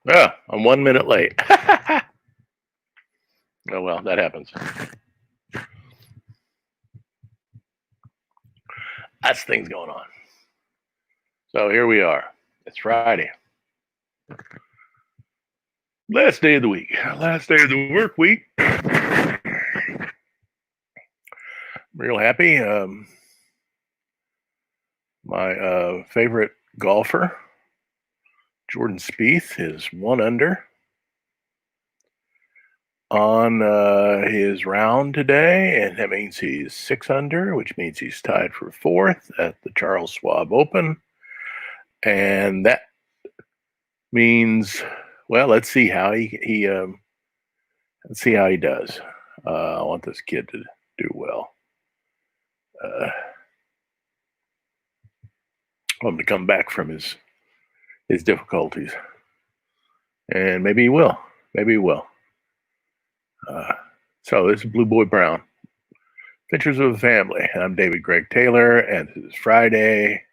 Yeah, I'm 1 minute late. Oh well, that happens. That's things going on. So here we are. It's Friday. Last day of the week. Last day of the work week. Real happy. My favorite golfer, Jordan Spieth, is 1 under on his round today, and that means he's 6 under, which means he's tied for fourth at the Charles Schwab Open. And that means, well, let's see how he let's see how he does. I want this kid to do well. I want him to come back from his difficulties, and maybe he will. Maybe he will. So this is Blue Boy Brown. Pictures of a Family. I'm David Greg Taylor, and this is Friday,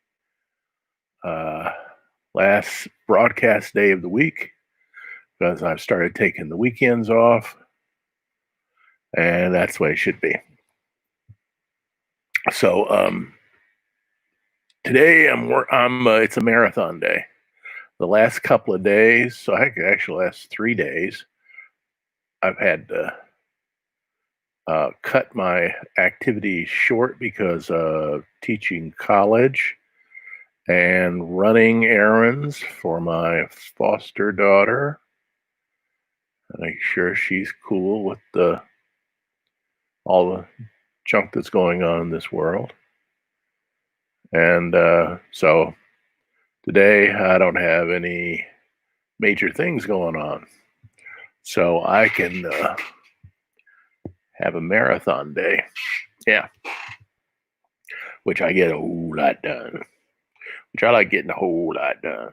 last broadcast day of the week, because I've started taking the weekends off, and that's the way it should be. So today it's a marathon day. The last couple of days, so I could actually last 3 days, I've had to cut my activities short because of teaching college and running errands for my foster daughter. Make sure she's cool with all the junk that's going on in this world. And so today I don't have any major things going on. So I can have a marathon day. Yeah. Which I get a whole lot done. Which I like getting a whole lot done.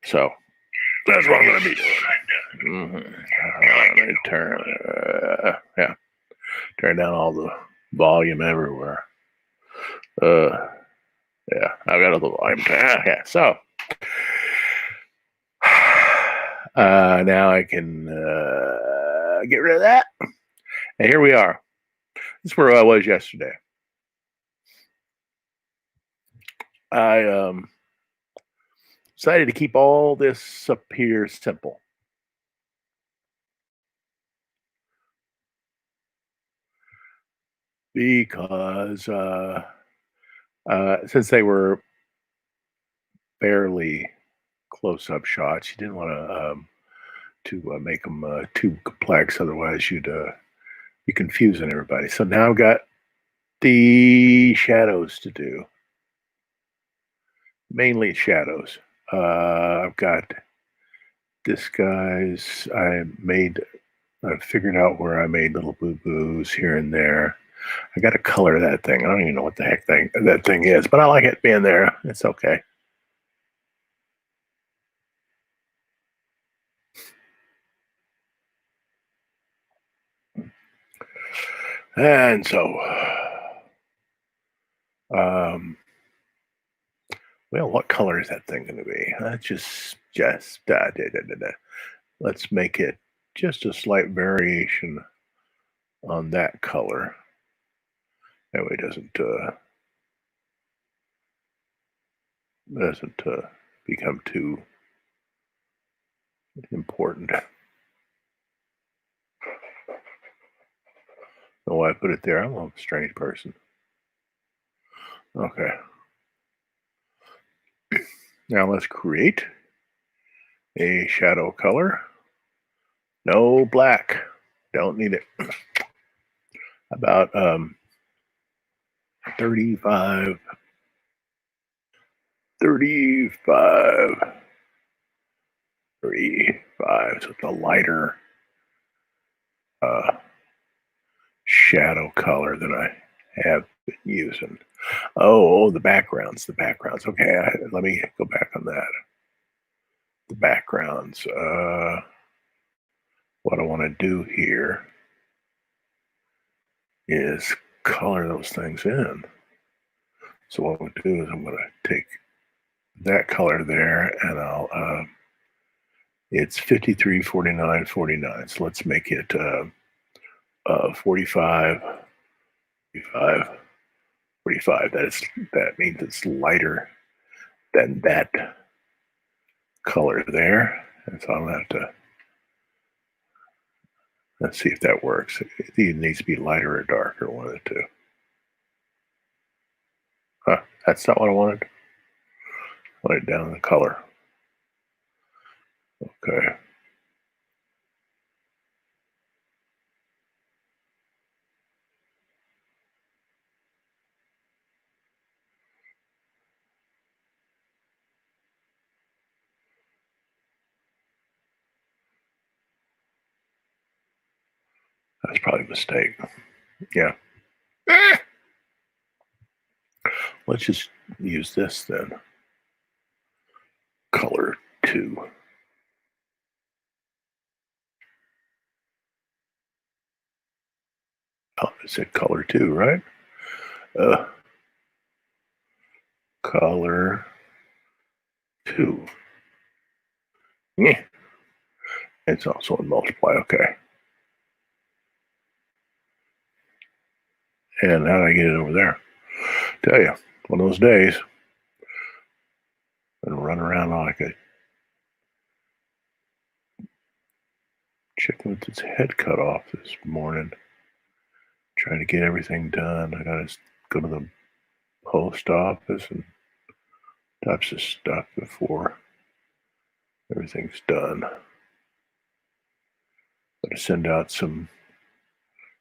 So that's what I'm going to be doing. Let me turn down all the volume everywhere. Yeah, I've got a little volume. Yeah, so now I can get rid of that. And here we are. This is where I was yesterday. I decided to keep all this up here simple. Because since they were barely close-up shots, you didn't want to make them too complex. Otherwise, you'd be confusing everybody. So now I've got the shadows to do. Mainly shadows. I've got this guy's. I figured out where I made little boo-boos here and there. I got to color that thing. I don't even know what the heck that thing is, but I like it being there. It's okay. And so, well, what color is that thing going to be? Let's make it just a slight variation on that color. That way it doesn't become too important. Oh, why I put it there? I'm a strange person. Okay. Now let's create a shadow color. No black. Don't need it. About 35. So it's a lighter shadow color than I have been using. Oh, the backgrounds. Okay, let me go back on that. The backgrounds. What I want to do here is color those things in. So what we'll do is I'm going to take that color there, and I'll It's 53, 49, 49. So let's make it 45, 45, 45. That means it's lighter than that color there. And so I'm going to have to, let's see if that works. It either needs to be lighter or darker, one of the two. Huh, that's not what I wanted. I wanted down the color. Okay. That's probably a mistake. Yeah. Let's just use this then. Color 2. Oh, it said color 2, right? Color 2. Yeah. It's also in multiply. Okay. And how do I get it over there? Tell you, one of those days, I'm gonna run around like a chicken with its head cut off this morning, trying to get everything done. I gotta go to the post office and types of stuff before everything's done. Gotta send out some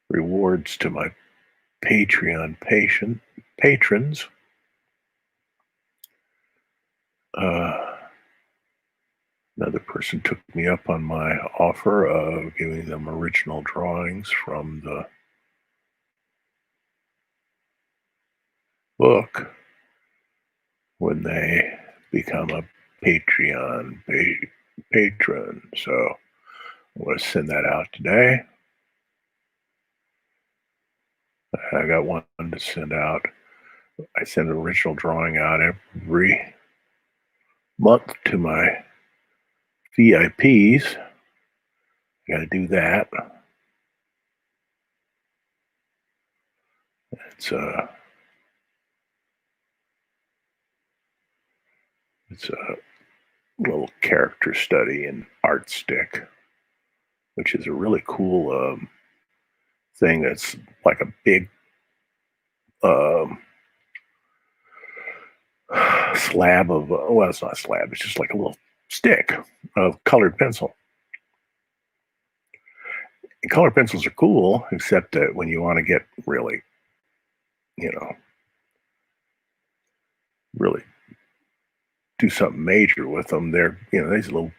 rewards to my Patreon patrons. Another person took me up on my offer of giving them original drawings from the book when they become a Patreon patron. So I'm going to send that out today. I got one to send out. I send an original drawing out every month to my VIPs. I got to do that. It's a little character study in art stick, which is a really cool thing. That's like a big slab of well, it's not a slab. It's just like a little stick of colored pencil. And colored pencils are cool, except that when you want to get really, really do something major with them, they're these little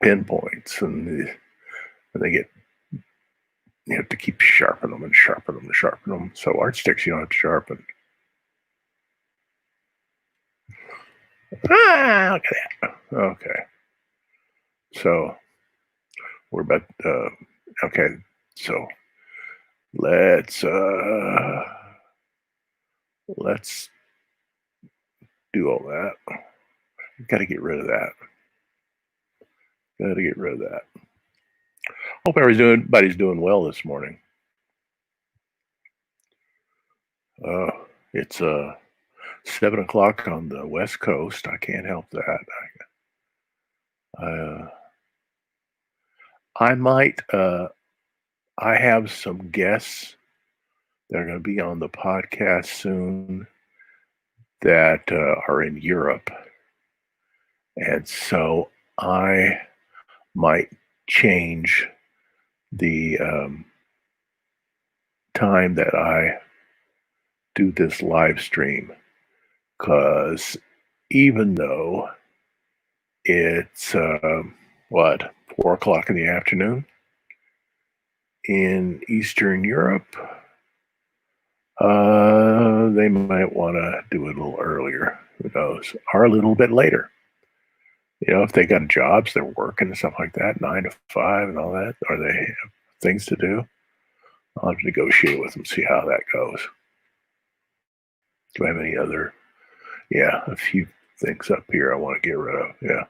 pinpoints, and they get you have to keep sharpening them and sharpen them and sharpen them. So art sticks you don't have to sharpen. Look at that. Okay. So we're about okay. So let's do all that. Got to get rid of that. Got to get rid of that. Hope everybody's doing well this morning. It's 7 o'clock on the West Coast. I can't help that. I might. I have some guests that are going to be on the podcast soon that are in Europe, and so I might change the time that I do this live stream, because even though it's 4 o'clock in the afternoon in Eastern Europe, they might want to do it a little earlier, who knows, or a little bit later. If they got jobs, they're working and stuff like that, 9 to 5 and all that, or they have things to do, I'll have to negotiate with them, see how that goes. Do I have any other? Yeah, a few things up here I want to get rid of. Yeah.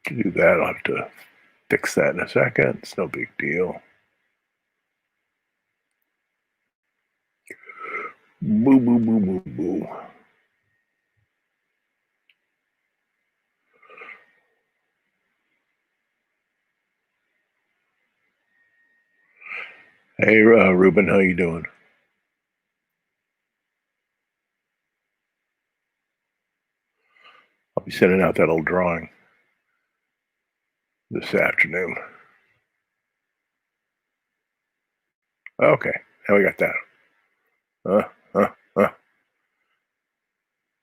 to do that. I'll have to fix that in a second. It's no big deal. Boo, boo, boo, boo, boo. Hey, Ruben, how you doing? I'll be sending out that old drawing this afternoon. Okay, now we got that.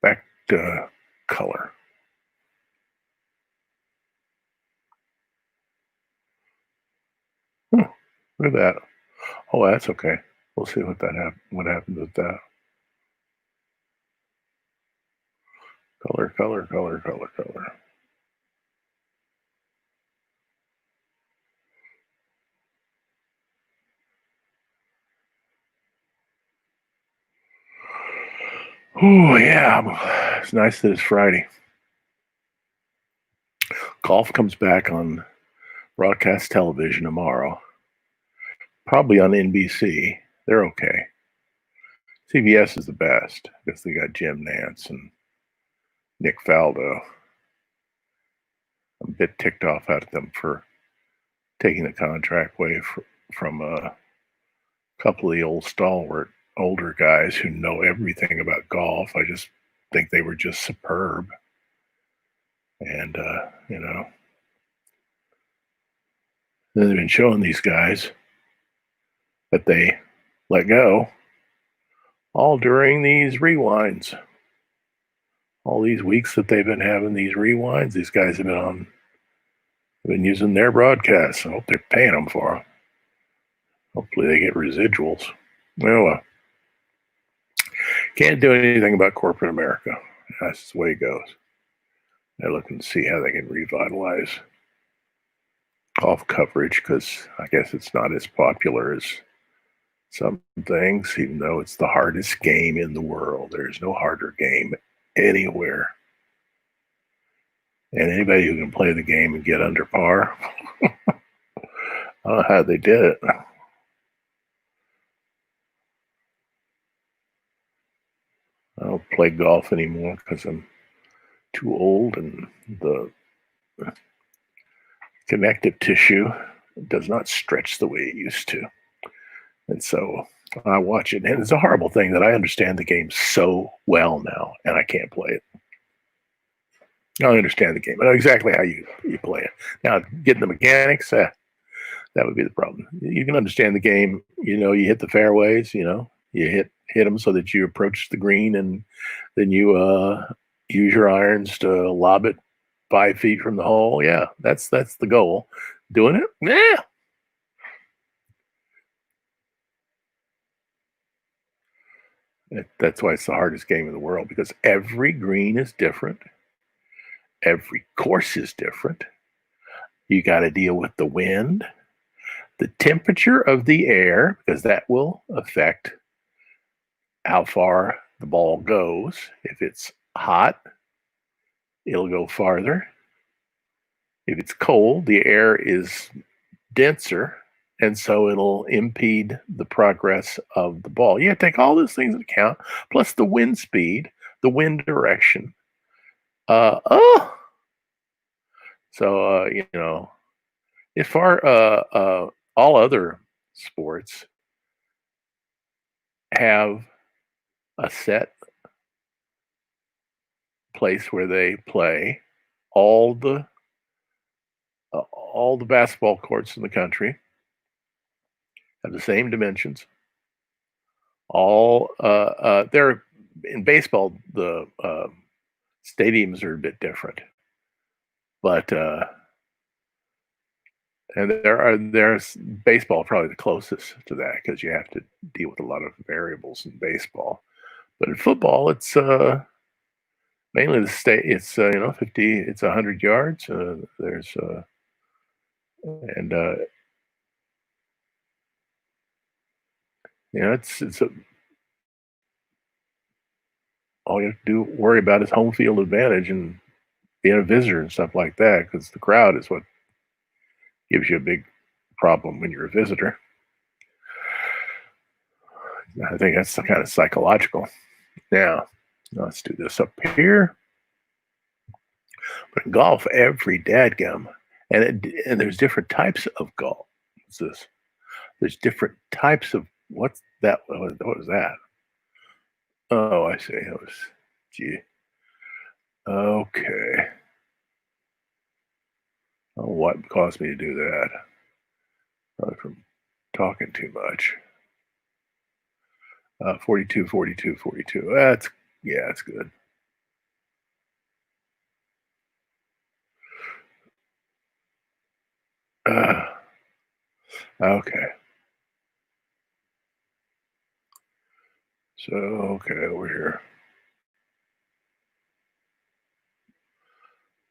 Back to color. Look at that. Oh, that's okay. We'll see what happens with that. Color, color, color, color, color. Oh yeah, it's nice that it's Friday. Golf comes back on broadcast television tomorrow, probably on NBC. They're okay. CBS is the best because they got Jim Nance and Nick Faldo. I'm a bit ticked off at them for taking the contract away from a couple of the old stalwart older guys who know everything about golf. I just think they were just superb. And, they've been showing these guys that they let go all during these rewinds. All these weeks that they've been having these rewinds, these guys have been using their broadcasts. I hope they're paying them for them. Hopefully they get residuals. Well, can't do anything about corporate America. That's the way it goes. They're looking to see how they can revitalize golf coverage because I guess it's not as popular as some things, even though it's the hardest game in the world. There's no harder game anywhere. And anybody who can play the game and get under par, I don't know how they did it. I don't play golf anymore because I'm too old and the connective tissue does not stretch the way it used to. And so I watch it, and it's a horrible thing that I understand the game so well now, and I can't play it. I understand the game. I know exactly how you play it. Now, getting the mechanics, that would be the problem. You can understand the game. You hit the fairways. You hit them so that you approach the green, and then you use your irons to lob it 5 feet from the hole. Yeah, that's the goal. Doing it, yeah. That's why it's the hardest game in the world because every green is different. Every course is different. You got to deal with the wind, the temperature of the air, because that will affect how far the ball goes. If it's hot, it'll go farther. If it's cold, the air is denser, and so it'll impede the progress of the ball. You have to take all those things into account, plus the wind speed, the wind direction. So as far all other sports have a set place where they play. All the basketball courts in the country have the same dimensions. They're in baseball. The stadiums are a bit different, but and there's baseball probably the closest to that because you have to deal with a lot of variables in baseball. But in football, it's mainly the state. It's 50. It's 100 yards. There's and it's all you have to worry about is home field advantage, and being a visitor and stuff like that, because the crowd is what gives you a big problem when you're a visitor. I think that's kind of psychological. Now, let's do this up here. But in golf, every dadgum, and there's different types of golf. What's this? There's different types of what's that? What was that? Oh, I see. It was gee. Okay. Oh, what caused me to do that? Probably from talking too much. 42, 42, 42. That's yeah, that's good. Uh, okay. So okay, over here.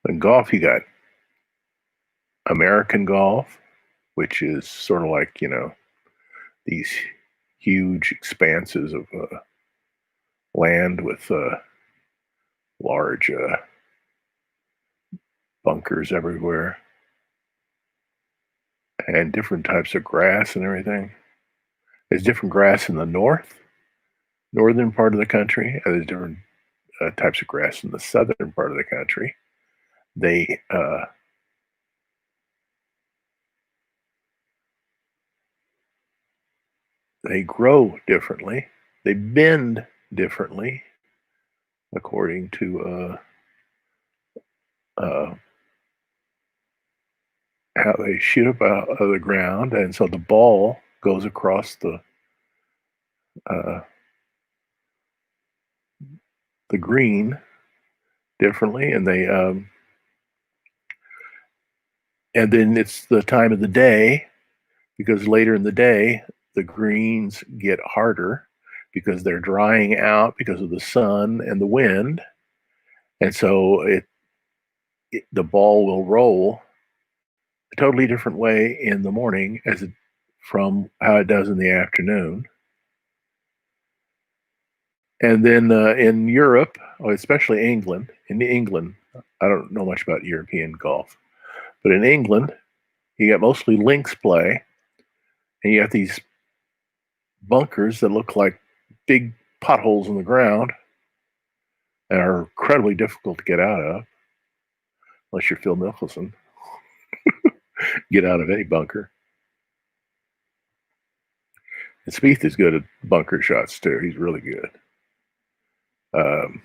In golf, you got American golf, which is sort of like these huge expanses of land with large bunkers everywhere and different types of grass and everything. There's different grass in the northern part of the country, and there's different types of grass in the southern part of the country. They they grow differently. They bend differently according to uh, how they shoot up out of the ground, and so the ball goes across uh, the green differently, and then it's the time of the day because later in the day the greens get harder because they're drying out because of the sun and the wind, and so the ball will roll a totally different way in the morning from how it does in the afternoon. And then in Europe, especially in England, I don't know much about European golf, but in England, you got mostly links play, and you got these bunkers that look like big potholes in the ground and are incredibly difficult to get out of, unless you're Phil Mickelson. Get out of any bunker. And Spieth is good at bunker shots too. He's really good. Um,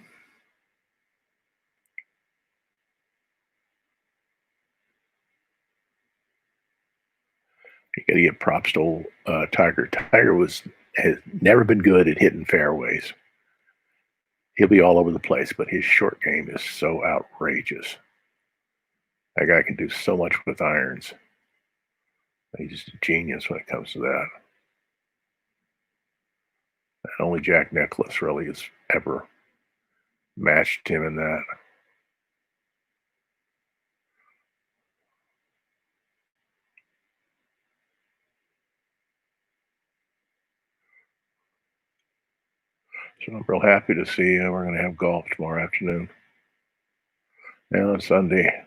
you got to get props to old Tiger. Tiger has never been good at hitting fairways. He'll be all over the place, but his short game is so outrageous. That guy can do so much with irons. He's just a genius when it comes to that. And only Jack Nicklaus really has ever matched him in that. So I'm real happy to see we're going to have golf tomorrow afternoon and on Sunday.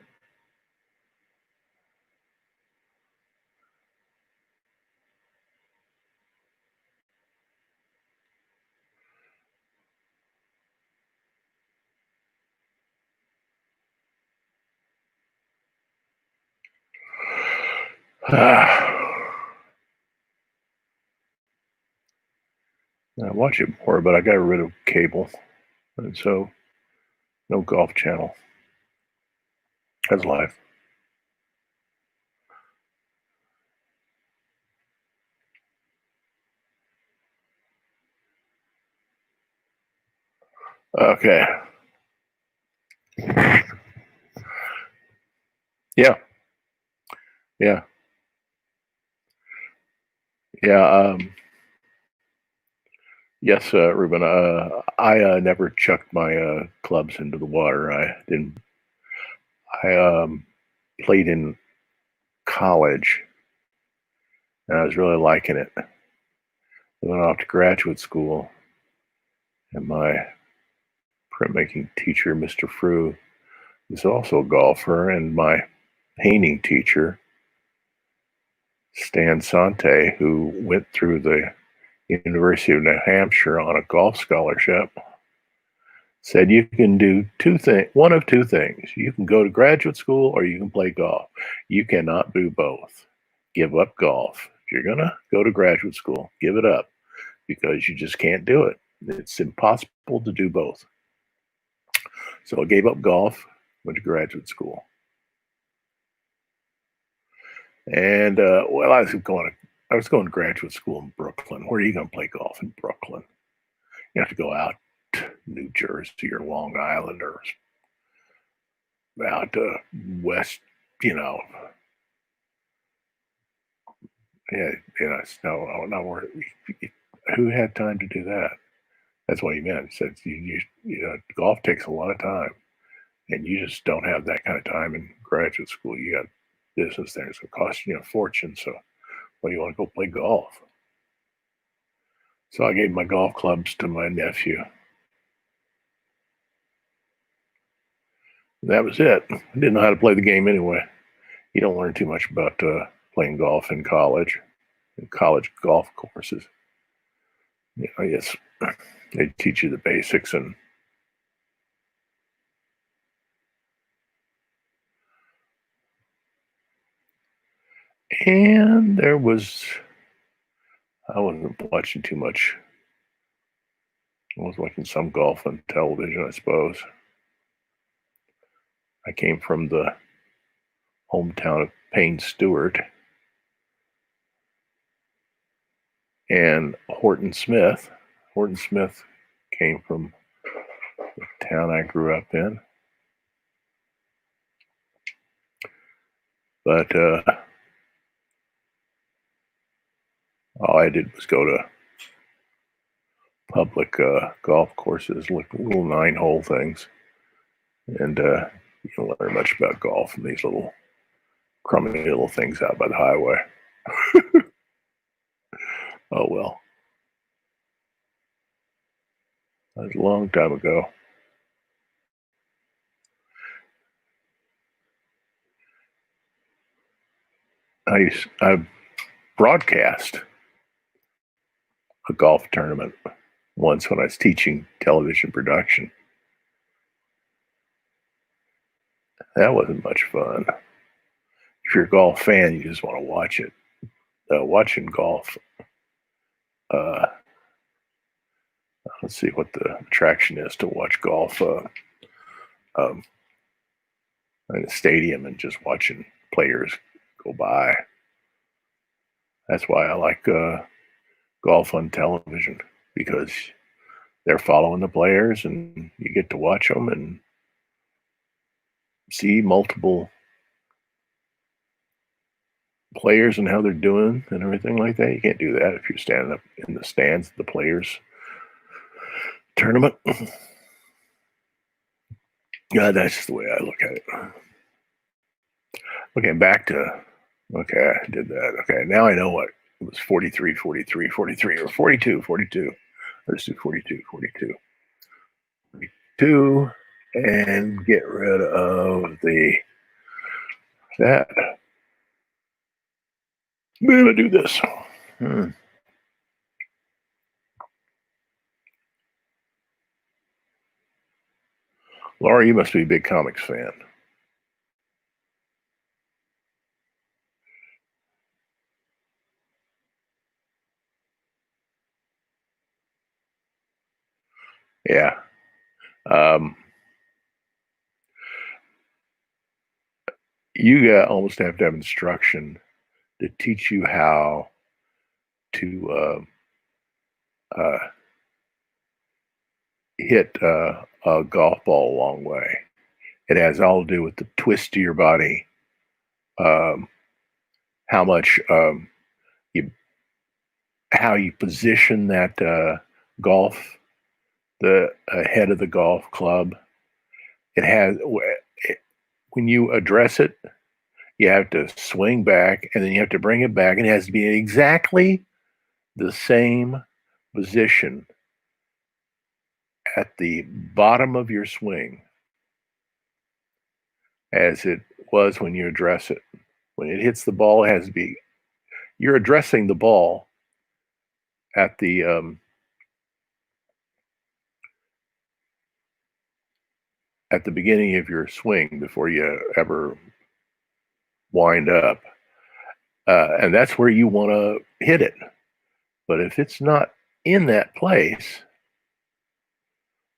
I watch it more, but I got rid of cable, and so no golf channel. That's life. Okay. Yeah. Yeah. Yeah. Yes, Ruben. I never chucked my clubs into the water. I didn't. I played in college, and I was really liking it. I went off to graduate school, and my printmaking teacher, Mr. Frew, is also a golfer, and my painting teacher, Stan Sante, who went through the University of New Hampshire on a golf scholarship, said you can do one of two things. You can go to graduate school or you can play golf. You cannot do both. Give up golf. If you're going to go to graduate school, give it up because you just can't do it. It's impossible to do both. So I gave up golf, went to graduate school. And well, I was going to graduate school in Brooklyn. Where are you going to play golf in Brooklyn? You have to go out to New Jersey or Long Island or out west, you know. Yeah, no, who had time to do that? That's what he meant. He said, you know, golf takes a lot of time, and you just don't have that kind of time in graduate school. You got business there, so it costs you a fortune. So, well, you want to go play golf? So I gave my golf clubs to my nephew. That was it. I didn't know how to play the game anyway. You don't learn too much about playing golf in college golf courses. You know, yes, they teach you the basics and I wasn't watching too much. I was watching some golf on television, I suppose. I came from the hometown of Payne Stewart, and Horton Smith. Horton Smith came from the town I grew up in. But all I did was go to public golf courses, little 9-hole things. And you don't learn much about golf from these little crummy little things out by the highway. Oh, well. That was a long time ago. I broadcast a golf tournament once when I was teaching television production. That wasn't much fun. If you're a golf fan, you just want to watch it. Watching golf, let's see what the attraction is to watch golf in a stadium and just watching players go by. That's why I like golf on television, because they're following the players and you get to watch them and see multiple players and how they're doing and everything like that. You can't do that if you're standing up in the stands at the players tournament. God, that's just the way I look at it. Okay, okay, I did that. Okay, now I know what it was: 43, 43, 43, or 42, 42. Let's do 42, 42. 42, and get rid of that. I'm gonna do this. Laura, you must be a big comics fan. Yeah. You almost have to have instruction to teach you how to hit a golf ball a long way. It has all to do with the twist to your body, how much how you position that the head of the golf club. It has, when you address it, you have to swing back and then you have to bring it back, and it has to be in exactly the same position at the bottom of your swing as it was when you address it. When it hits the ball, it has to be, you're addressing the ball at the beginning of your swing before you ever wind up. And that's where you want to hit it. But if it's not in that place,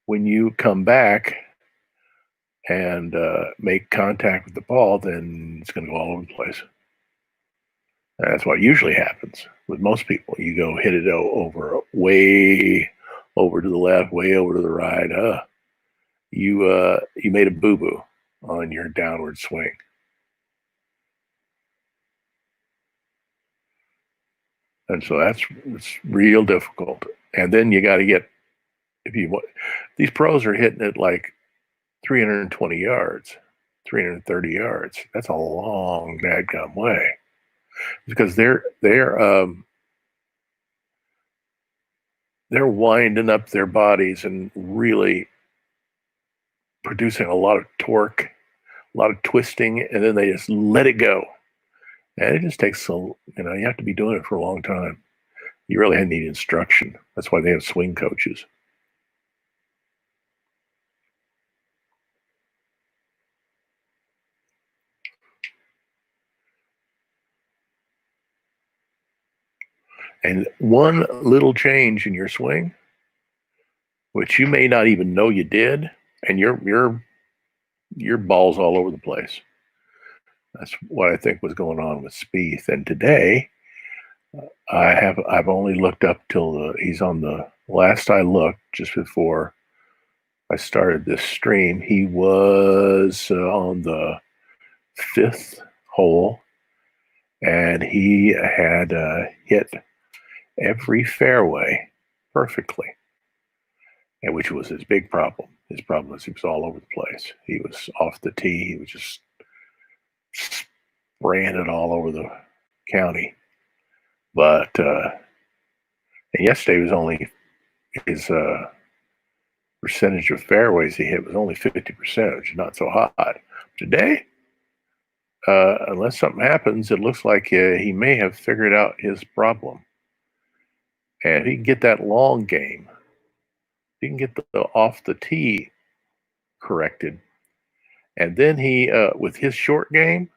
when you come back and make contact with the ball, then it's going to go all over the place. And that's what usually happens with most people. You go hit it over, way over to the left, way over to the right. You made a boo boo on your downward swing. And so it's real difficult. And then you got to get, if you want, these pros are hitting it like 320 yards, 330 yards. That's a long dadgum way, because they're winding up their bodies and really producing a lot of torque, a lot of twisting, and then they just let it go. And it just takes you have to be doing it for a long time. You really need instruction. That's why they have swing coaches. And one little change in your swing, which you may not even know you did, and your ball's all over the place. That's what I think was going on with Spieth. And today, I've only looked up till he's on the last I looked just before I started this stream. He was on the 5th hole, and he had hit every fairway perfectly, and which was his big problem. His problem was he was all over the place. He was off the tee. He was just spraying it all over the county. But and yesterday was only his percentage of fairways he hit was only 50%, which is not so hot. Today, unless something happens, it looks like he may have figured out his problem. And if he can get that long game, he can get the off the tee corrected, and then he, with his short game,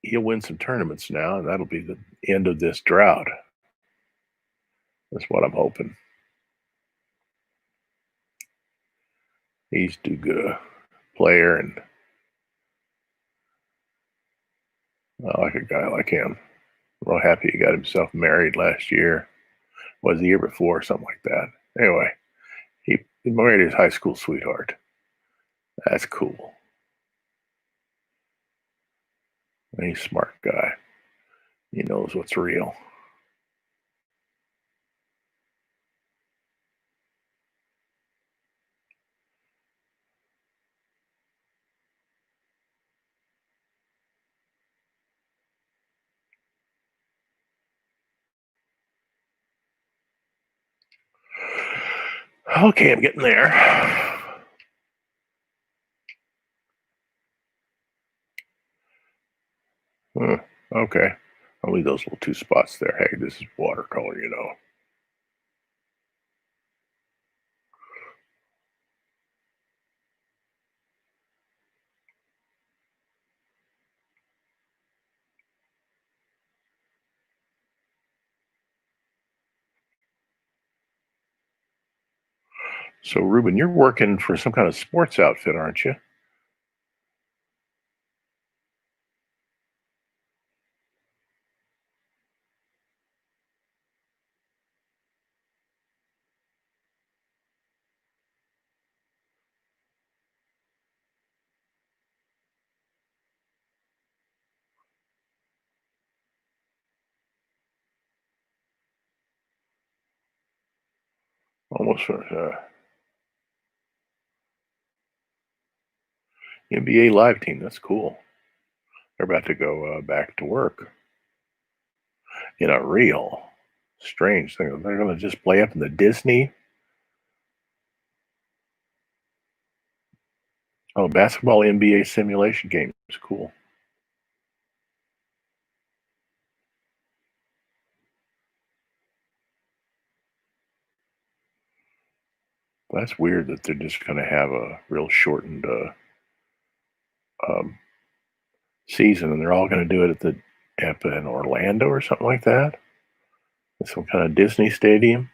he'll win some tournaments now, and that'll be the end of this drought. That's what I'm hoping. He's too good a player, and I like a guy like him. I'm real happy he got himself married last year. Was the year before, something like that. Anyway, he married his high school sweetheart. That's cool. And he's a smart guy. He knows what's real. Okay, I'm getting there. Okay. I'll leave those little 2 spots there. Hey, this is watercolor, So, Ruben, you're working for some kind of sports outfit, aren't you? Almost for NBA live team. That's cool. They're about to go back to work in a real strange thing. They're going to just play up in the Disney Oh, basketball NBA simulation game is cool. That's weird that they're just going to have a real shortened um, season, and they're all going to do it at in Orlando or something like that. Some kind of Disney stadium.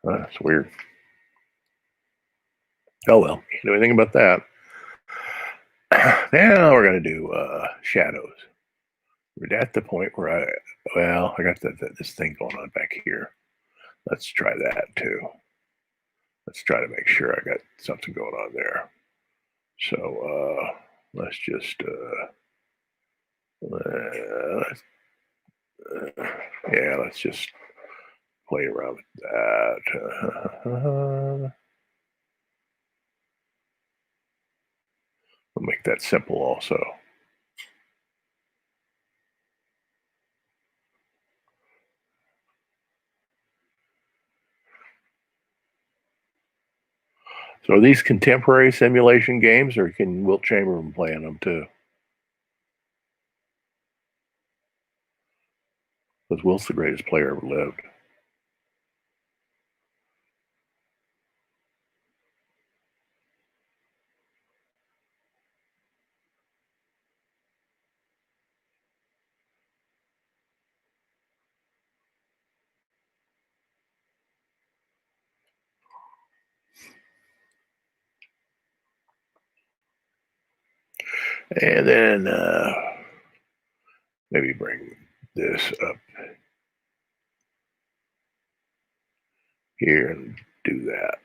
That's weird. Oh well, can't do anything about that. Now we're going to do shadows. We're at the point where I got this thing going on back here. Let's try that too. Let's try to make sure I got something going on there. So let's just let's just play around with that. We'll make that simple also. So are these contemporary simulation games, or can Wilt Chamberlain play in them too? Because Wilt's the greatest player ever lived. And then maybe bring this up here and do that.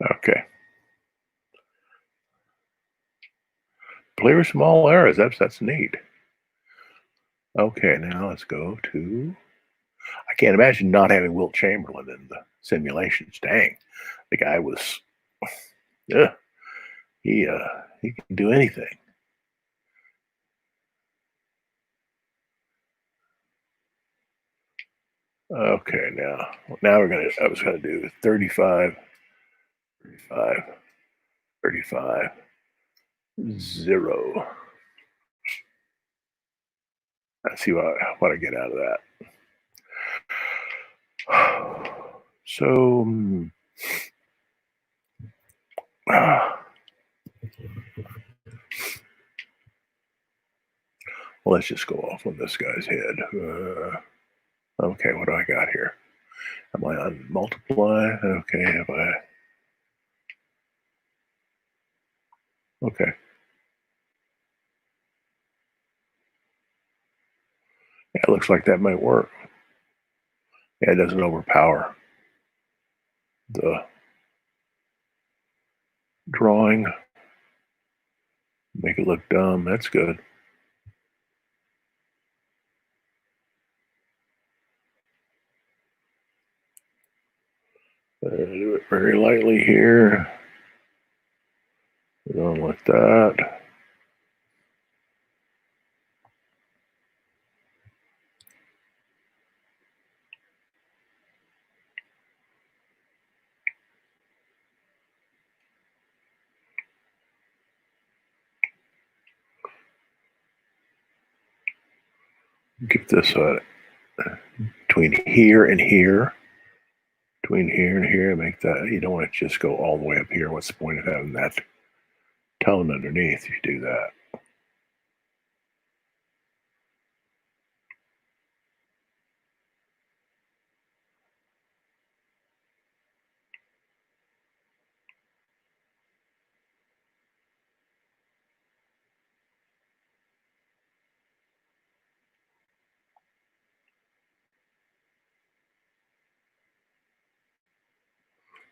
Okay. Clear small errors. That's neat. Okay, now let's go to. I can't imagine not having Wilt Chamberlain in the simulations. Dang, the guy was. Yeah, he can do anything. Okay, now we're gonna. I was gonna do 35, 35, 35, 0. Let's see what I get out of that. So, well, let's just go off on this guy's head. Okay, what do I got here? Am I on multiply? Okay, have I? Okay. Yeah, it looks like that might work. Yeah, it doesn't overpower the drawing. Make it look dumb. That's good. Do it very lightly here. Going like that. Get this between here and here. Between here and here, make that. You don't want to just go all the way up here. What's the point of having that tone underneath if you do that?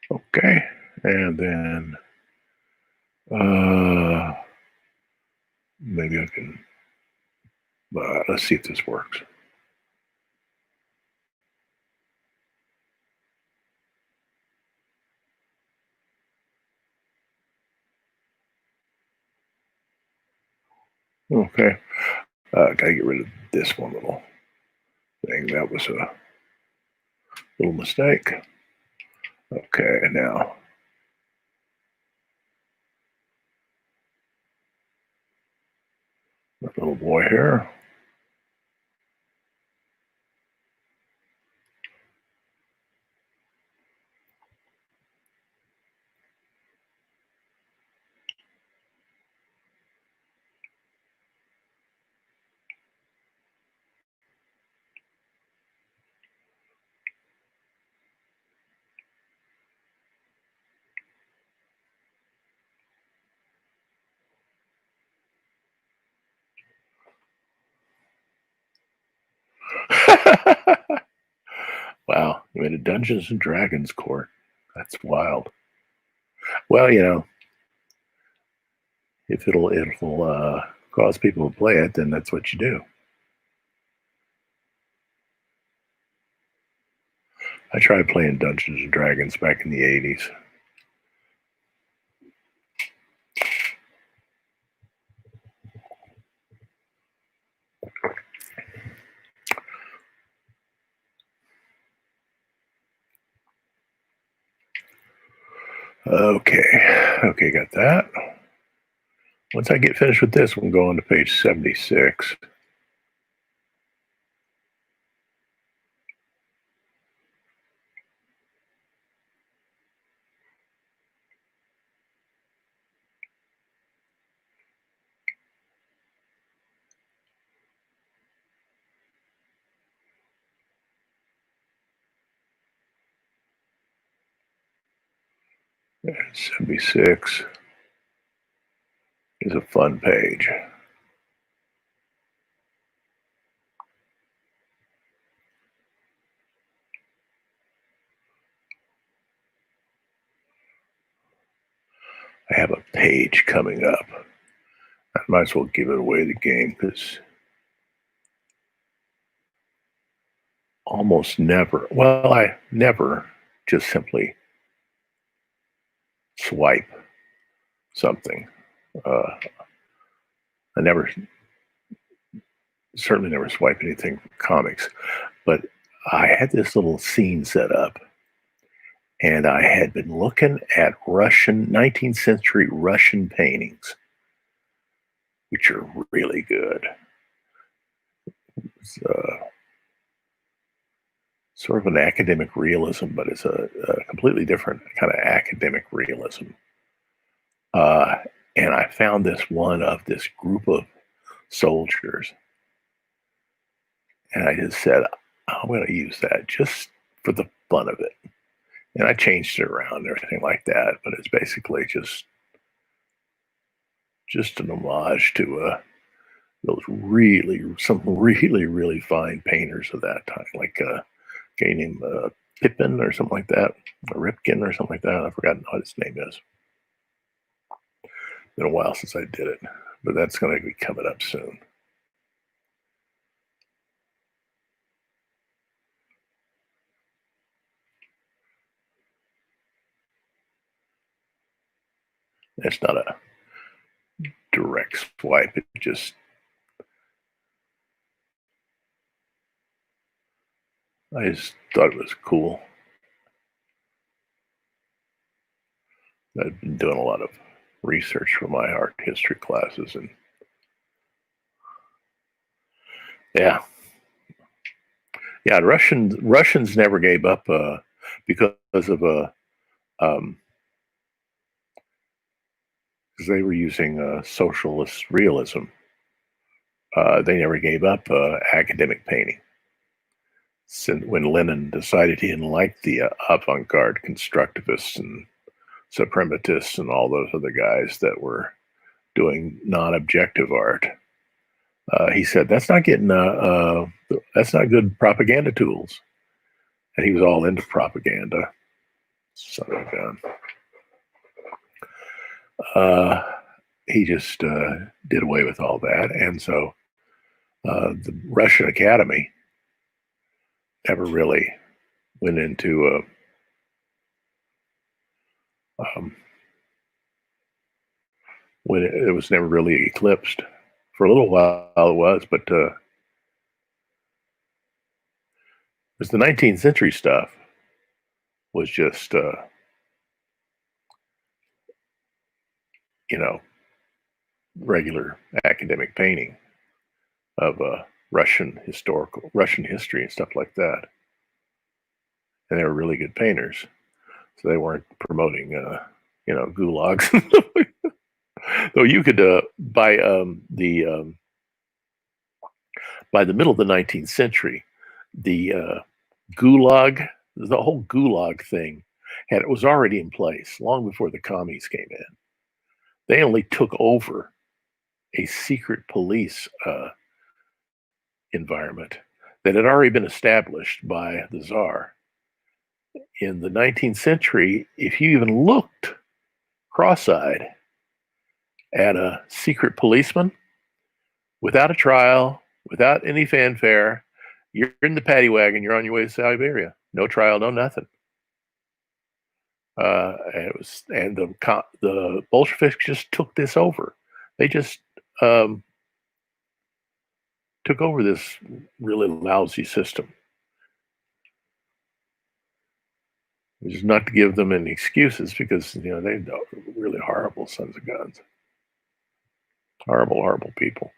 Okay, and then maybe I can. Let's see if this works. Okay. Gotta get rid of this one little thing. That was a little mistake. Okay, now the little boy here. Wow, you made a Dungeons and Dragons court. That's wild. Well, if it'll cause people to play it, then that's what you do. I tried playing Dungeons and Dragons back in the '80s. Okay, got that. Once I get finished with this, we'll go on to page 76. And 76 is a fun page. I have a page coming up. I might as well give it away the game because almost never, well, I never just simply swipe something. I never, certainly never swipe anything from comics, but I had this little scene set up and I had been looking at 19th century Russian paintings, which are really good. It's sort of an academic realism, but it's a completely different kind of academic realism. Uh, and I found this one of this group of soldiers, and I just said, I'm going to use that just for the fun of it. And I changed it around and everything like that, but it's basically just an homage to some really fine painters of that time, like a guy named Pippin or something like that, or Ripkin or something like that. I've forgotten what his name is. Been a while since I did it, but that's going to be coming up soon. It's not a direct swipe. It just, I just thought it was cool. I've been doing a lot of research for my art history classes, and yeah, yeah, Russians never gave up because of um, because they were using socialist realism. They never gave up academic painting. Since when Lenin decided he didn't like the avant-garde constructivists and suprematists and all those other guys that were doing non-objective art, he said that's not good propaganda tools, and he was all into propaganda. Son of a gun. He just did away with all that, and so the Russian Academy never really went into when it was never really eclipsed For a little while it was, but it was the 19th century stuff was just, you know, regular academic painting of Russian history and stuff like that. And they were really good painters, so they weren't promoting, gulags. Though you could by the middle of the 19th century, the gulag, the whole gulag thing, it was already in place long before the commies came in. They only took over a secret police environment that had already been established by the Tsar. In the 19th century, if you even looked cross-eyed at a secret policeman without a trial, without any fanfare, you're in the paddy wagon, you're on your way to Siberia. No trial, no nothing. And the Bolsheviks just took this over. They just took over this really lousy system. Which is not to give them any excuses, because they're really horrible sons of guns. Horrible, horrible people.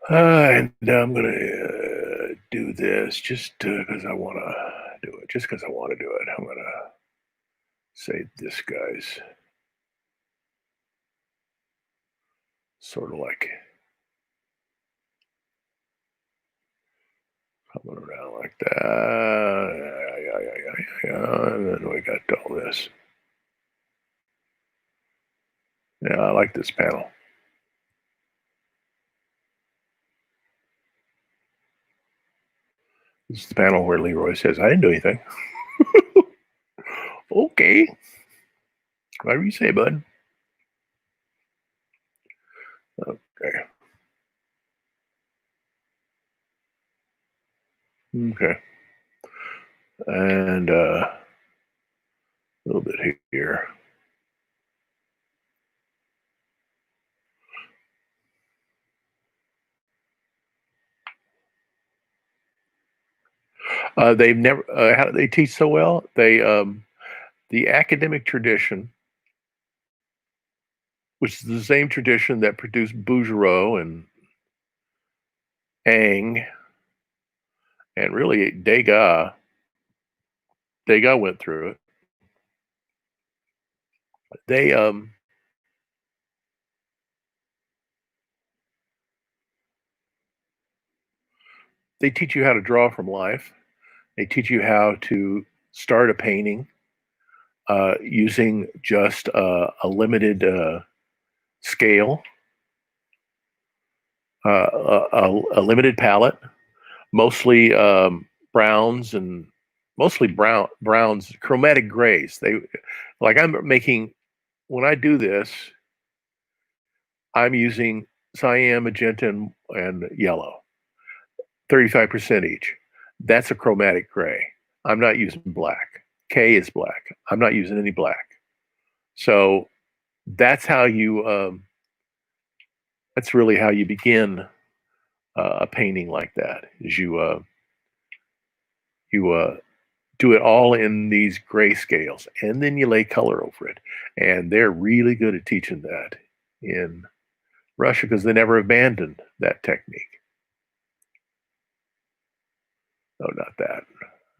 And I'm going to do this just because I want to do it. Just because I want to do it. I'm going to say this guy's sort of like coming around like that. And then we got all this. Yeah, I like this panel. This is the panel where Leroy says, I didn't do anything. Okay. Whatever you say, bud. Okay. Okay. And a little bit here. They've never. How do they teach so well? The academic tradition, which is the same tradition that produced Bouguereau and Ang, and really Degas. Degas went through it. They teach you how to draw from life. They teach you how to start a painting using just a limited scale, a limited palette, mostly browns and mostly browns, chromatic grays. When I do this, I'm using cyan, magenta, and yellow, 35% each. That's a chromatic gray. I'm not using black. K is black. I'm not using any black. So that's how that's really how you begin a painting like that. Is you do it all in these gray scales, and then you lay color over it. And they're really good at teaching that in Russia because they never abandoned that technique. No, not that.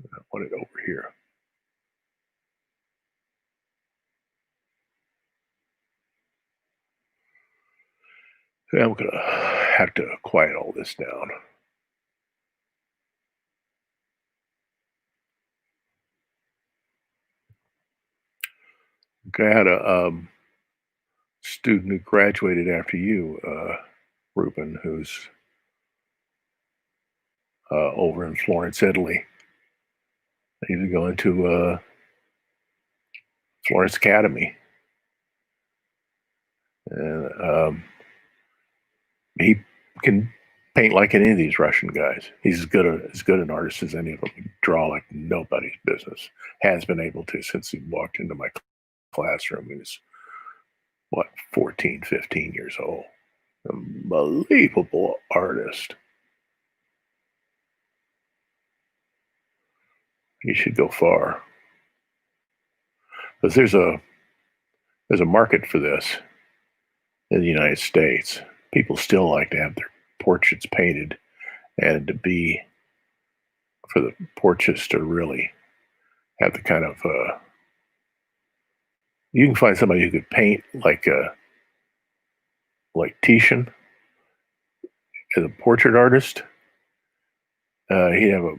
I want it over here. I'm going to have to quiet all this down. Okay, I had a student who graduated after you, Ruben, who's over in Florence, Italy. He's going to Florence Academy. And he can paint like any of these Russian guys. He's as good an artist as any of them. He can draw like nobody's business. Has been able to since he walked into my classroom. He was, what, 14, 15 years old. Unbelievable artist. He should go far. Because there's a market for this in the United States. People still like to have their portraits painted, and for the portraits to really have the kind of you can find somebody who could paint like Titian as a portrait artist. He'd have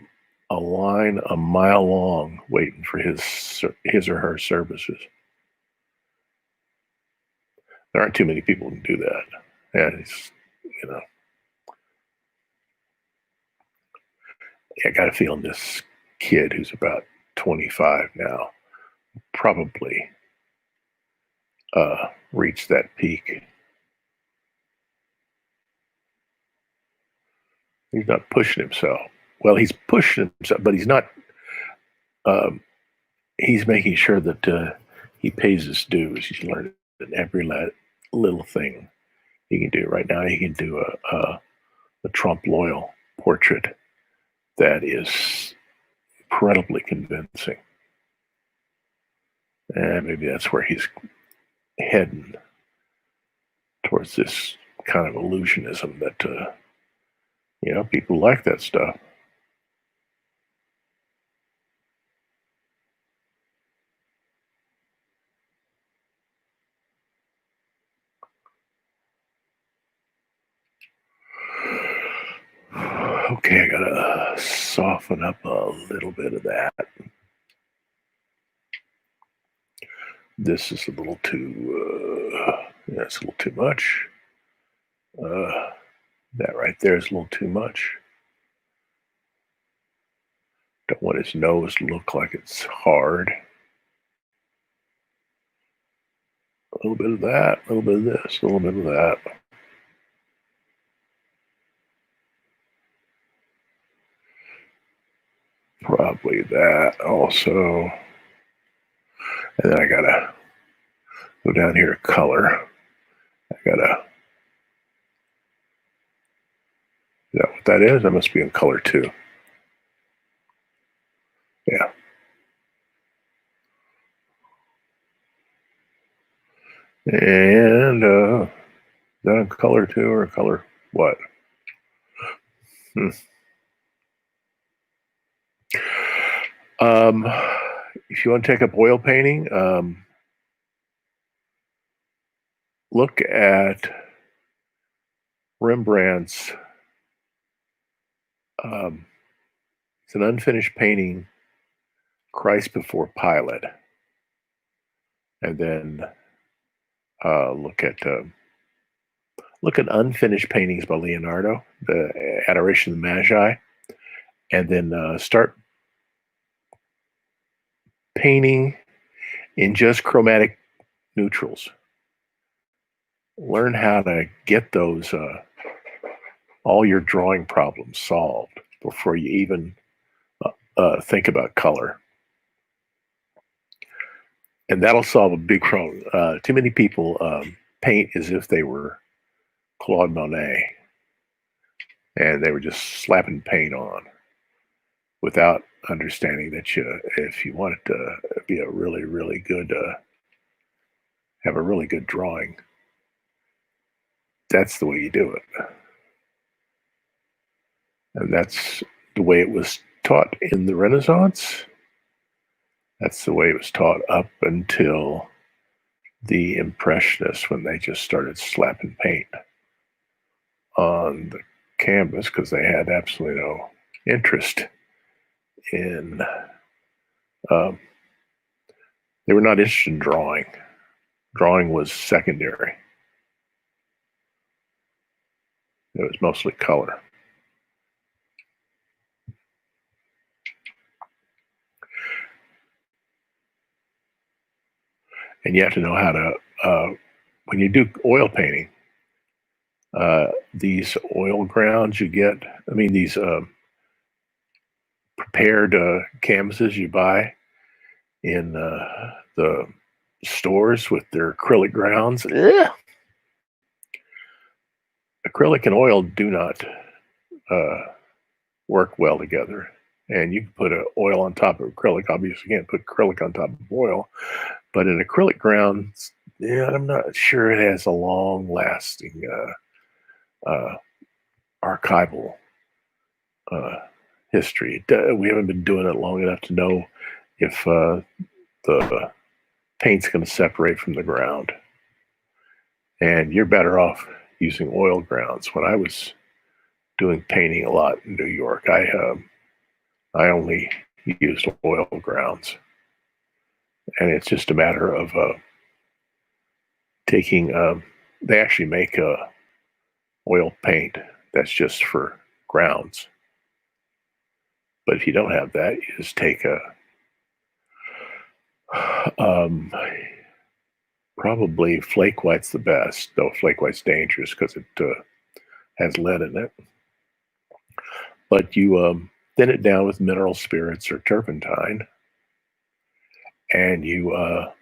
a line a mile long waiting for his or her services. There aren't too many people who can do that. And it's, I got a feeling this kid who's about 25 now probably reached that peak. He's not pushing himself. Well, he's pushing himself, but he's not. He's making sure that he pays his dues. He's learning every little thing he can do. Right now, he can do a Trump loyal portrait that is incredibly convincing. And maybe that's where he's heading, towards this kind of illusionism that, people like that stuff. Okay, I gotta soften up a little bit of that. This is a little too, that's a little too much. That right there is a little too much. Don't want his nose to look like it's hard. A little bit of that, a little bit of this, a little bit of that. Probably that also. And then I gotta go down here to color. Is that what that is? That must be in color 2. Yeah. And is that in color 2 or color what? If you want to take up oil painting, look at Rembrandt's. It's an unfinished painting, Christ Before Pilate, and then look at unfinished paintings by Leonardo, the Adoration of the Magi, and then start painting in just chromatic neutrals. Learn how to get those all your drawing problems solved before you even think about color. And that'll solve a big problem. Too many people paint as if they were Claude Monet, and they were just slapping paint on without understanding that if you want it to be a really, really good, have a really good drawing, that's the way you do it. And that's the way it was taught in the Renaissance. That's the way it was taught up until the Impressionists, when they just started slapping paint on the canvas because they had absolutely no interest in, they were not interested in drawing. Drawing was secondary. It was mostly color. And you have to know how to, when you do oil painting, these oil grounds you get, these prepared canvases you buy in the stores with their acrylic grounds. Yeah, acrylic and oil do not uh, work well together. And you can put oil on top of acrylic. Obviously, you can't put acrylic on top of oil, but an acrylic ground, yeah, I'm not sure it has a long-lasting uh, archival uh, history. We haven't been doing it long enough to know if the paint's going to separate from the ground. And you're better off using oil grounds. When I was doing painting a lot in New York, I only used oil grounds, and it's just a matter of taking. They actually make oil paint that's just for grounds. But if you don't have that, you just take probably flake white's the best, though flake white's dangerous because it has lead in it. But you thin it down with mineral spirits or turpentine, and you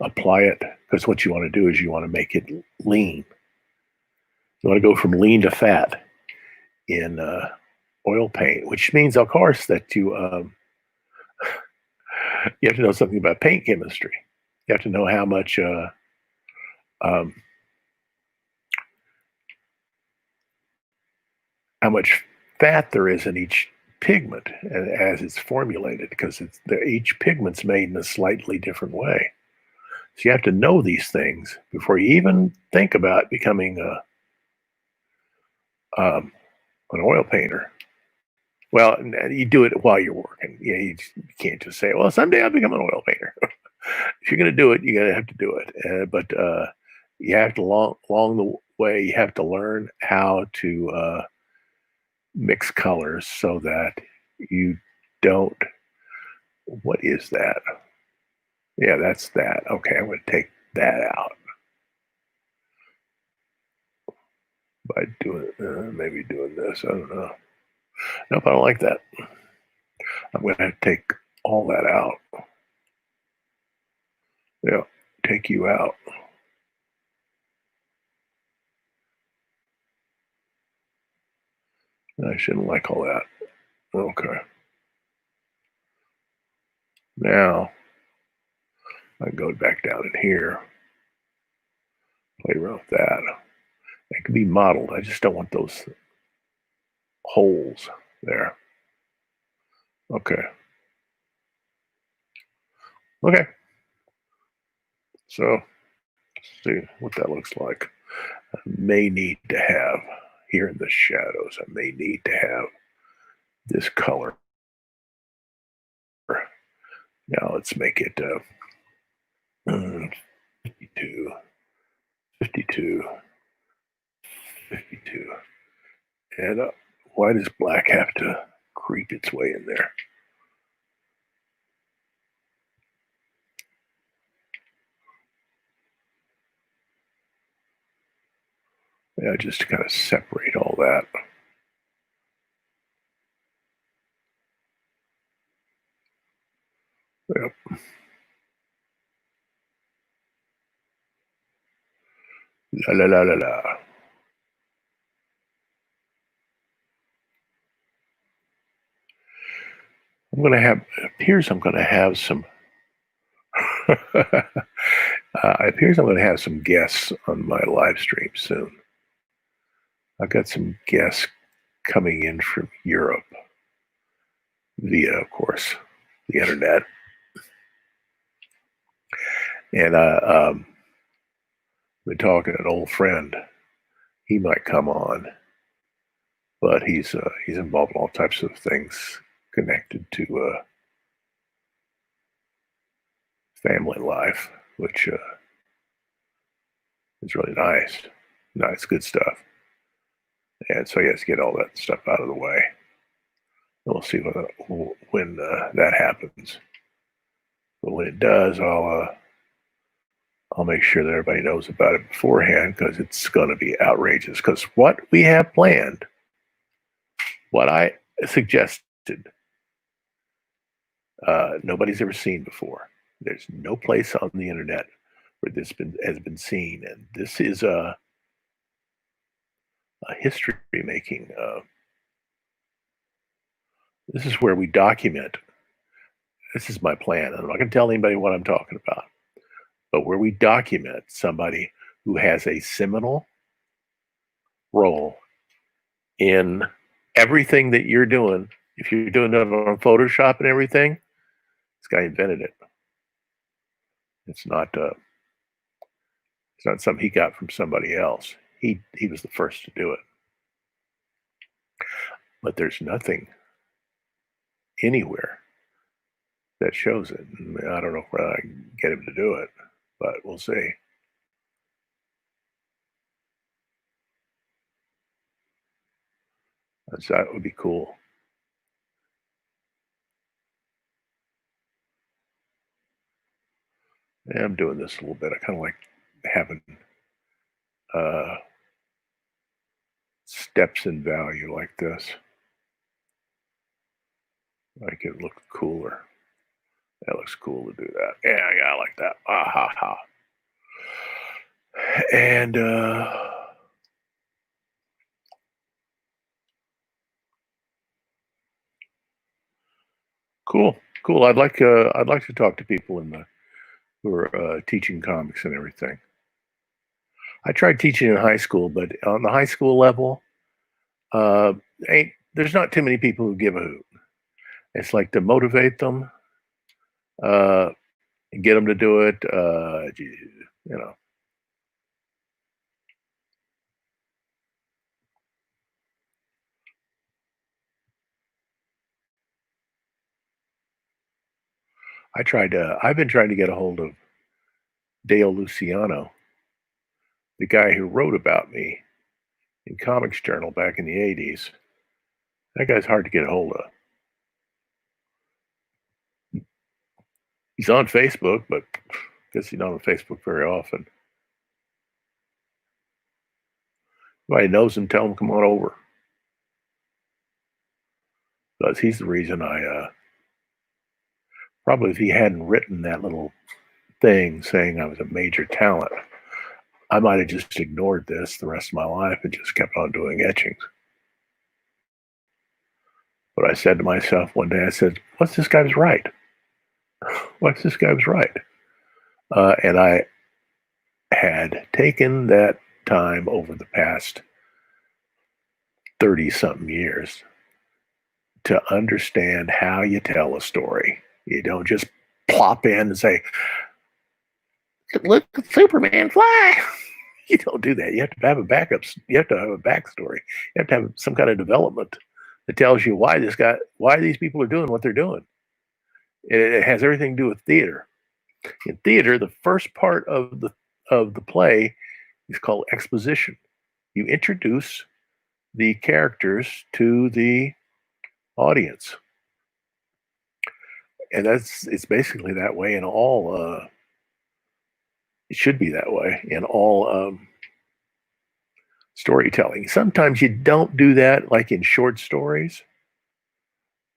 apply it, because what you want to do is you want to make it lean. You want to go from lean to fat in oil paint, which means, of course, that you have to know something about paint chemistry. You have to know um, how much fat there is in each pigment as it's formulated, because each pigment's made in a slightly different way. So you have to know these things before you even think about becoming an oil painter. Well, you do it while you're working. You can't just say, "Well, someday I'll become an oil painter." If you're going to do it, you're going to have to do it. But you have to along the way, you have to learn how to mix colors so that you don't. What is that? Yeah, that's that. Okay, I'm going to take that out by doing maybe doing this. I don't know. Nope, I don't like that. I'm going to have to take all that out. Yeah, take you out. I shouldn't like all that. Okay. Now I can go back down in here, play around with that. It can be modeled. I just don't want those holes there. Okay. Okay. So see what that looks like. I may need to have here in the shadows, I may need to have this color. Now let's make it 52, 52, 52. And why does black have to creep its way in there? Yeah, just to kind of separate all that. Yep. La la la la la. It appears I'm going to have some, it appears I'm going to have some guests on my live stream soon. I've got some guests coming in from Europe via, of course, the internet. And I've been talking to an old friend. He might come on, but he's involved in all types of things connected to family life, which is really nice. Nice, good stuff. And so he has to get all that stuff out of the way. We'll see when that happens. But when it does, I'll make sure that everybody knows about it beforehand, because it's going to be outrageous. Because what we have planned, what I suggested, nobody's ever seen before. There's no place on the internet where this has been seen, and this is a history making. This is where we document. This is my plan. I'm not going to tell anybody what I'm talking about, but where we document somebody who has a seminal role in everything that you're doing. If you're doing it on Photoshop and everything, this guy invented it. It's not. It's not something he got from somebody else. He was the first to do it. But there's nothing anywhere that shows it. I don't know where I can get him to do it, but we'll see. That would be cool. Yeah, I'm doing this a little bit. I kind of like having steps in value like this. Make it look cooler. That looks cool to do that. Yeah, I like that. Ah ha ha. And cool. I'd like to talk to people who are teaching comics and everything. I tried teaching in high school, but on the high school level, uh, there's not too many people who give a hoot. It's like to motivate them, uh, and get them to do it. You know, I've been trying to get a hold of Dale Luciano, the guy who wrote about me in Comics Journal back in the '80s. That guy's hard to get a hold of. He's on Facebook, but I guess he's not on Facebook very often. Anybody knows him, tell him come on over. Because he's the reason probably if he hadn't written that little thing saying I was a major talent, I might have just ignored this the rest of my life and just kept on doing etchings. But I said to myself one day, I said, what's this guy's right? What's this guy's right? And I had taken that time over the past 30 something years to understand how you tell a story. You don't just plop in and say, look at Superman fly. You don't do that. You have to have a backup. You have to have a backstory. You have to have some kind of development that tells you why these people are doing what they're doing. It has everything to do with theater. In theater, the first part of the play is called exposition. You introduce the characters to the audience, and it's basically that way in all. It should be that way in all storytelling. Sometimes you don't do that, like in short stories,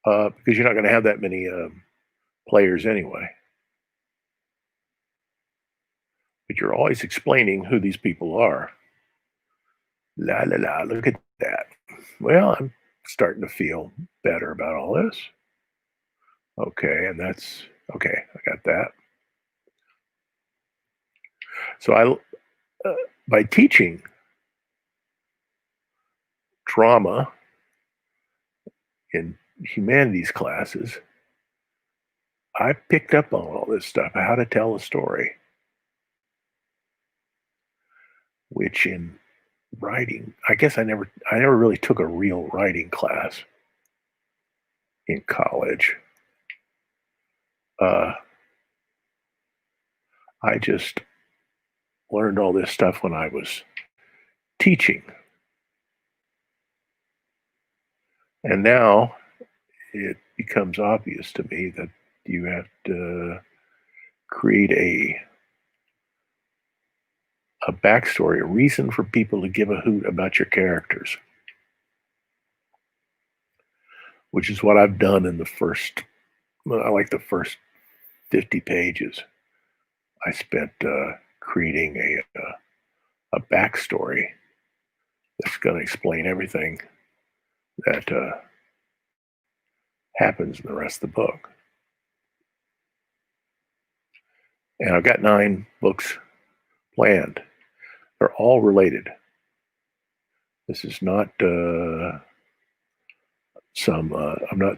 because you're not going to have that many players anyway. But you're always explaining who these people are. La la la, look at that. Well, I'm starting to feel better about all this. Okay, and that's okay. I got that. So by teaching drama in humanities classes, I picked up on all this stuff, how to tell a story, which in writing, I guess I never really took a real writing class in college. I just learned all this stuff when I was teaching. And now it becomes obvious to me that you have to create a backstory, a reason for people to give a hoot about your characters, which is what I've done in the first 50 pages. I spent creating a backstory that's going to explain everything that happens in the rest of the book. And I've got 9 books planned. They're all related. This is not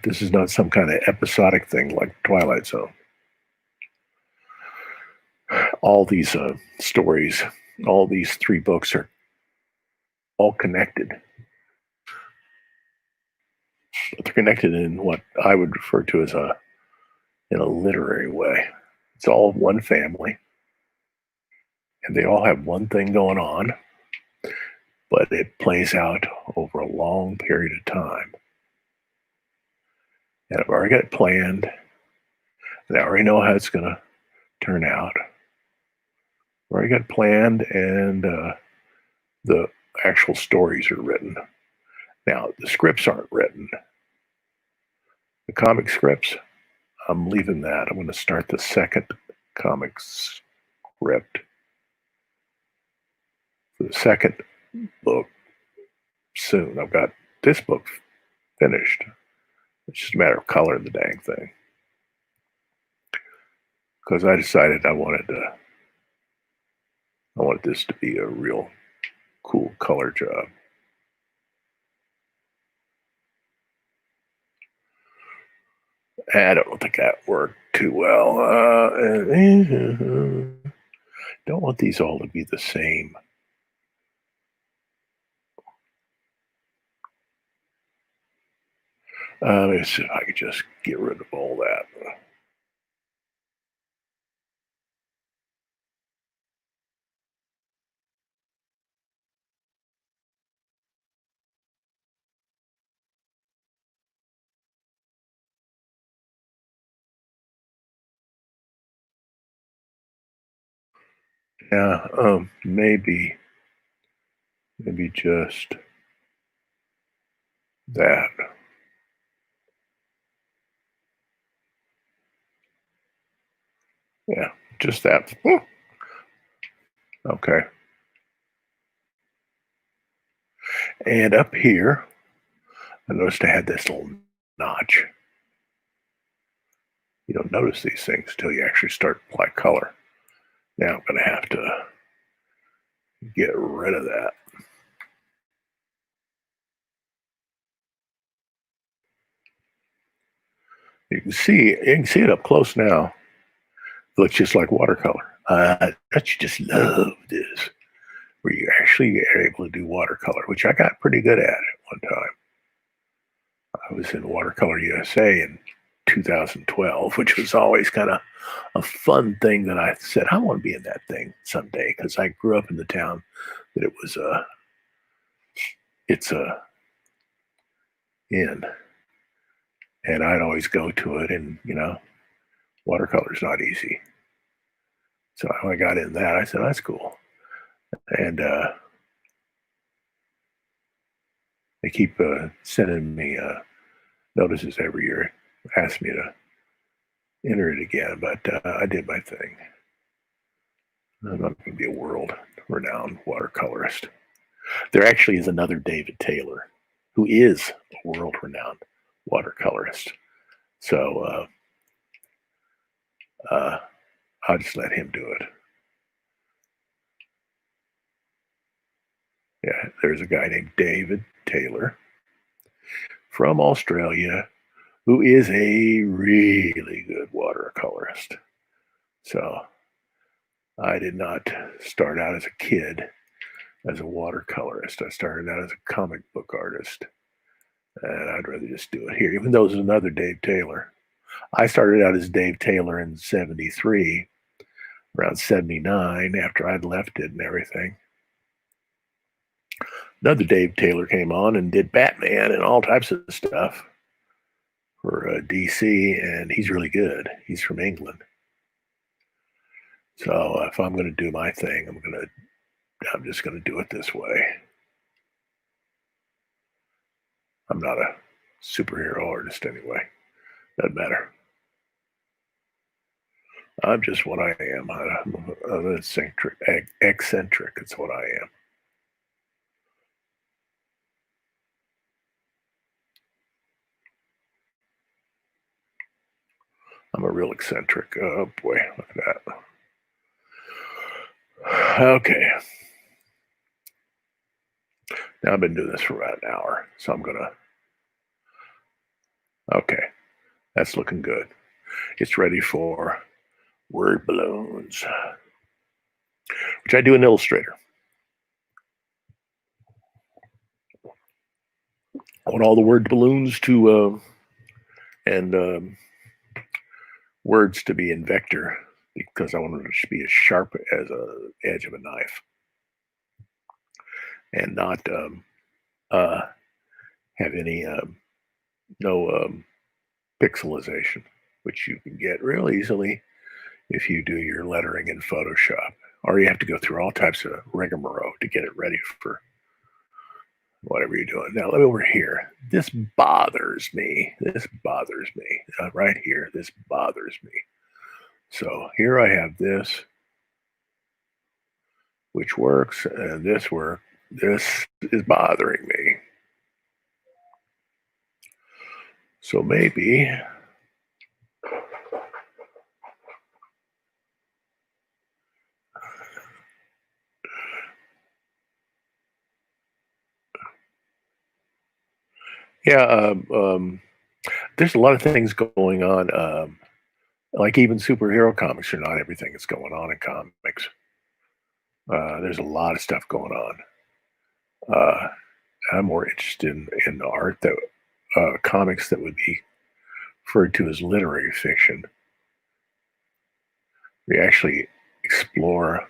this is not some kind of episodic thing like Twilight Zone. All these stories, all these 3 books are all connected. But they're connected in what I would refer to as in a literary way. It's all one family, and they all have one thing going on, but it plays out over a long period of time. And I've already got it planned, and I already know how it's going to turn out. I've already got it planned, and the actual stories are written. Now, the scripts aren't written. The comic scripts, I'm leaving that. I'm going to start the second comic script for the second book soon. I've got this book finished. It's just a matter of coloring the dang thing. Because I decided I wanted this to be a real cool color job. I don't think that worked too well. Don't want these all to be the same. Let's see if I could just get rid of all that. Yeah, maybe just that. Yeah, just that. Okay. And up here, I noticed I had this little notch. You don't notice these things until you actually start to apply color. Now I'm going to have to get rid of that. You can see it up close now. It looks just like watercolor. Don't you just love this, where you actually are able to do watercolor, which I got pretty good at one time. I was in Watercolor USA in 2012, which was always kind of a fun thing that I said, I want to be in that thing someday, because I grew up in the town that it's in. And I'd always go to it, and watercolor's not easy. So when I got in that, I said, that's cool. And they keep sending me notices every year, ask me to enter it again, but I did my thing. I'm not going to be a world-renowned watercolorist. There actually is another David Taylor who is a world-renowned watercolorist. So I'll just let him do it. Yeah, there's a guy named David Taylor from Australia who is a really good watercolorist. So I did not start out as a kid as a watercolorist. I started out as a comic book artist. And I'd rather just do it here, even though there's another Dave Taylor. I started out as Dave Taylor in 73, around 79, after I'd left it and everything. Another Dave Taylor came on and did Batman and all types of stuff for DC, and he's really good. He's from England. So if I'm going to do my thing, I'm just going to do it this way. I'm not a superhero artist anyway. Doesn't matter. I'm just what I am. I'm an eccentric. Eccentric. It's what I am. I'm a real eccentric. Oh boy, look at that. Okay. Now I've been doing this for about an hour, so I'm gonna. Okay, that's looking good. It's ready for word balloons, which I do in Illustrator. I want all the word balloons to and words to be in vector because I want them to be as sharp as a edge of a knife and not uh, have any no pixelization, which you can get real easily if you do your lettering in Photoshop, or you have to go through all types of rigmarole to get it ready for whatever you're doing. Now, let me over here. This bothers me. This bothers me. Right here, this bothers me. So here I have this, which works, and this works. This is bothering me. So maybe yeah, there's a lot of things going on. Like even superhero comics are not everything that's going on in comics. There's a lot of stuff going on. Uh, I'm more interested in art that comics that would be referred to as literary fiction. We actually explore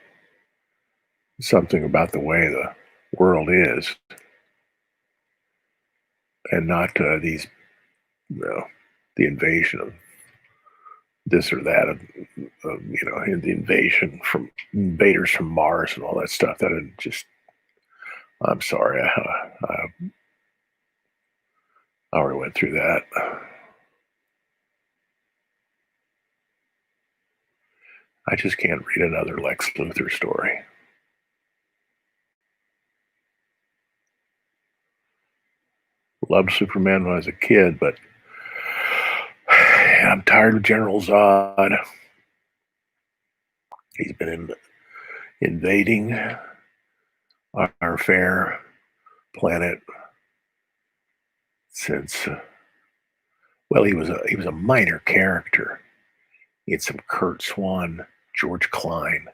something about the way the world is, and not these, you know, the invasion of this or that, the invasion from invaders from Mars and all that stuff. That is just, I'm sorry, I already went through that. I just can't read another Lex Luthor story. Loved Superman when I was a kid, but I'm tired of General Zod. He's been invading our fair planet since. Well, he was a minor character. He had some Kurt Swan, George Klein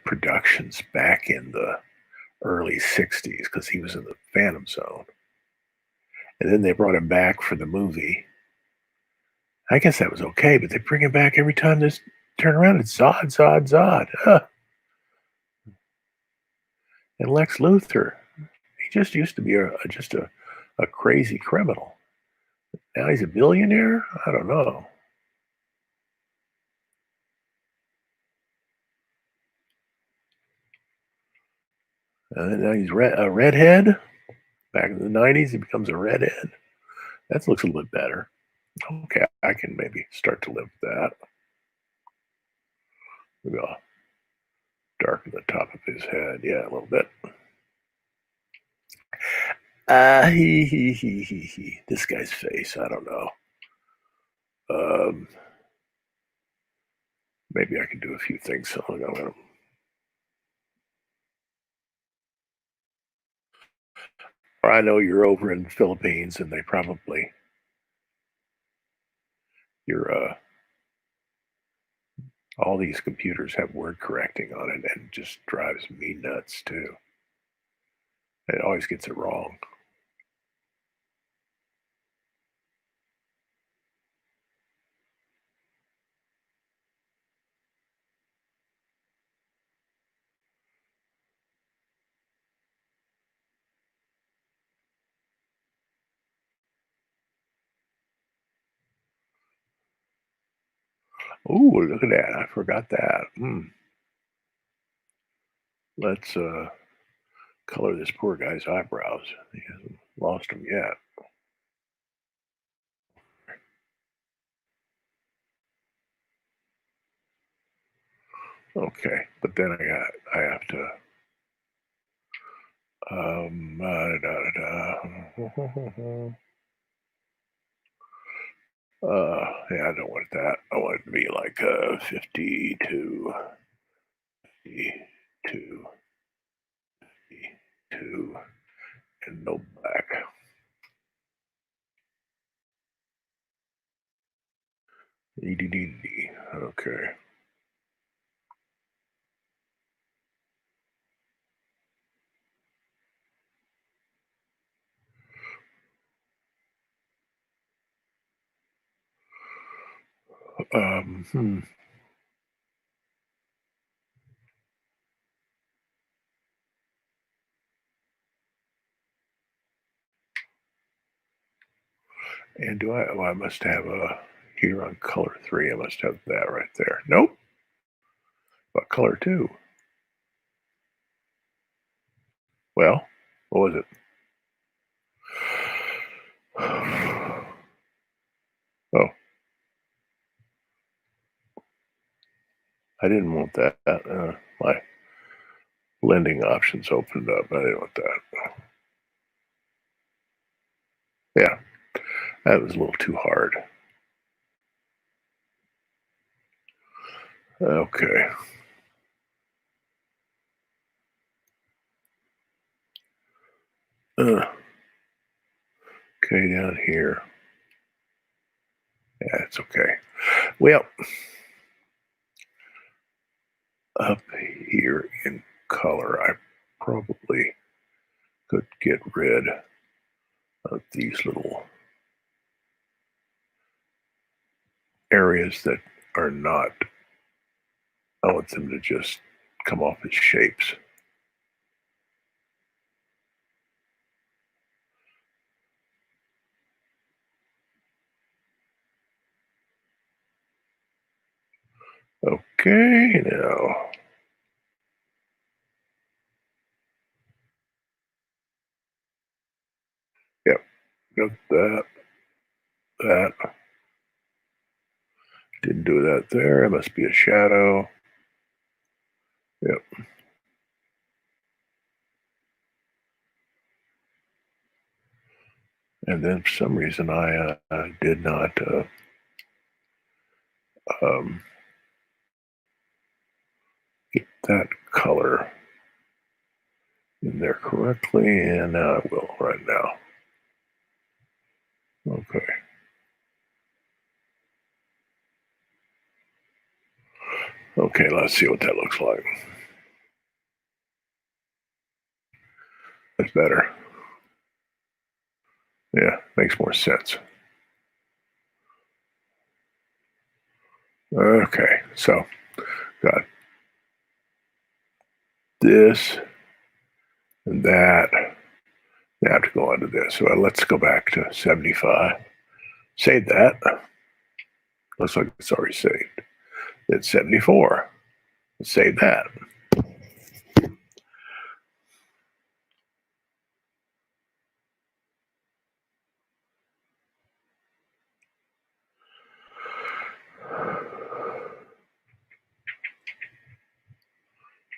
productions back in the early '60s because he was in the Phantom Zone, and then they brought him back for the movie. I guess that was okay, but they bring him back every time this turn around. It's Zod, Zod, Zod. And Lex Luthor, he just used to be a crazy criminal. Now he's a billionaire? I don't know. Now he's a redhead. Back in the '90s, he becomes a redhead. That looks a little bit better. Okay, I can maybe start to live with that. Maybe I'll darken the top of his head. Yeah, a little bit. This guy's face, I don't know. Um, maybe I can do a few things. So I'm gonna. I know you're over in the Philippines, and they probably you're all these computers have word correcting on it, and it just drives me nuts too. It always gets it wrong. Oh, look at that! I forgot that. Let's color this poor guy's eyebrows. He hasn't lost them yet. Okay, but then I have to yeah, I don't want that. I want it to be like 52, 52, 52, and no black. EDD. Okay. Hmm. And do I? Oh, I must have a here on color 3. I must have that right there. Nope. But color 2. Well, what was it? Oh, I didn't want that. My blending options opened up. I didn't want that. Yeah, that was a little too hard. Okay. Uh, okay, down here. Yeah, it's okay. Well, up here in color, I probably could get rid of these little areas that are not, I want them to just come off as shapes. Okay, now, yep, got that, that. Didn't do that there. It must be a shadow. Yep. And then for some reason I did not um, get that color in there correctly, and now I will right now. Okay. Okay, let's see what that looks like. That's better. Yeah, makes more sense. Okay, so got this and that. Now I have to go on to this. So let's go back to 75. Save that. Looks like it's already saved. It's 74. Let's save that.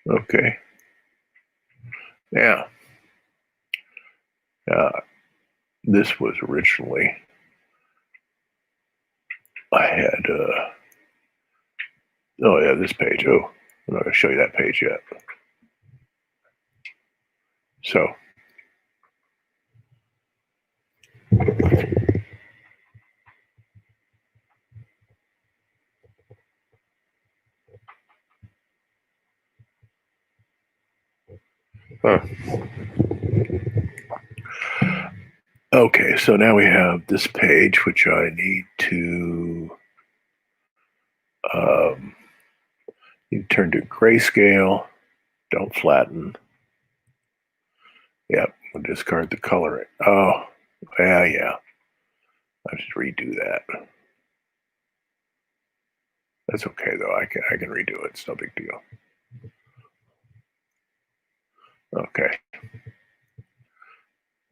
Okay. Yeah. This was originally, I had, oh yeah, this page. Oh, I'm not going to show you that page yet. So, huh. Okay, so now we have this page, which I need to um, you turn to grayscale. Don't flatten. Yep, we'll discard the coloring. Oh, yeah. I should redo that. That's okay though. I can redo it. It's no big deal. Okay.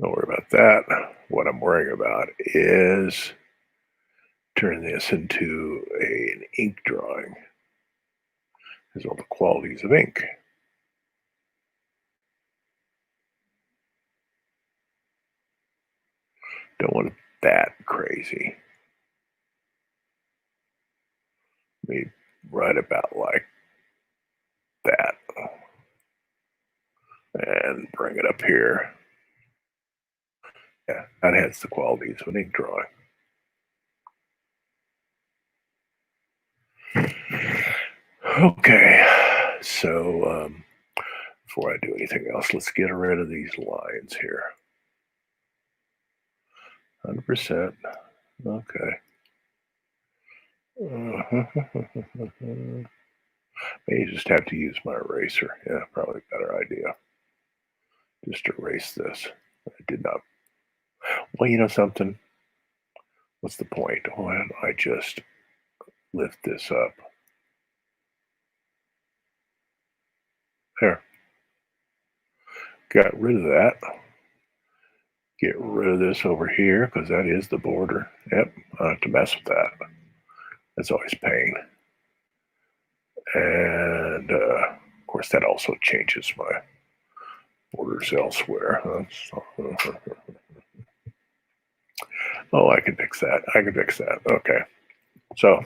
Don't worry about that. What I'm worrying about is turn this into an ink drawing. Here's all the qualities of ink. Don't want it that crazy. Maybe right about like that. And bring it up here. Yeah, that has the qualities of an ink drawing. Okay, so before I do anything else, let's get rid of these lines here. 100%. Okay. May just have to use my eraser. Yeah, probably a better idea. Just erase this. I did not. Well, you know something? What's the point? Why don't I just lift this up? There. Got rid of that. Get rid of this over here because that is the border. Yep, I have to mess with that. That's always pain. And of course, that also changes my borders elsewhere. Oh, I can fix that. I can fix that. Okay. So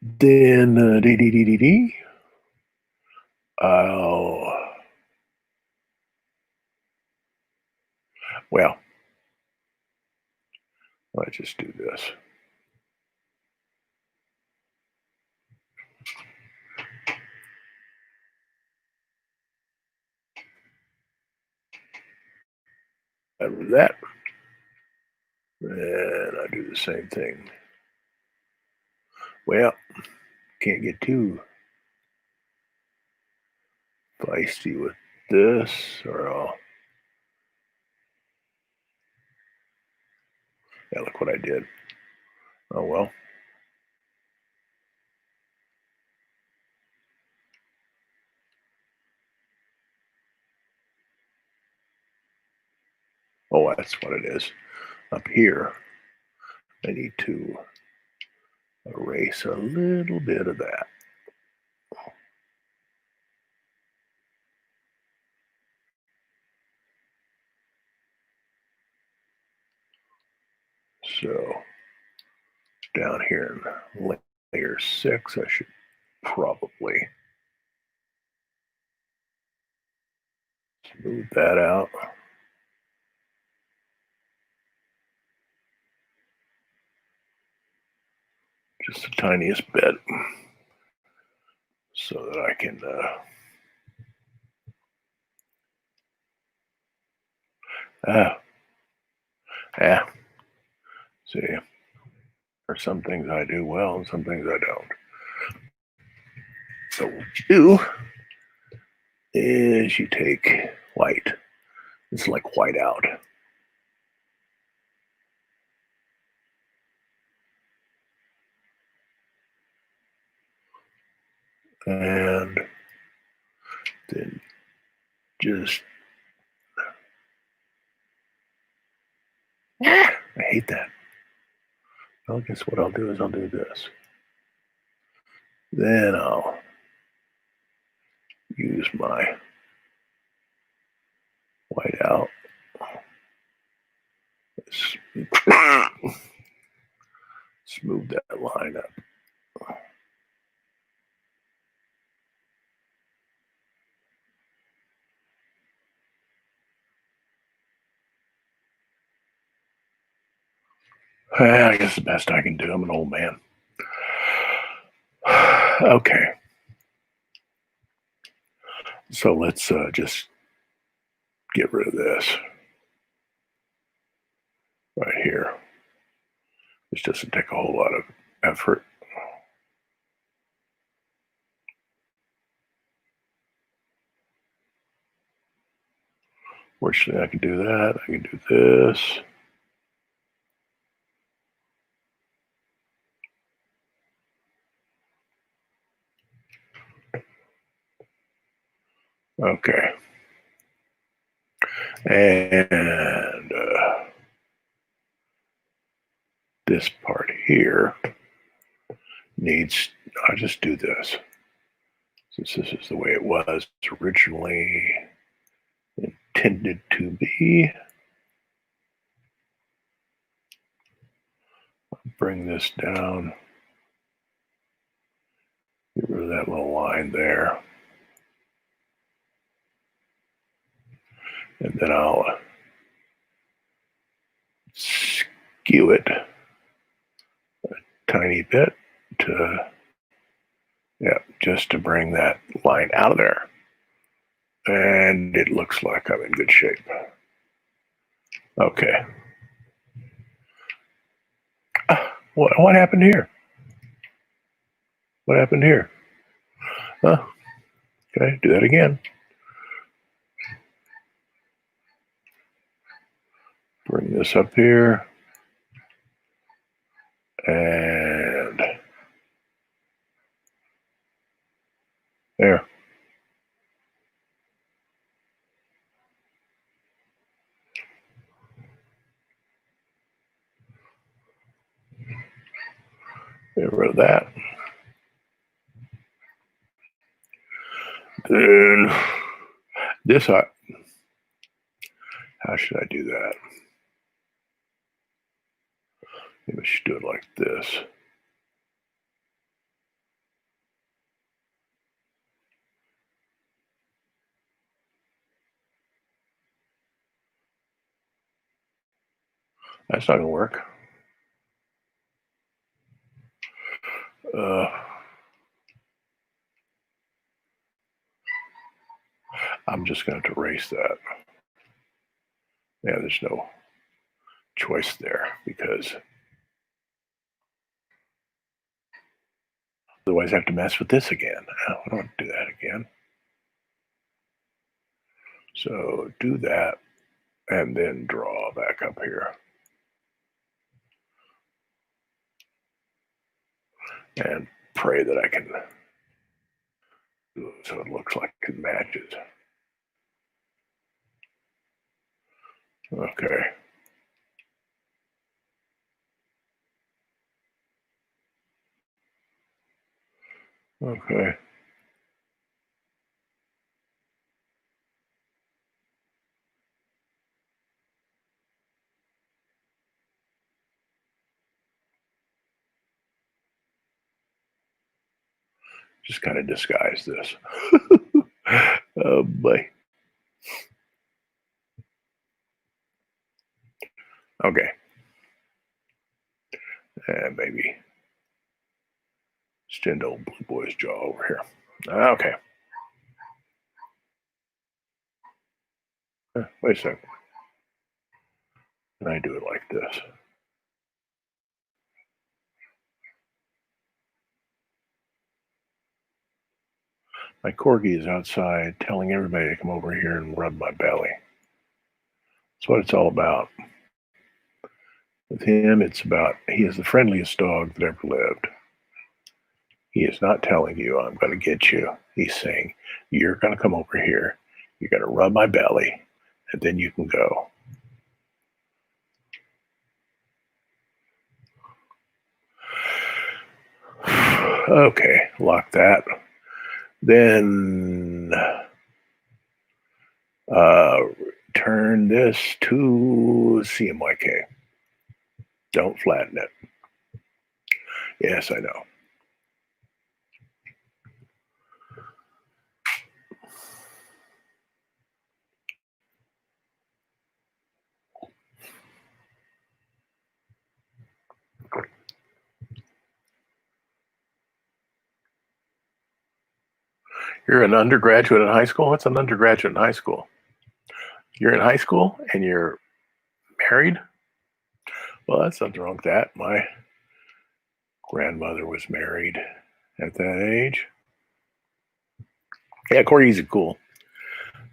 then, well, let's just do this. Remember that. And I do the same thing. Well, can't get too feisty with this, or I'll. Yeah, look what I did. Oh well. Oh, that's what it is. Up here, I need to erase a little bit of that. So down here in layer 6, I should probably smooth that out. Just the tiniest bit so that I can yeah. See, there are some things I do well and some things I don't. So what you do is you take white. It's like white out. And then just I hate that. Well, guess what I'll do is I'll do this. Then I'll use my white out. Smooth that line up. I guess the best I can do. I'm an old man. Okay. So let's just get rid of this right here. This doesn't take a whole lot of effort. Fortunately, I can do that. I can do this. Okay. And this part here needs, I'll just do this. Since this is the way it was originally intended to be. Bring this down. Get rid of that little line there. And then I'll skew it a tiny bit to, yeah, just to bring that line out of there. And it looks like I'm in good shape. Okay. What happened here? What happened here? Okay, do that again. Bring this up here. And there. Get rid of that. Then this, how should I do that? Maybe I should do it like this. That's not gonna work. I'm just going to erase that. Yeah, there's no choice there because otherwise I have to mess with this again. I don't want to do that again. So do that and then draw back up here. And pray that I can do it so it looks like it matches. Okay. Okay. Just kind of disguise this. Oh boy. Okay. And maybe extend old blue boy's jaw over here. Okay. Wait a second. And I do it like this. My corgi is outside telling everybody to come over here and rub my belly. That's what it's all about. With him, it's about he is the friendliest dog that ever lived. He is not telling you, I'm going to get you. He's saying, you're going to come over here. You're going to rub my belly, and then you can go. Okay, lock that. Then turn this to CMYK. Don't flatten it. Yes, I know. You're an undergraduate in high school? What's an undergraduate in high school? You're in high school and you're married? Well, that's nothing wrong with that. My grandmother was married at that age. Yeah, corgis are cool.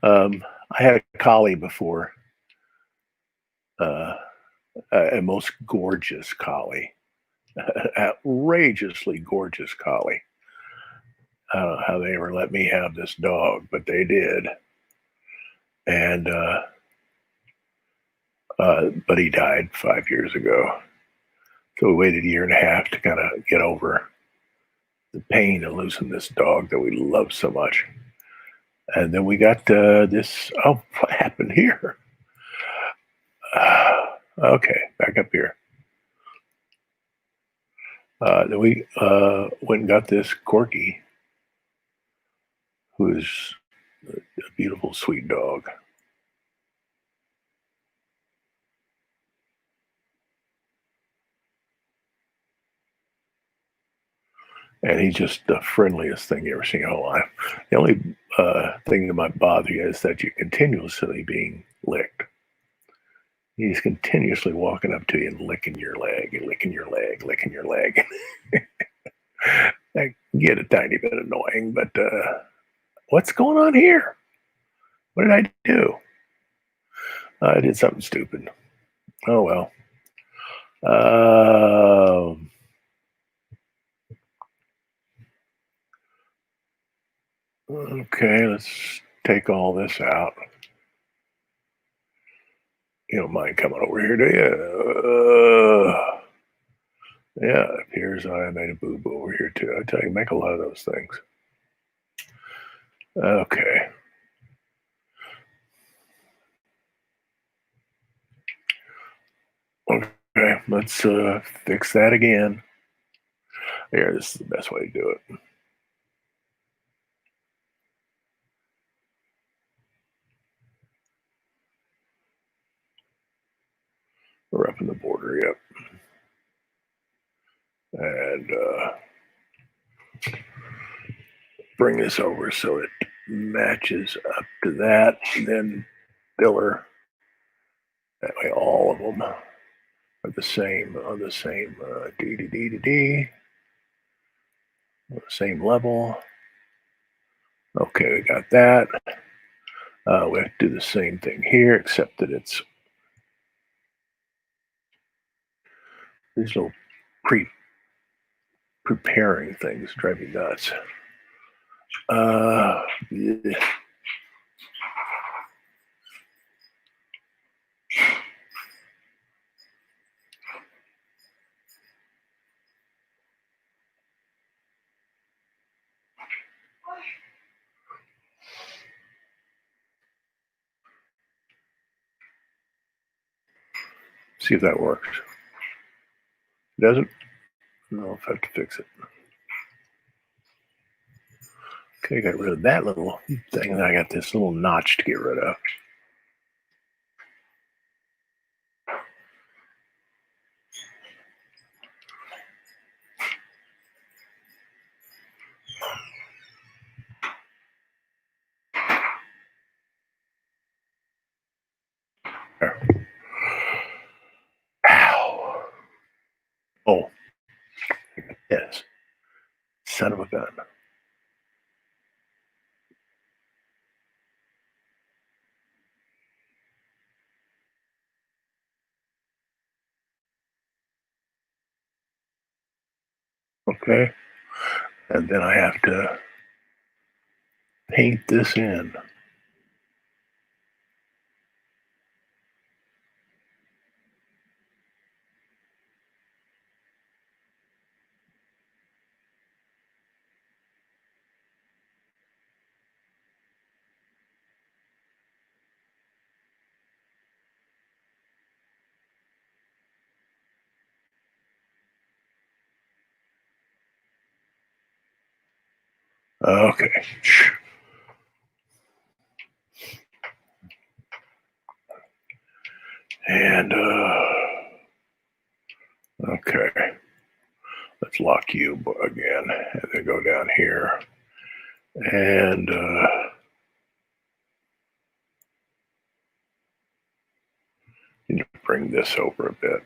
I had a collie before, a most gorgeous collie, outrageously gorgeous collie. I don't know how they ever let me have this dog, but they did. And but he died 5 years ago, so we waited a year and a half to kind of get over the pain of losing this dog that we love so much. And then we got this. Oh, what happened here? Okay, back up here. Then we went and got this Corky, who is a beautiful, sweet dog. And he's just the friendliest thing you ever seen in your whole life. The only thing that might bother you is that you're continuously being licked. He's continuously walking up to you and licking your leg and licking your leg, licking your leg. I get a tiny bit annoying, but what's going on here? What did I do? I did something stupid. Oh well. Okay, let's take all this out. You don't mind coming over here, do you? Yeah, it appears I made a boo-boo over here too. I tell you, make a lot of those things. Okay. Okay, let's fix that again. Here, this is the best way to do it. We're up in the border, yep. And bring this over so it matches up to that. And then filler. That way, all of them are the same on the same D, same level. Okay, we got that. We have to do the same thing here, except that it's these little preparing things drive me nuts. Yeah. See if that works. Does it? No, I have to fix it. Okay, got rid of that little thing, and I got this little notch to get rid of. There. Ow. Oh, yes. Son of a gun. Okay. And then I have to paint this in. Okay. And okay. Let's lock you again, and then go down here. And you need to bring this over a bit.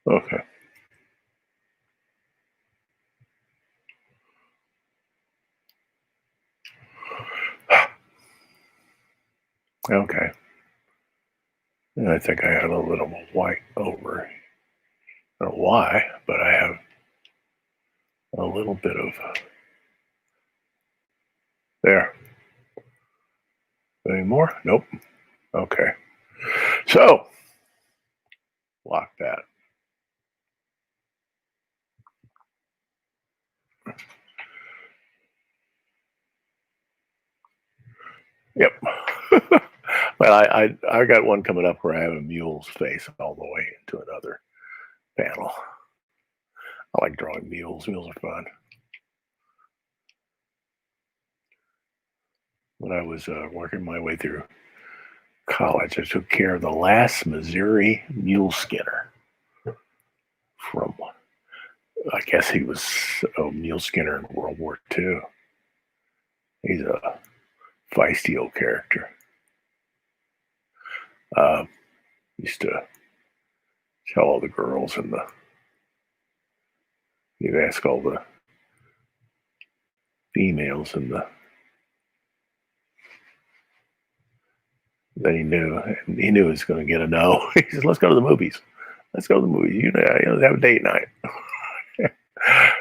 Okay. Okay. And I think I had a little white over. I don't know why, but I have a little bit of There. Any more? Nope. Okay. So, lock that. Yep. Well, I got one coming up where I have a mule's face all the way into another panel. I like drawing mules. Mules are fun. When I was working my way through college, I took care of the last Missouri mule skinner from, I guess he was a mule skinner in World War II. He's a feisty old character. Used to tell all the girls and he'd ask all the females that he knew, and he knew he was going to get a no. He says, "Let's go to the movies. Let's go to the movies. You know, have a date night."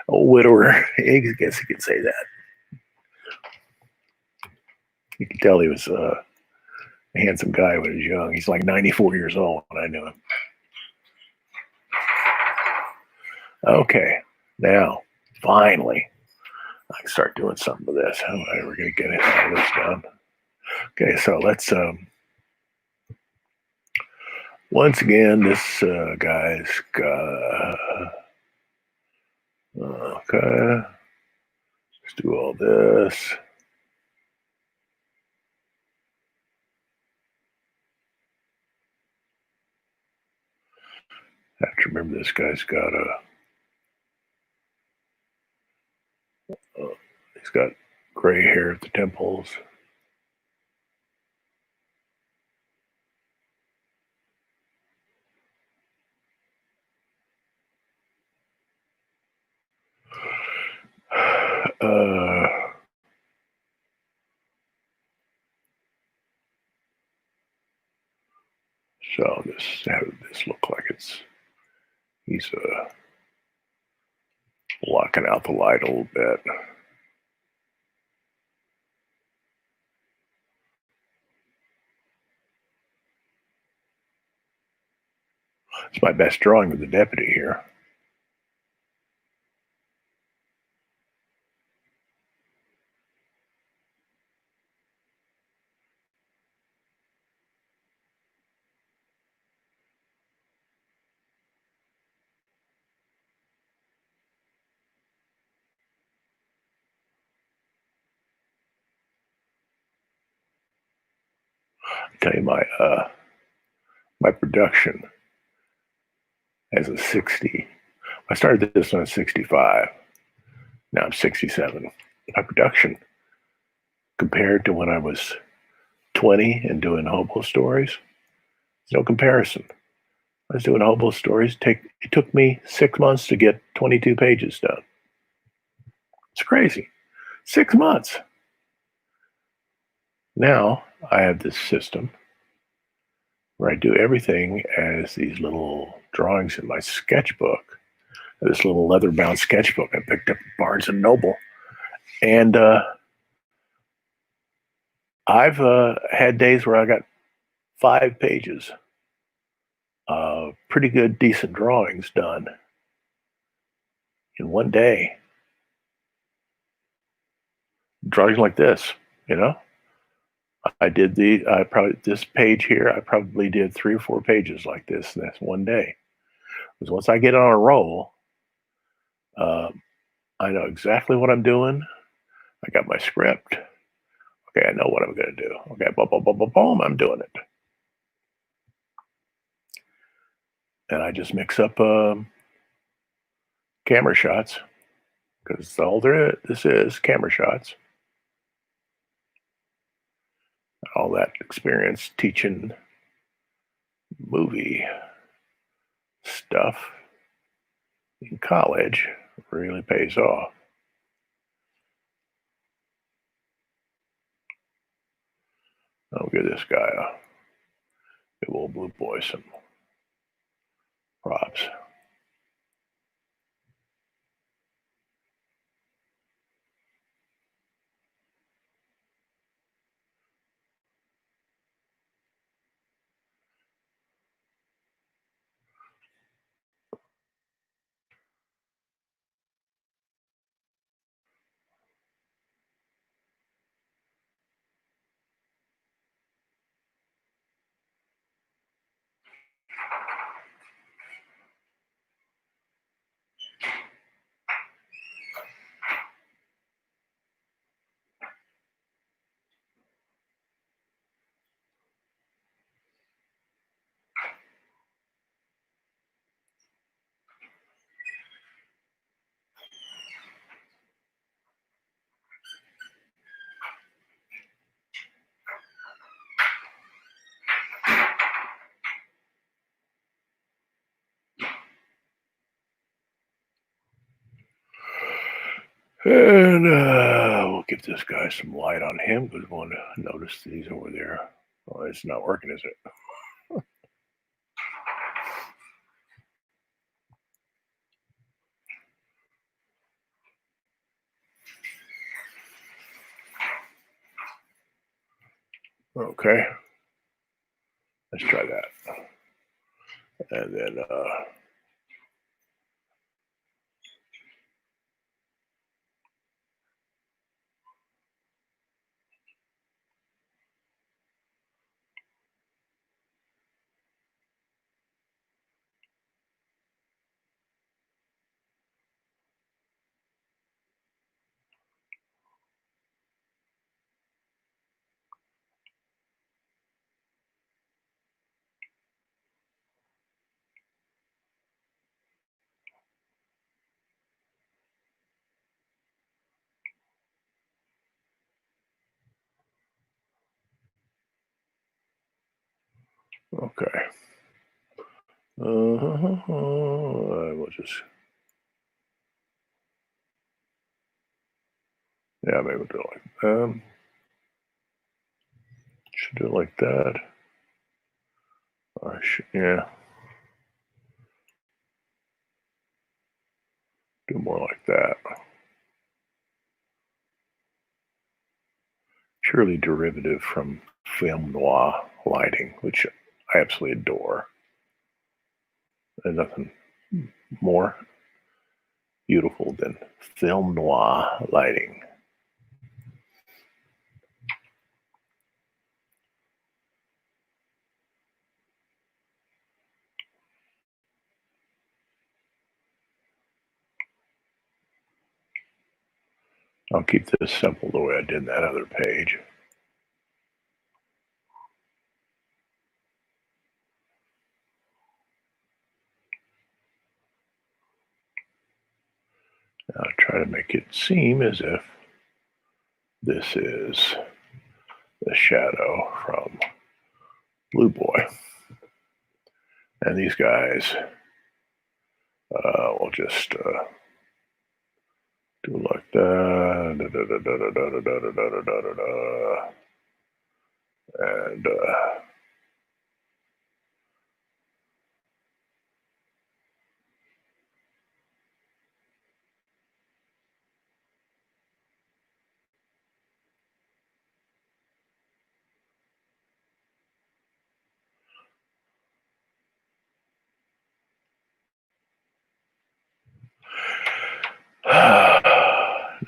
Old widower. I guess you could say that. You could tell he was a handsome guy when he was young. He's like 94 years old when I knew him. Okay, now finally, I can start doing something with this. How am I ever going to get all this done? Okay, so let's once again, this guy's got okay. Let's do all this. I have to remember this guy's got he's got gray hair at the temples. So this look like he's blocking out the light a little bit. It's my best drawing of the deputy here. I'll tell you my production as a 60. I started this when I was 65. Now I'm 67. My production compared to when I was 20 and doing hobo stories, no comparison. I was doing hobo stories. It took me 6 months to get 22 pages done. It's crazy. 6 months. Now I have this system where I do everything as these little drawings in my sketchbook. This little leather-bound sketchbook I picked up at Barnes and Noble, and I've had days where I got 5 pages of pretty good, decent drawings done in one day. Drawings like this, you know. This page here, I probably did 3 or 4 pages like this in this one day. Because once I get on a roll, I know exactly what I'm doing. I got my script. Okay, I know what I'm going to do. Okay, boom, boom, boom, boom, boom, I'm doing it. And I just mix up camera shots, because all this is camera shots. All that experience teaching movie stuff in college really pays off. I'll give this guy a big old blue boy some props. And we'll give this guy some light on him because we want to notice that he's over there. Oh, it's not working, is it? Okay, let's try that. And then okay. We'll just, yeah, maybe we'll do it like should do it like that. Or yeah, do more like that. Purely derivative from film noir lighting, which I absolutely adore. There's nothing more beautiful than film noir lighting. I'll keep this simple the way I did in that other page. I'll try to make it seem as if this is the shadow from Blue Boy. And these guys will just do like that. And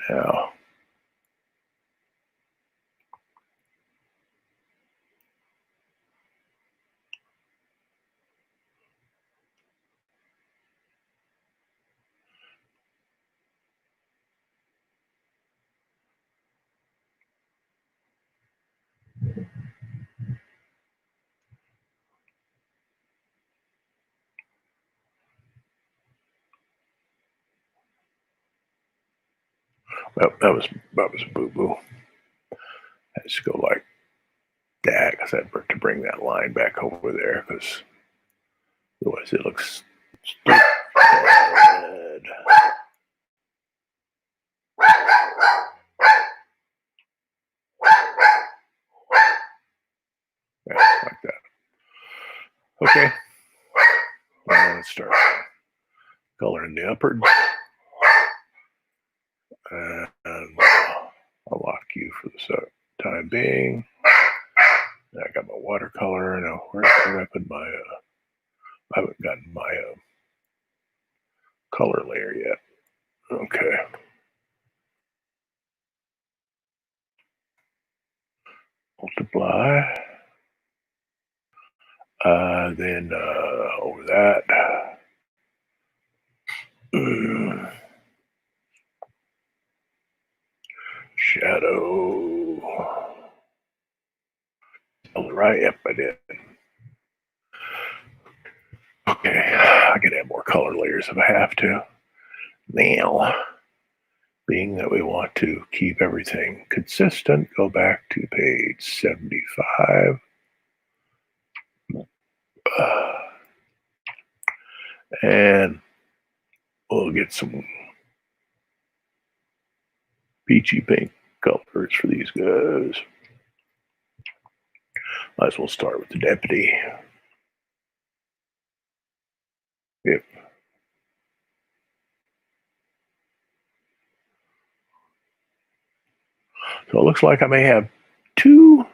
now, that was a boo boo. I just go like that because I have to bring that line back over there because otherwise it looks stupid. Yeah, like that. Okay. Well, let's start coloring the upper. And I'll lock you for the time being. I got my watercolor. Now, where did I put my? I haven't gotten my color layer yet. Okay. Multiply. Then over that. Shadow. All right. Yep, I did. Okay. I can add more color layers if I have to. Now, being that we want to keep everything consistent, go back to page 75. And we'll get some peachy pink colors for these guys. Might as well start with the deputy. Yep. So it looks like I may have two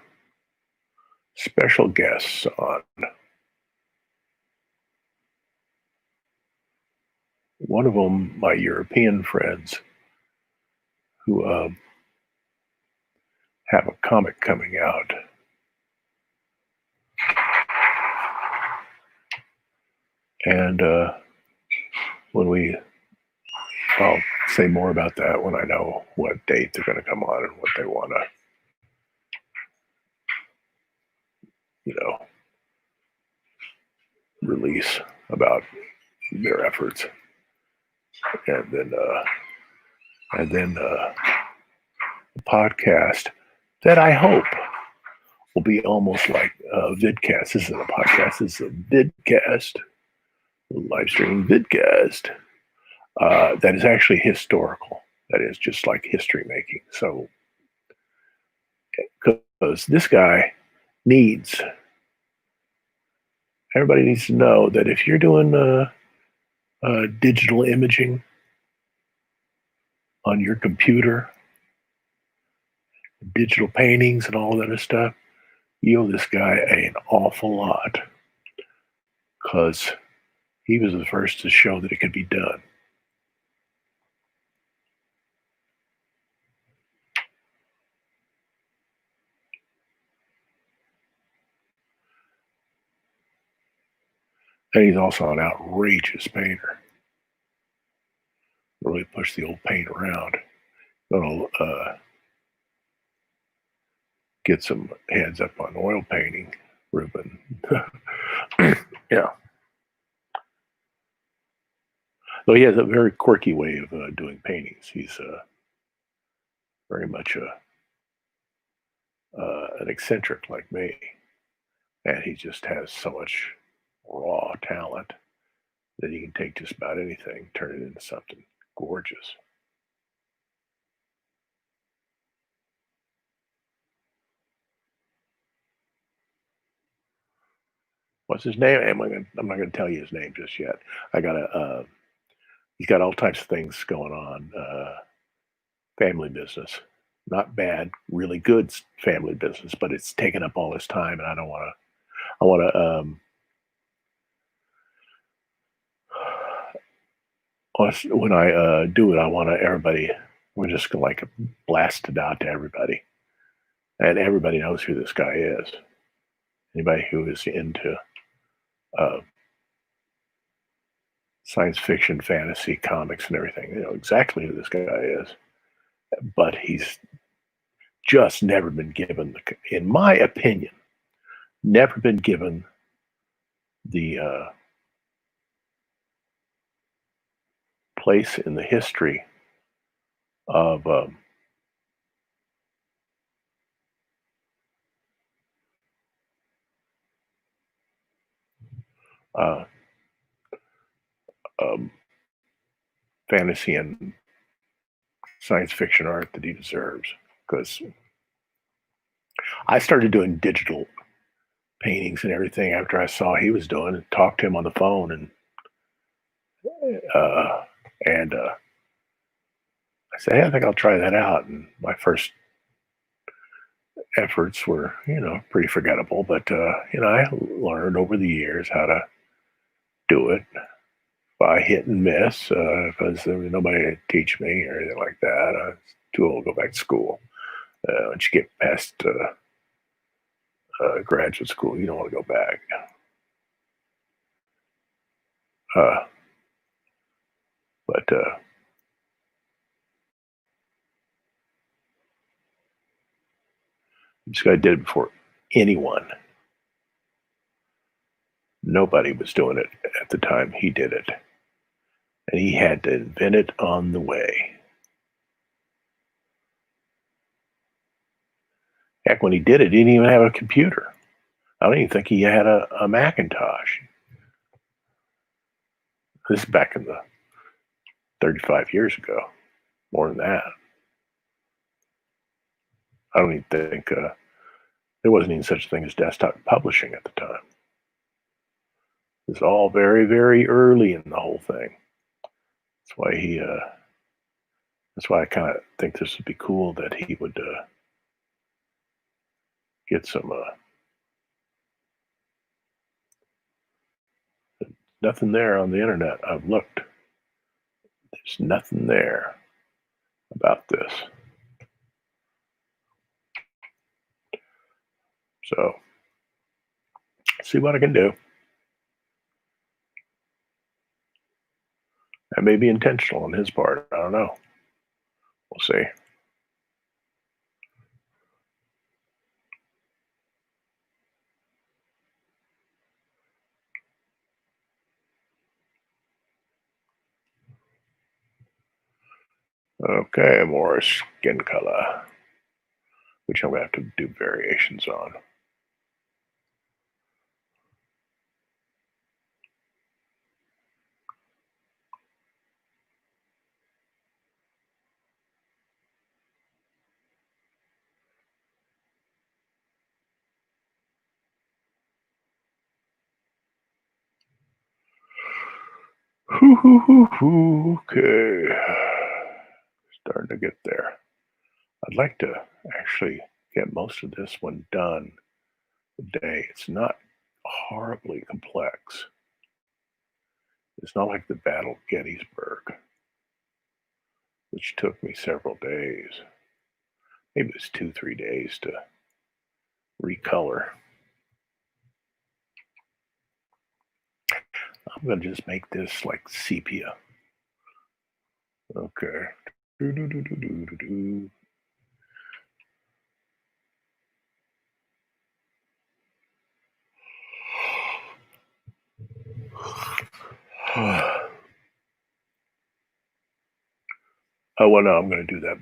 special guests on. One of them, my European friends, who have a comic coming out. And I'll say more about that when I know what date they're going to come on and what they want to, release about their efforts. And then a podcast that I hope will be almost like a vidcast. This isn't a podcast, this is a vidcast, a live streaming vidcast that is actually historical. That is just like history making. So, because this guy everybody needs to know that if you're doing digital imaging on your computer, digital paintings and all that other stuff, you owe this guy an awful lot because he was the first to show that it could be done. And he's also an outrageous painter. Really push the old paint around. Gonna get some heads up on oil painting, Ruben. Yeah. Though he has a very quirky way of doing paintings. He's very much an eccentric like me. And he just has so much raw talent that he can take just about anything, turn it into something gorgeous. What's his name? I'm not gonna tell you his name just yet. I gotta. He's got all types of things going on. Family business, not bad, really good family business, but it's taking up all his time, and I don't want to. I want to. When I do it, I want to everybody. We're just gonna like blast it out to everybody, and everybody knows who this guy is. Anybody who is into uh, science fiction, fantasy, comics, and everything, you know exactly who this guy is. But he's just never been given, in my opinion, never been given the place in the history of uh, um, fantasy and science fiction art that he deserves. Because I started doing digital paintings and everything after I saw he was doing it, talked to him on the phone, and I said, hey, I think I'll try that out. And my first efforts were, pretty forgettable, but I learned over the years how to do it by hit and miss because there was nobody to teach me or anything like that. I was too old to go back to school. Once you get past graduate school, you don't want to go back. But this guy did it before anyone. Nobody was doing it at the time he did it. And he had to invent it on the way. Heck, when he did it, he didn't even have a computer. I don't even think he had a Macintosh. This is back in the 35 years ago, more than that. I don't even think there wasn't even such a thing as desktop publishing at the time. It was all very, very early in the whole thing. That's why he. That's why I kind of think this would be cool that he would get some. Nothing there on the internet. I've looked. There's nothing there about this. So, see what I can do. That may be intentional on his part. I don't know. We'll see. Okay, more skin color, which I'm going to have to do variations on. Okay. Starting to get there. I'd like to actually get most of this one done today. It's not horribly complex. It's not like the Battle of Gettysburg, which took me several days. Maybe it was 2, 3 days to recolor. I'm going to just make this like sepia. Okay. Oh, well, no, I'm going to do that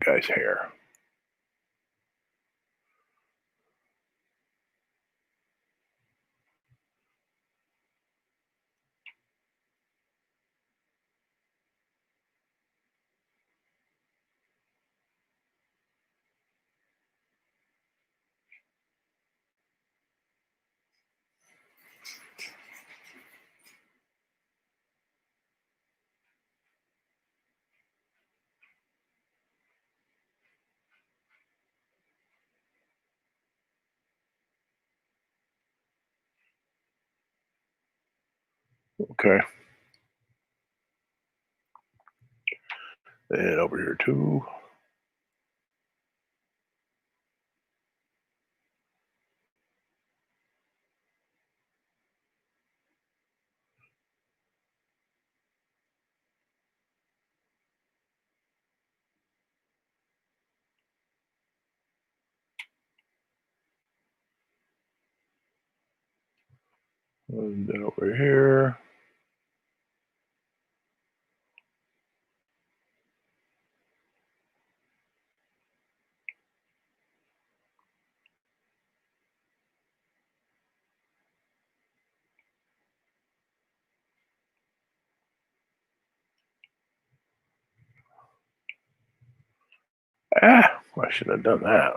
guy's hair. Okay. And over here, too. And then over here. I should have done that.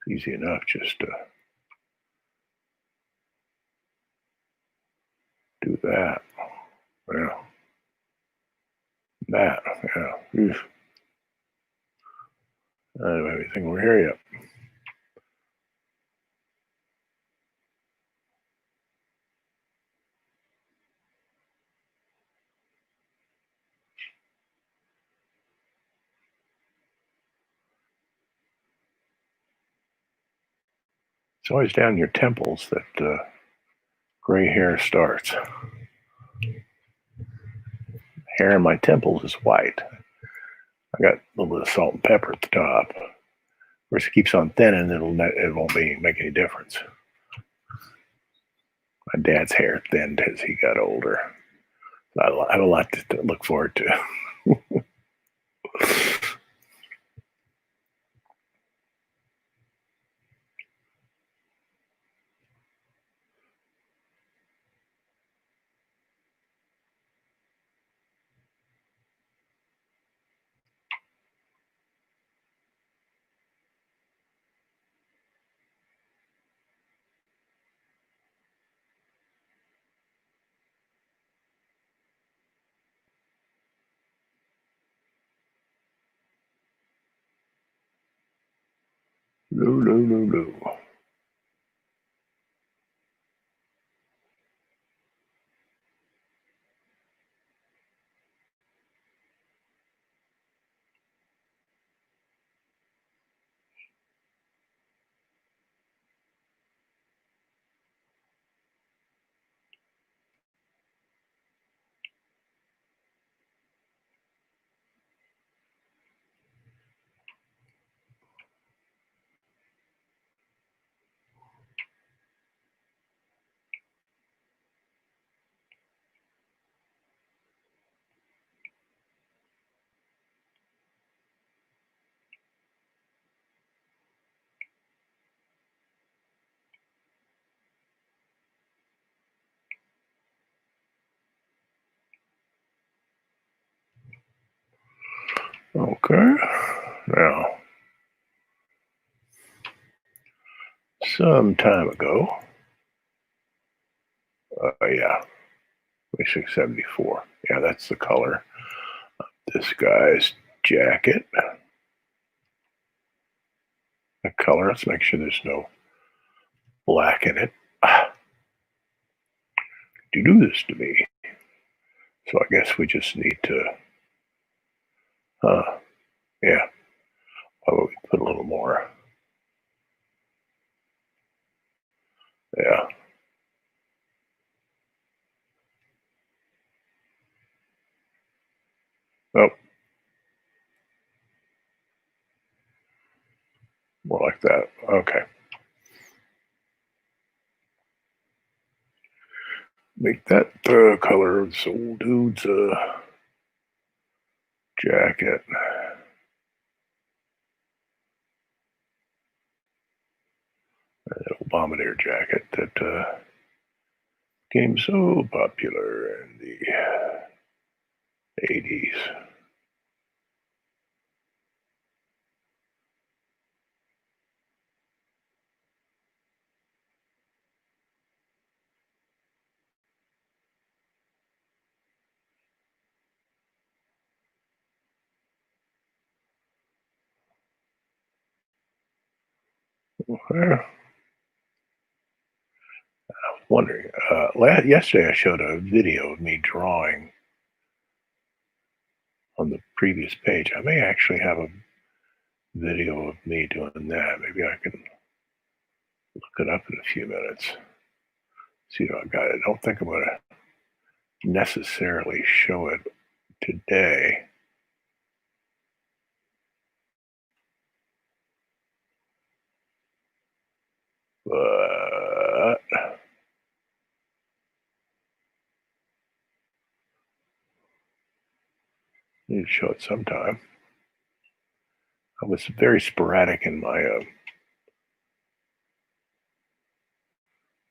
It's easy enough just to do that. Yeah. That. Yeah. Oof. I don't have anything over here yet. It's always down your temples that gray hair starts. Hair in my temples is white. I got a little bit of salt and pepper at the top. Of course, it keeps on thinning. It won't make any difference. My dad's hair thinned as he got older. So I have a lot to look forward to. No. Okay. Now, some time ago, yeah, 2674. Yeah, that's the color of this guy's jacket. The color, let's make sure there's no black in it. You do this to me. So I guess we just need to, yeah, how about we put a little more? Yeah. Oh, more like that. Okay. Make that the color of this old dude's jacket. That Obamacare jacket that became so popular in the 80s. Well, wondering. Yesterday, I showed a video of me drawing on the previous page. I may actually have a video of me doing that. Maybe I can look it up in a few minutes. See if I got it. I don't think I'm going to necessarily show it today. But I need to show it sometime. I was very sporadic in my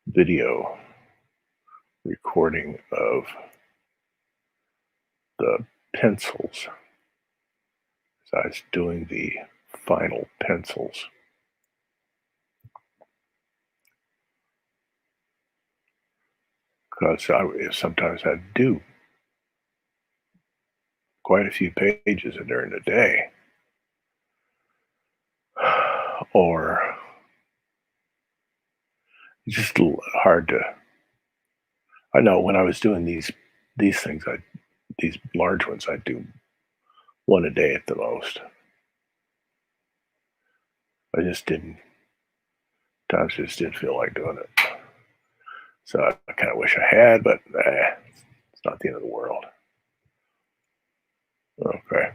video recording of the pencils. As I was doing the final pencils. Because sometimes I'd do quite a few pages during the day. Or it's just hard to. I know when I was doing these things, these large ones, I'd do one a day at the most. I just didn't. Times just didn't feel like doing it. So I kind of wish I had, but it's not the end of the world. Okay.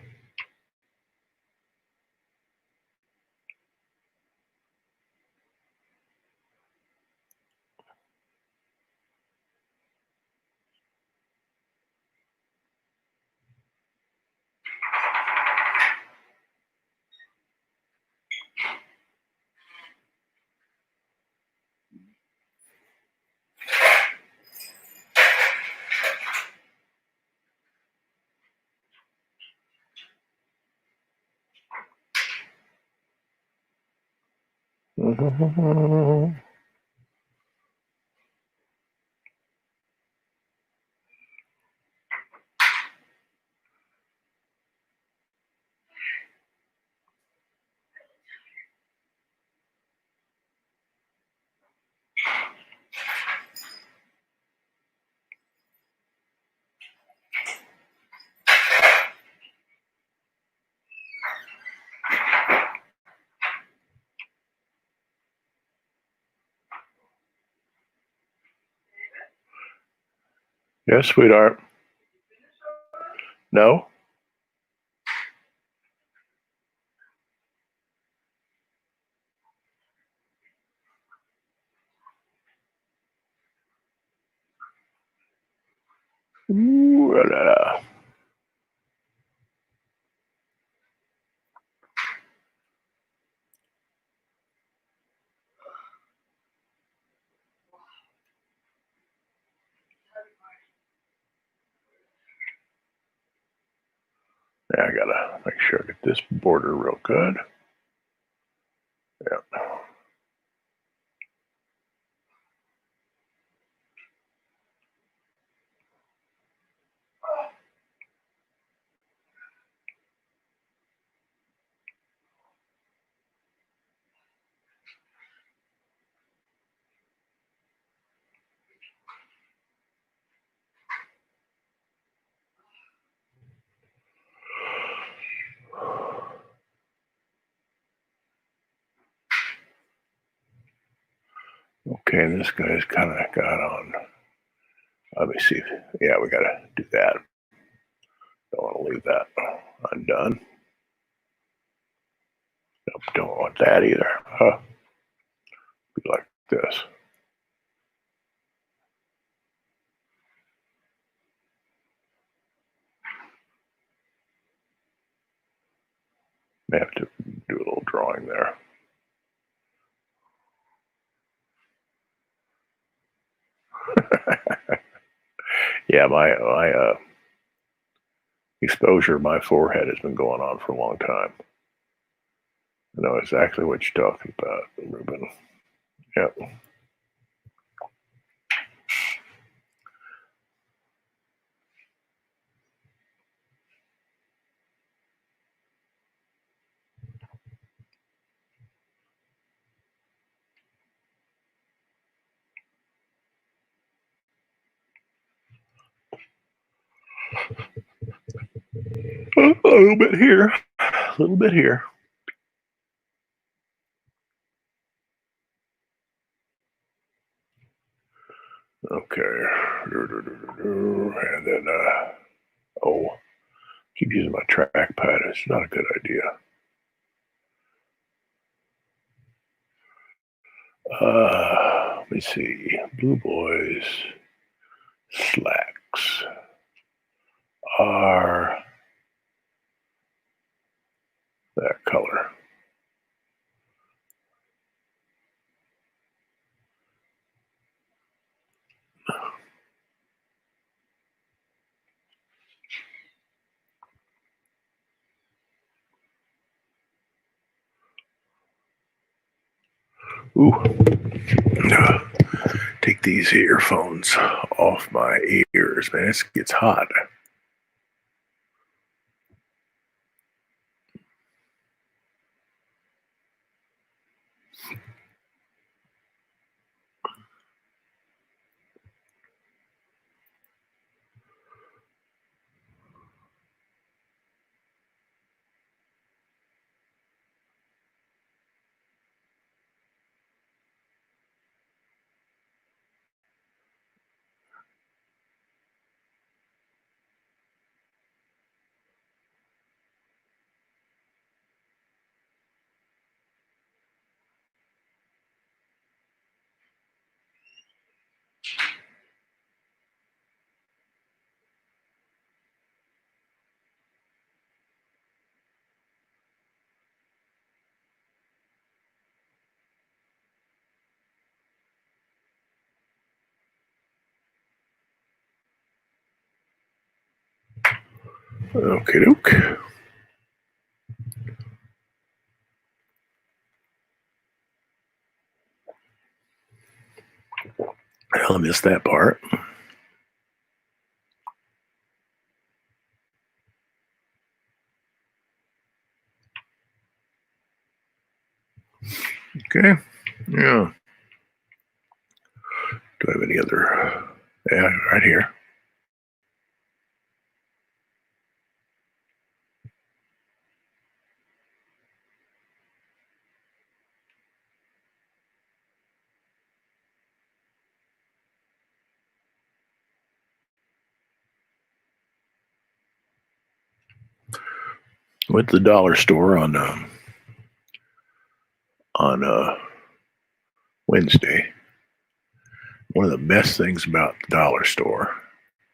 Yes, sweetheart. No? Ooh, la, la, la. Yeah, I gotta make sure I get this border real good. Yeah. Okay, this guy's kind of got on. Let me see. Yeah, we gotta do that. Don't want to leave that undone. Nope, don't want that either. Be like this. May have to do a little drawing there. Yeah, my exposure, my forehead has been going on for a long time. I know exactly what you're talking about, Ruben. Yep. A little bit here, a little bit here. Okay. And then, oh, keep using my trackpad. It's not a good idea. Let me see. Blue boys slacks are that color. Ooh. Take these earphones off my ears, man. It gets hot. Okay, doke. I missed that part. Okay. Yeah. Do I have any other? Yeah, right here. Went to the dollar store on Wednesday. One of the best things about the dollar store,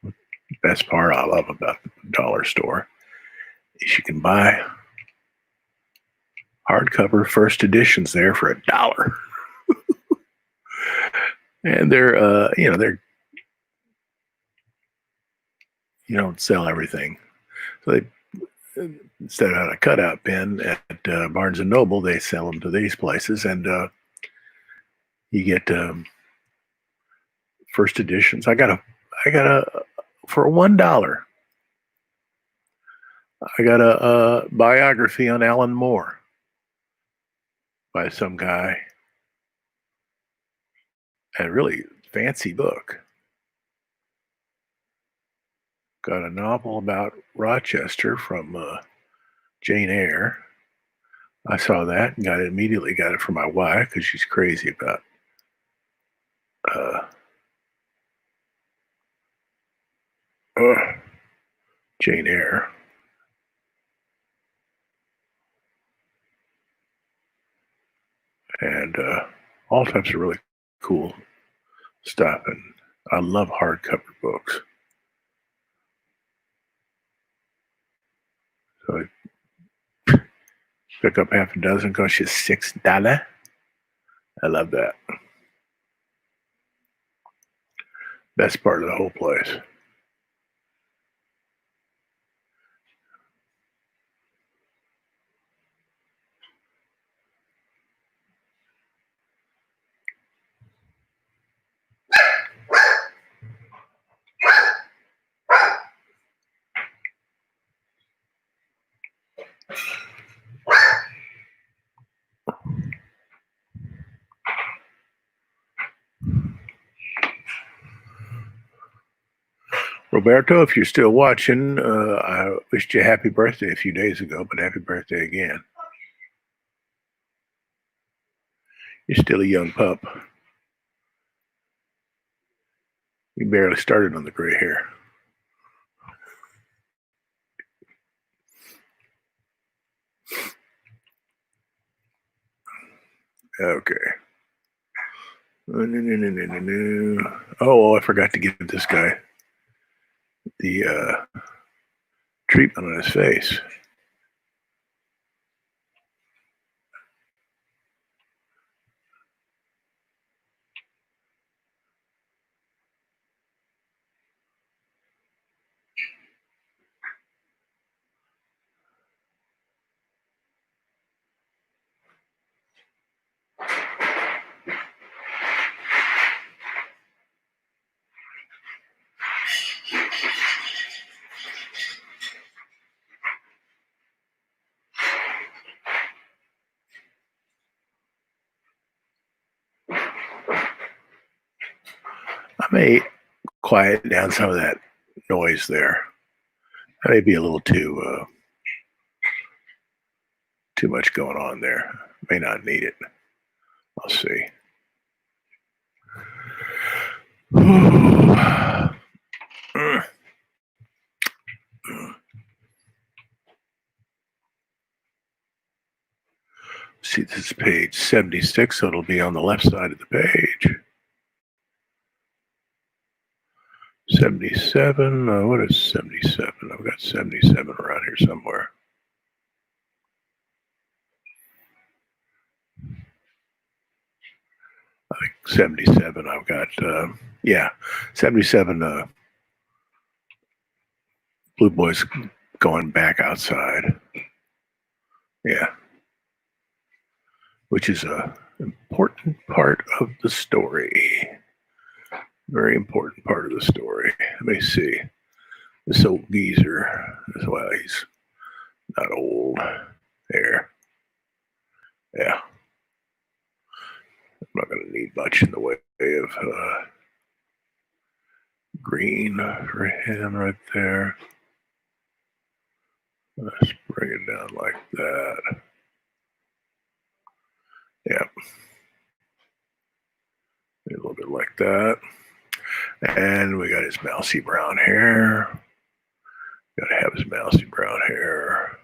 the best part I love about the dollar store, is you can buy hardcover first editions there for $1. And they're you don't sell everything. So they, instead of a cutout bin at Barnes and Noble, they sell them to these places, and you get first editions. I got a for $1. I got a biography on Alan Moore by some guy. A really fancy book. Got a novel about Rochester from Jane Eyre. I saw that and immediately got it for my wife because she's crazy about Jane Eyre. And all types of really cool stuff. And I love hardcover books. So I pick up half a dozen, cost you $6. I love that. Best part of the whole place. Roberto, if you're still watching, I wished you a happy birthday a few days ago, but happy birthday again. You're still a young pup. You barely started on the gray hair. Okay. Oh, I forgot to give this guy the treatment on his face. I may quiet down some of that noise there. That may be a little too much going on there. May not need it. I'll see. See, this is page 76, so it'll be on the left side of the page. 77, what is 77? I've got 77 around here somewhere. I think 77, I've got, 77 Blue Boys going back outside. Yeah. Which is a important part of the story. Very important part of the story. Let me see. This old geezer, well, he's not old. There. Yeah. I'm not going to need much in the way of green for him right there. Let's bring it down like that. Yeah. A little bit like that. And we got his mousy brown hair. Got to have his mousy brown hair.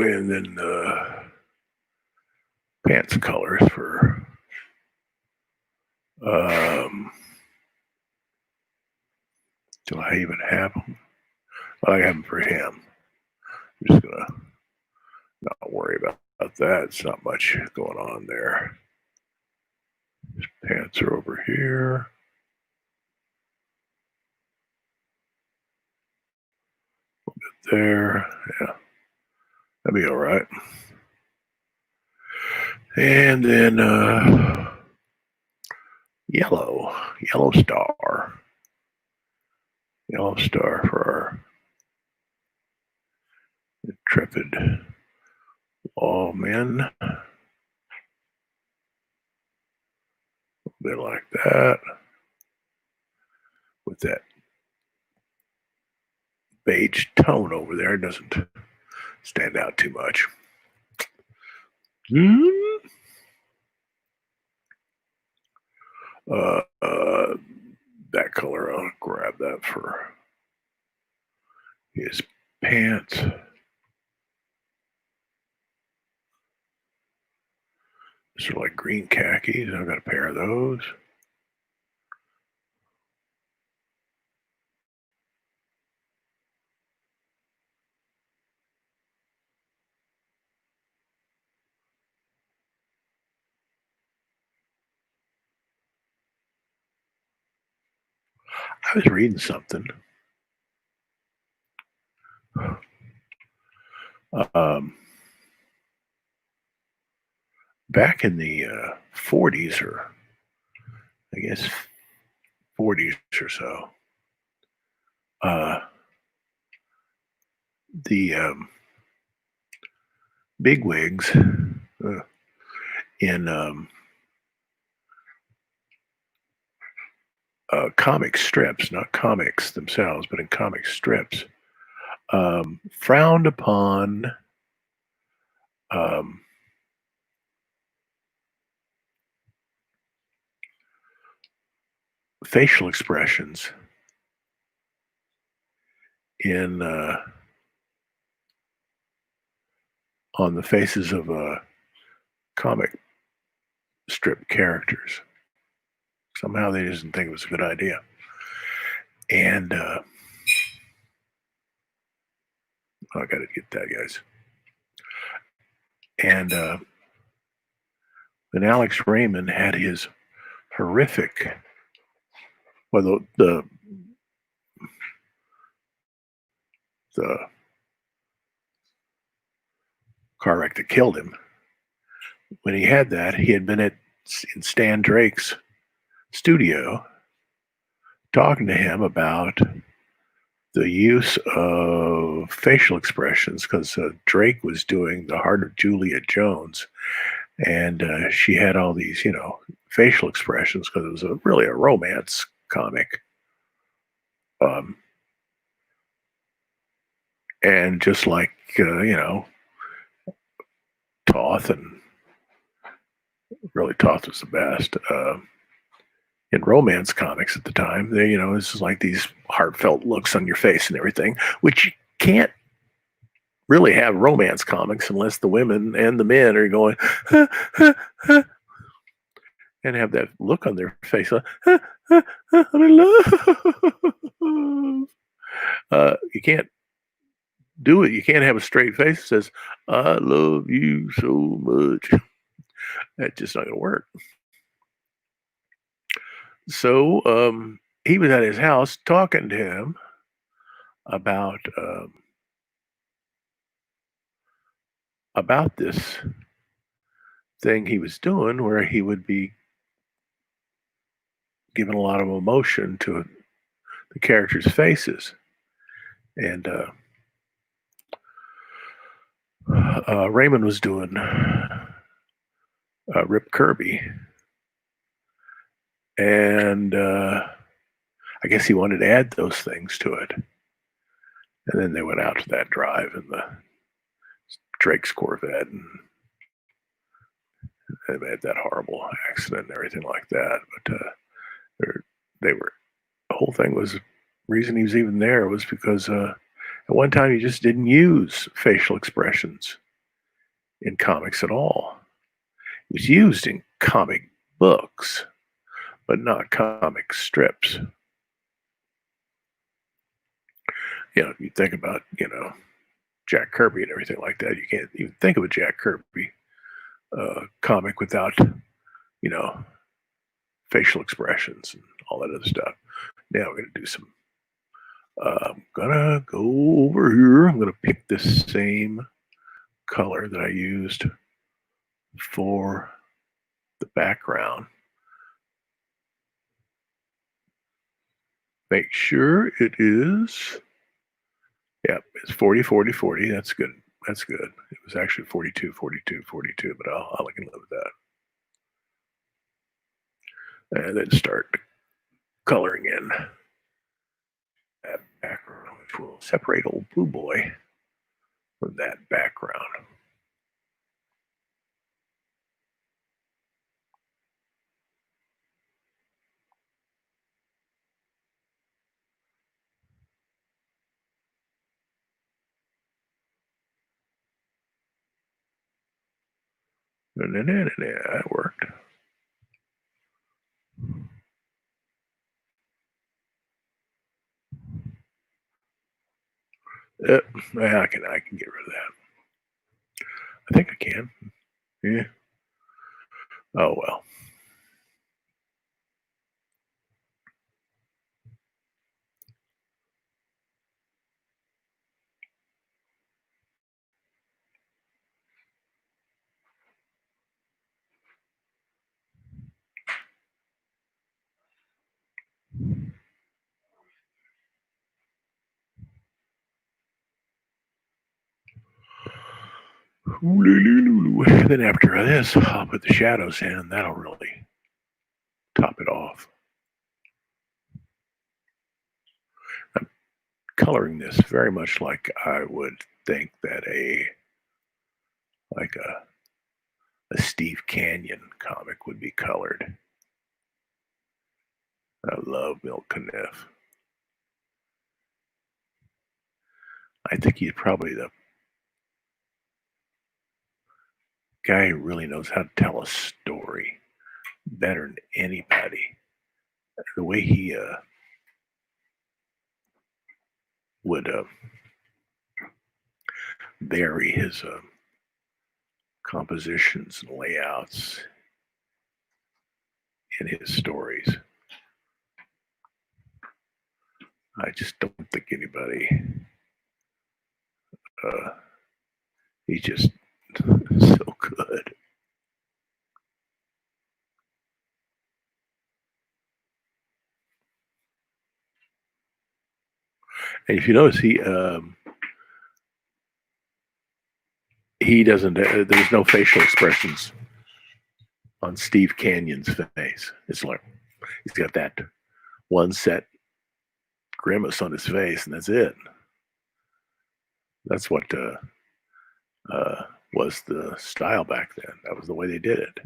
And then pants colors for do I even have them? I have them for him. I'm just gonna not worry about that. It's not much going on there. His pants are over here. A little bit there. Yeah. That'd be all right. And then yellow star. Yellow star for our intrepid lawmen. A bit like that. With that beige tone over there, it doesn't stand out too much. That color, I'll grab that for his pants. Sort of like green khakis. I've got a pair of those. I was reading something. Back in the 40s, or I guess 40s or so, the bigwigs in comic strips, not comics themselves, but in comic strips, frowned upon facial expressions in on the faces of comic strip characters. Somehow they just didn't think it was a good idea. And I got to get that, guys. And then Alex Raymond had his horrific, well, the car wreck that killed him. When he had that, he had been in Stan Drake's studio talking to him about the use of facial expressions, because Drake was doing The Heart of Juliet Jones, and she had all these, facial expressions because it was really a romance comic. And just like, Toth, and really Toth was the best. In romance comics at the time, this is like these heartfelt looks on your face and everything, which you can't really have romance comics unless the women and the men are going and have that look on their face. I'm in love. You can't do it. You can't have a straight face that says, I love you so much. That's just not going to work. So he was at his house talking to him about this thing he was doing, where he would be giving a lot of emotion to the characters' faces. And Raymond was doing Rip Kirby, and I guess he wanted to add those things to it. And then they went out to that drive in the Drake's Corvette, and they had that horrible accident and everything like that. But they were the whole thing was the reason he was even there was because at one time he just didn't use facial expressions in comics at all. It was used in comic books, but not comic strips. You think about, Jack Kirby and everything like that. You can't even think of a Jack Kirby comic without, facial expressions and all that other stuff. Now we're going to do some. I'm going to go over here. I'm going to pick this same color that I used for the background. Make sure it is. Yep, it's 40, 40, 40. That's good. That's good. It was actually 42, 42, 42, but I can live with that. And then start coloring in that background, which will separate old Blue Boy from that background. That worked. I can get rid of that. I think I can. Yeah. Oh well. Then after this, I'll put the shadows in, and that'll really top it off. I'm coloring this very much like I would think that a Steve Canyon comic would be colored. I love Milt Caniff. I think he's probably the guy who really knows how to tell a story better than anybody. The way he would vary his compositions and layouts in his stories. I just don't think anybody. He's just so good. And if you notice, he doesn't. There's no facial expressions on Steve Canyon's face. It's like he's got that one set grimace on his face, and that's it. That's what was the style back then. That was the way they did it.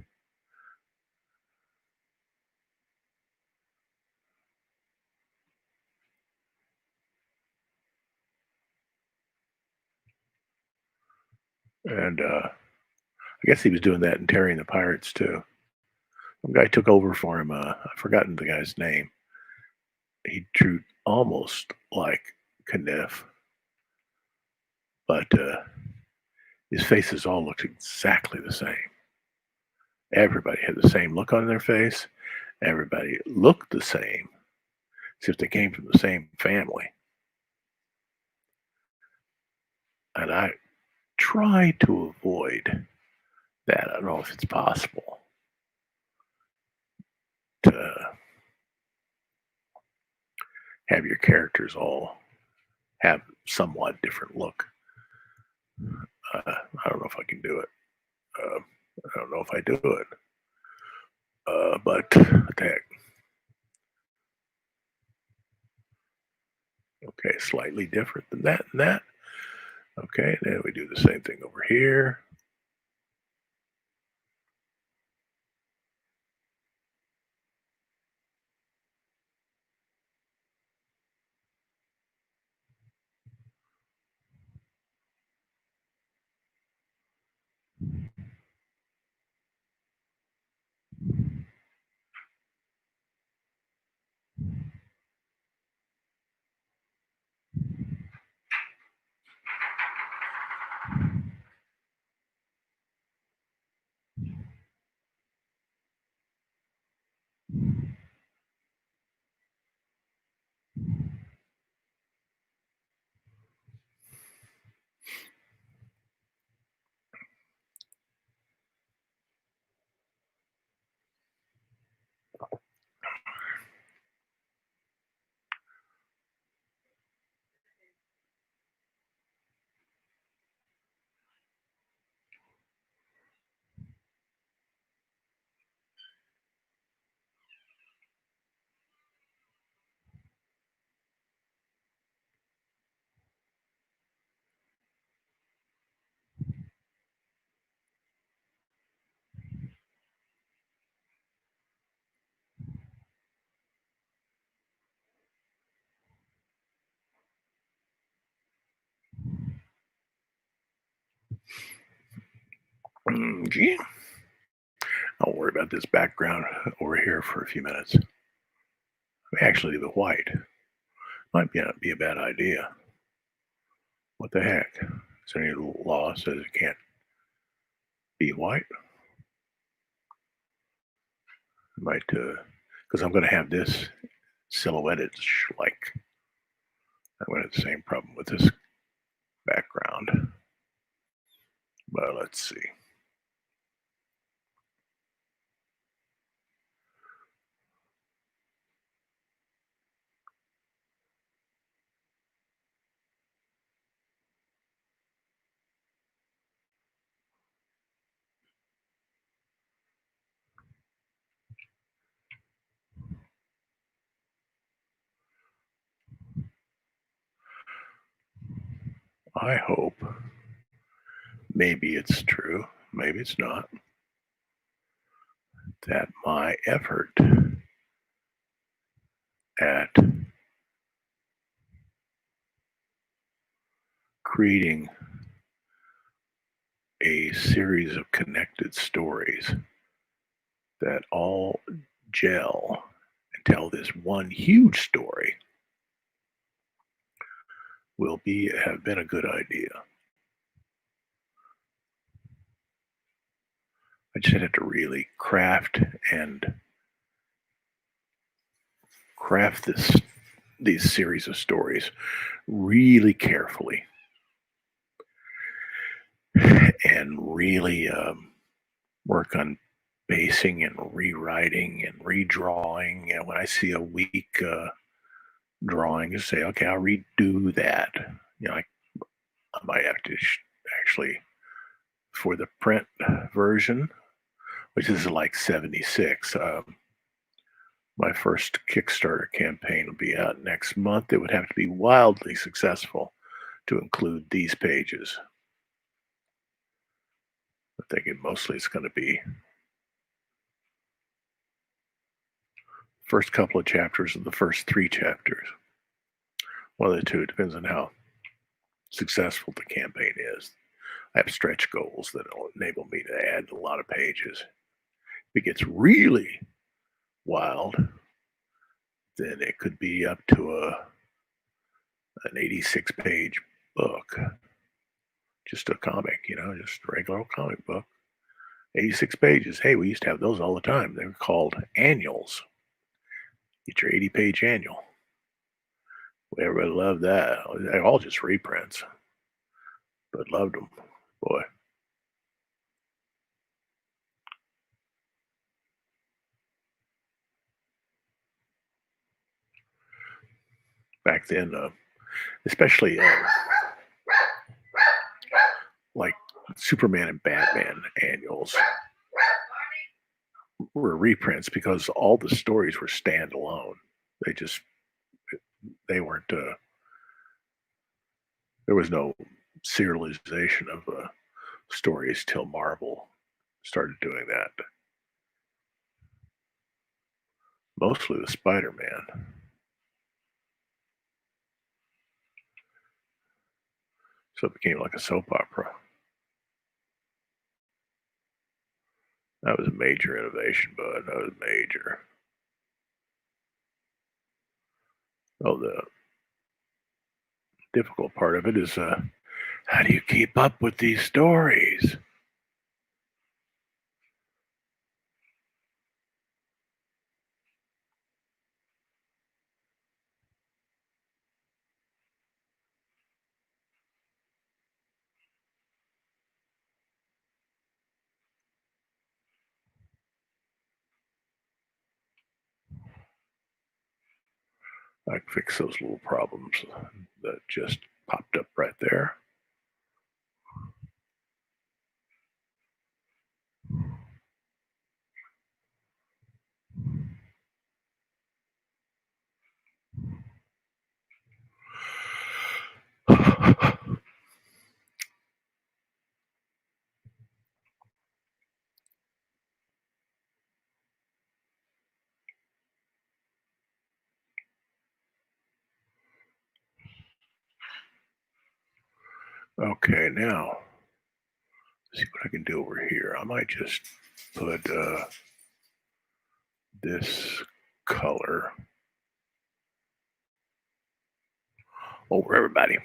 And I guess he was doing that in Terry and the Pirates too. Some guy took over for him. I've forgotten the guy's name. He drew almost like Caniff, but his faces all looked exactly the same. Everybody had the same look on their face. Everybody looked the same, as if they came from the same family. And I try to avoid that. I don't know if it's possible to have your characters all have somewhat different look. I don't know if I can do it. I don't know if I do it. But what the heck. Okay, slightly different than that and that. Okay, then we do the same thing over here. Gee, I'll worry about this background over here for a few minutes. We actually leave it white. Might be a bad idea. What the heck? Is there any law says it can't be white? Might, because I'm going to have this silhouetted like I'm going to have the same problem with this background. But let's see. I hope maybe it's true, maybe it's not, that my effort at creating a series of connected stories that all gel and tell this one huge story will be have been a good idea. I just have to really and craft these series of stories really carefully and really work on basing and rewriting and redrawing. And when I see a weak drawing, just say, okay, I'll redo that. I might have to actually, for the print version, which is like 76. My first Kickstarter campaign will be out next month. It would have to be wildly successful to include these pages. I'm thinking mostly it's going to be first couple of chapters of the first 3 chapters. One of the two. It depends on how successful the campaign is. I have stretch goals that will enable me to add a lot of pages. If it gets really wild, then it could be up to an 86-page book, just a comic, just a regular comic book. 86 pages. Hey, we used to have those all the time. They were called annuals. Get your 80-page annual. Everybody loved that. They're all just reprints, but loved them. Boy. Back then, especially like Superman and Batman annuals were reprints because all the stories were standalone. They just they weren't. There was no serialization of stories till Marvel started doing that. Mostly the Spider-Man. So it became like a soap opera. That was a major innovation, bud. That was major. Oh, the difficult part of it is how do you keep up with these stories? I fix those little problems that just popped up right there. Okay, now see what I can do over here. I might just put this color over everybody.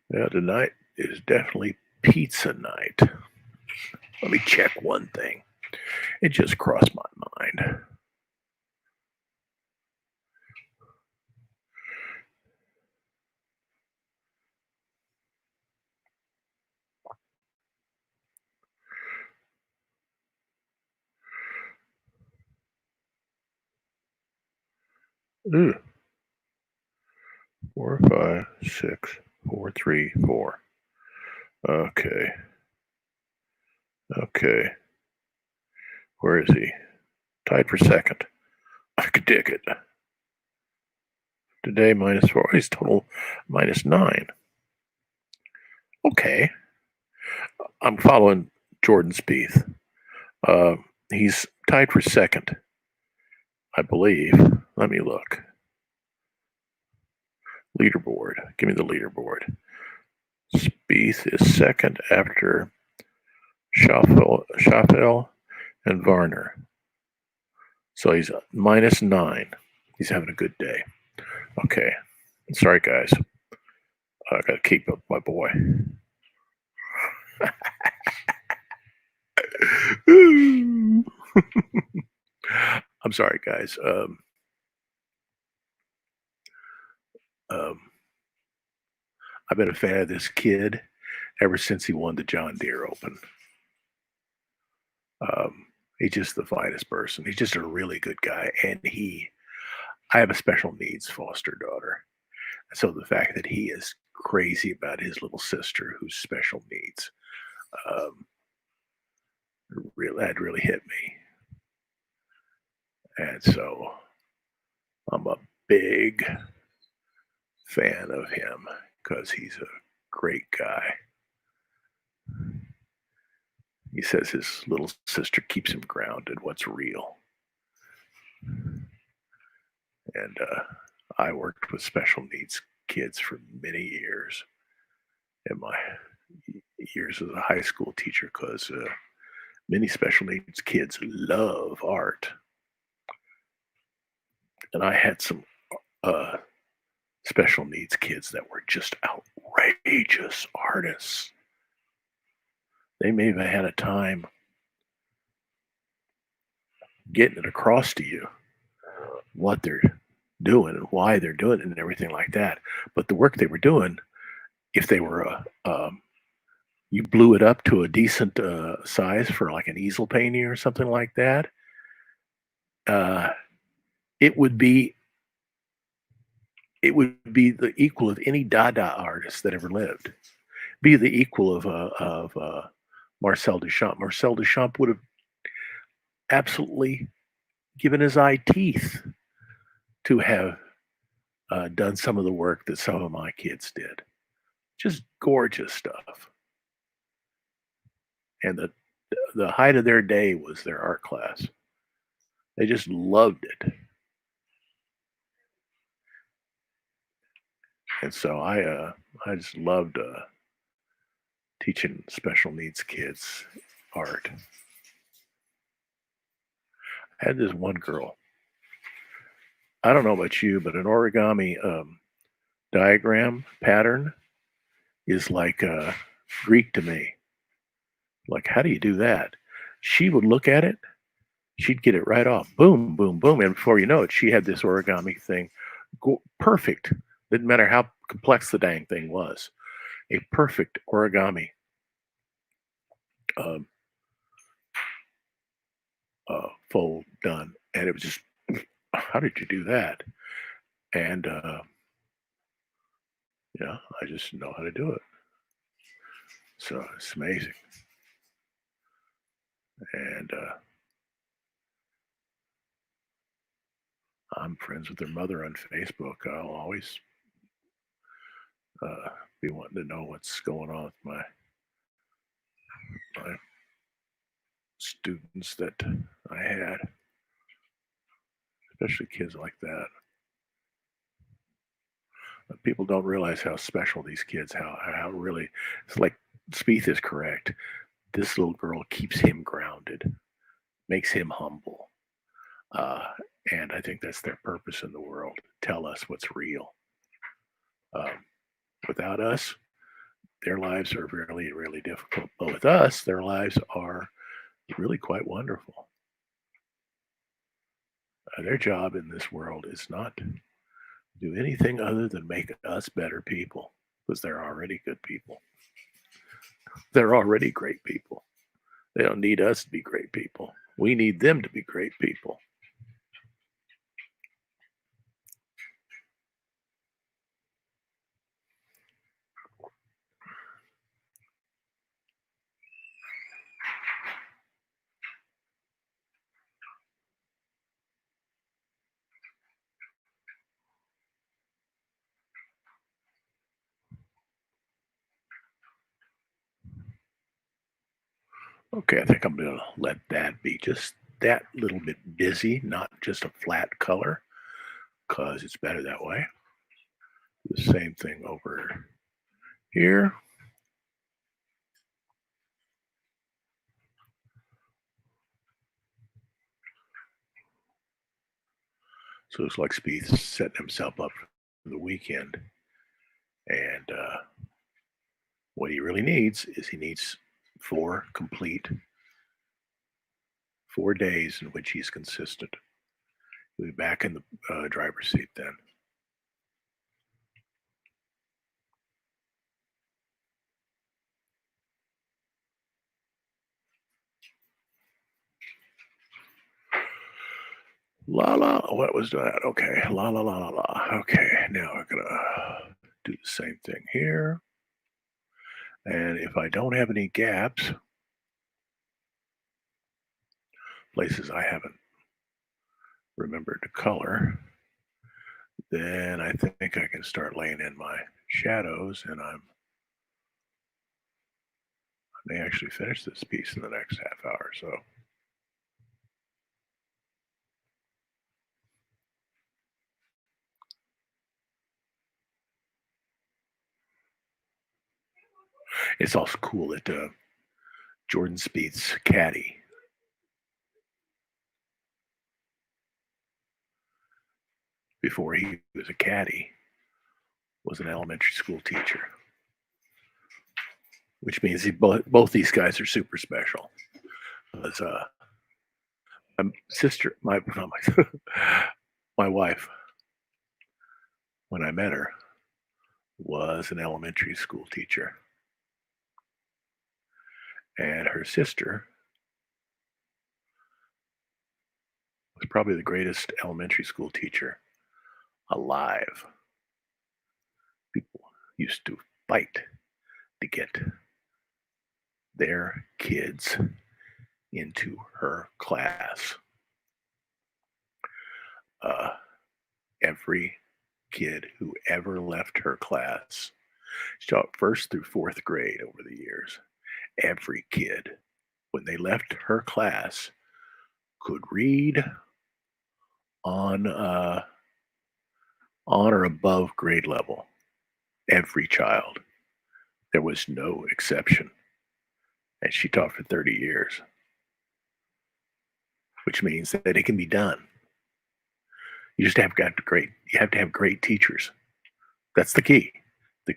Now tonight is definitely pizza night. Let me check one thing. It just crossed my mind. Ooh. 4, 5, 6, 4, 3, 4. Okay. Okay. Where is he? Tied for second. I could dig it. Today -4. He's total -9. Okay. I'm following Jordan Spieth. He's tied for second, I believe. Let me look. Leaderboard. Give me the leaderboard. Spieth is second after Schaffel and Varner. So he's -9. He's having a good day. Okay. Sorry, guys. I got to keep up my boy. I'm sorry, guys. I've been a fan of this kid ever since he won the John Deere Open. He's just the finest person. He's just a really good guy, and I have a special needs foster daughter. So the fact that he is crazy about his little sister who's special needs, that really hit me. And so I'm a big fan of him because he's a great guy. He says his little sister keeps him grounded, what's real. And I worked with special needs kids for many years in my years as a high school teacher because many special needs kids love art. And I had some special needs kids that were just outrageous artists. They may have had a time getting it across to you what they're doing and why they're doing it and everything like that. But the work they were doing, if they were you blew it up to a decent size for like an easel painting or something like that, uh, it would be the equal of any Dada artist that ever lived. Be the equal of Marcel Duchamp. Marcel Duchamp would have absolutely given his eye teeth to have done some of the work that some of my kids did. Just gorgeous stuff. And the height of their day was their art class. They just loved it. And so I just loved teaching special needs kids art. I had this one girl. I don't know about you, but an origami diagram pattern is like Greek to me. Like, how do you do that? She would look at it, she'd get it right off. Boom, boom, boom. And before you know it, she had this origami thing perfect. Didn't matter how complex the dang thing was. A perfect origami um, fold done. And it was just, how did you do that? And yeah, I just know how to do it. So it's amazing. And I'm friends with their mother on Facebook. I'll always be wanting to know what's going on with my students that I had, especially kids like that. People don't realize how special these kids, how really, it's like Spieth is correct. This little girl keeps him grounded, makes him humble. Uh, and I think that's their purpose in the world. Tell us what's real. Um, without us, their lives are really, really difficult. But with us, their lives are really quite wonderful. Their job in this world is not to do anything other than make us better people because they're already good people. They're already great people. They don't need us to be great people. We need them to be great people. Okay, I think I'm going to let that be just that little bit busy, not just a flat color, because it's better that way. The same thing over here. So it's like Spieth's setting himself up for the weekend. And what he really needs is he needs 4 days in which he's consistent. He'll be back in the driver's seat then. La la, what was that? Okay, la la la la la. Okay, now we're gonna do the same thing here. And if I don't have any gaps, places I haven't remembered to color, then I think I can start laying in my shadows, and I may actually finish this piece in the next half hour. So it's also cool that Jordan Spieth's caddy, before he was a caddy, was an elementary school teacher, which means both these guys are super special. Because my sister, my wife, when I met her, was an elementary school teacher, and her sister was probably the greatest elementary school teacher alive. People used to fight to get their kids into her class. Uh, every kid who ever left her class, she taught first through fourth grade over the years. Every kid, when they left her class, could read on on or above grade level. Every child. There was no exception. And she taught for 30 years, which means that it can be done. You just have got great. You have to have great teachers. That's the key. The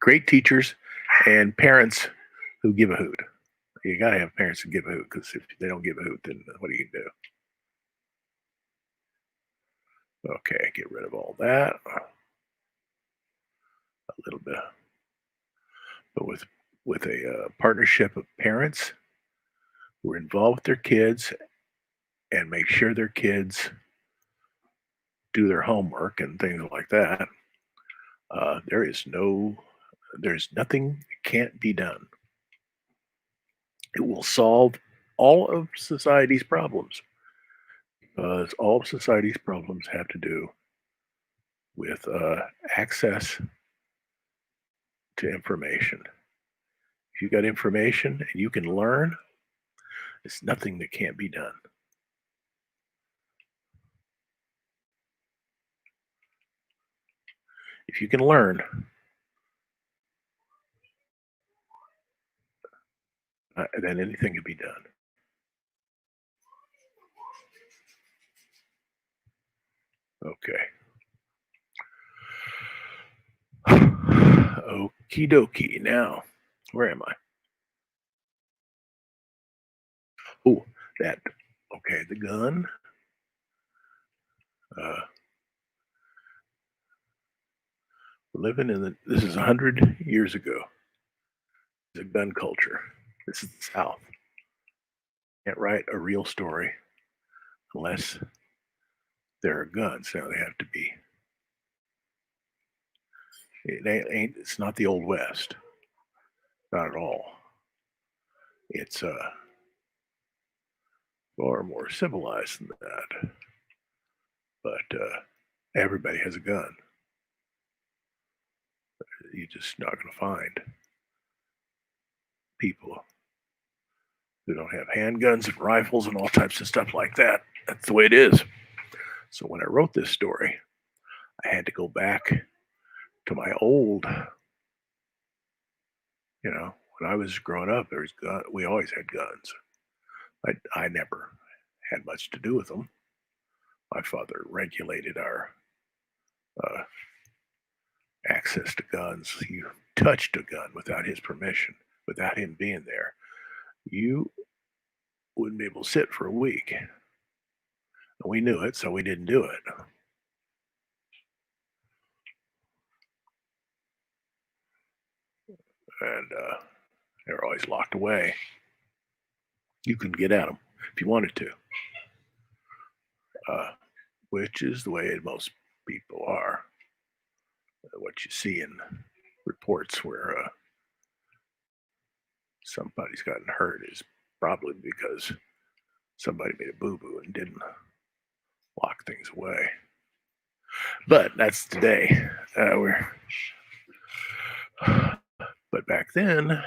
great teachers and parents who give a hoot. You got to have parents who give a hoot, because if they don't give a hoot, then what are you gonna do? Okay, get rid of all that. A little bit, but with a partnership of parents who are involved with their kids and make sure their kids do their homework and things like that. There's nothing that can't be done. It will solve all of society's problems, because all of society's problems have to do with access to information. If you got information and you can learn, there's nothing that can't be done. If you can learn, then anything can be done. Okay. Okie dokie. Now, where am I? Oh, that. Okay, the gun. Uh, living in the. This is 100 years ago. It's a gun culture. This is the South. Can't write a real story unless there are guns. Now they have to be. It ain't. It's not the old West. Not at all. It's far more civilized than that. But everybody has a gun. You're just not going to find people who don't have handguns and rifles and all types of stuff like that. That's the way it is. So when I wrote this story, I had to go back to my old, when I was growing up, there was gun. We always had guns. I never had much to do with them. My father regulated our uh, access to guns. You touched a gun without his permission, without him being there, you wouldn't be able to sit for a week. And we knew it, so we didn't do it. And they were always locked away. You couldn't get at them if you wanted to, which is the way most people are. What you see in reports where somebody's gotten hurt is probably because somebody made a boo boo and didn't lock things away. But that's today. But back then,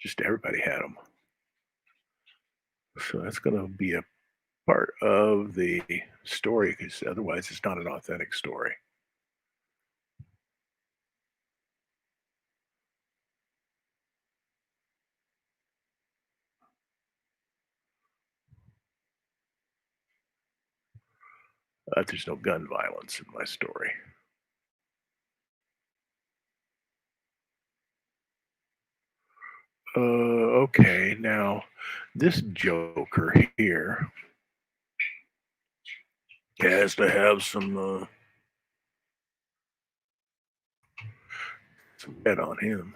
just everybody had them. So that's going to be a part of the story, because otherwise it's not an authentic story. There's no gun violence in my story. Okay, now this Joker here has to have some red on him.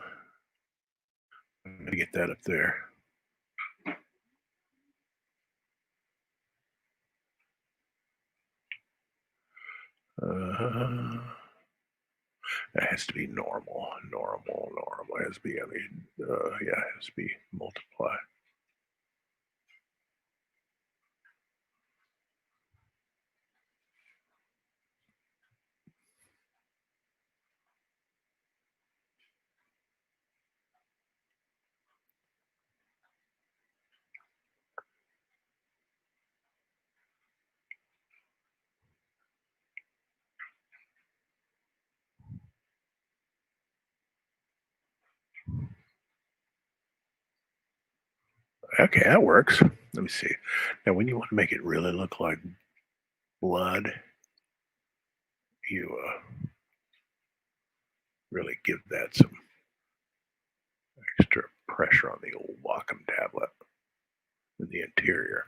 I'm gonna get that up there. That has to be normal. It has to be, yeah, it has to be multiply. Okay, that works. Let me see. Now, when you want to make it really look like blood, you really give that some extra pressure on the old Wacom tablet in the interior.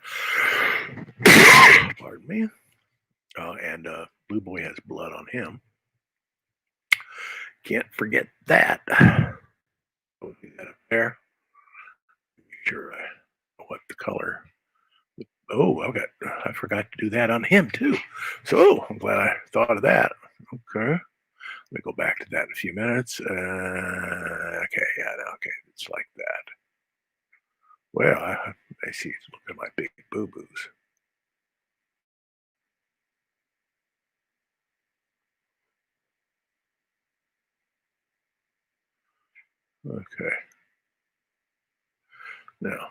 Pardon me. And Blue Boy has blood on him. Can't forget that. Put that up there. Sure, what the color. Oh, I forgot to do that on him too. So I'm glad I thought of that. Okay. Let me go back to that in a few minutes. Okay, yeah, okay, it's like that. Well, I see. Look at my big boo boos. Okay, now,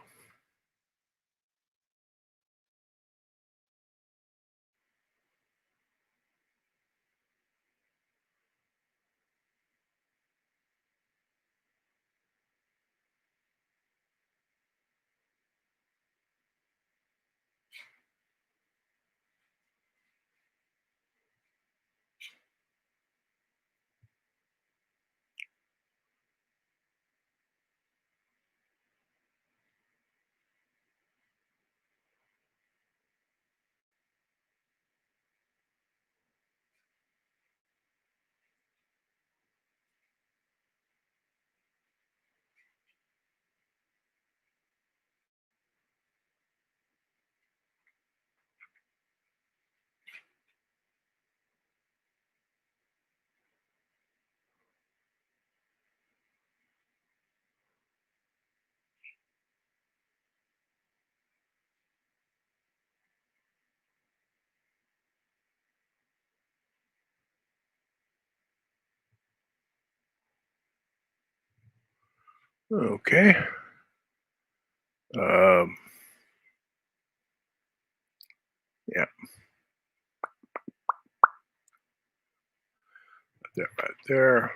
okay. Um, yeah, that right there.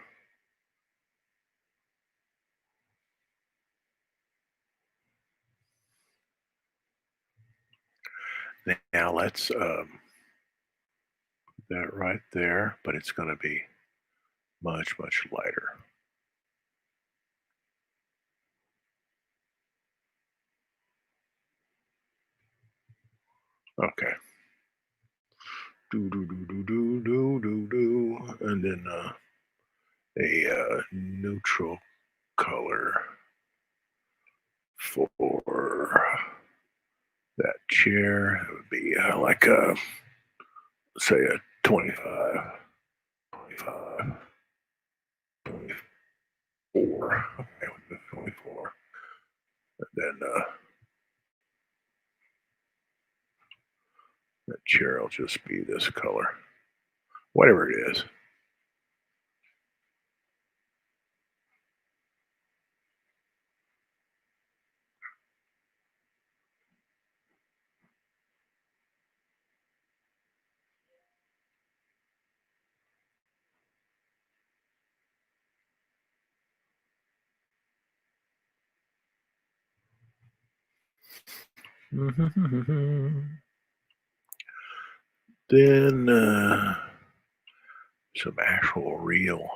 Now let's put that right there, but it's going to be much, much lighter. Okay. Do do do do do do do do, and then a neutral color for that chair. It would be like a, say, a 25, 25, 24. Okay, with the 24. And then that chair will just be this color, whatever it is. Then some actual real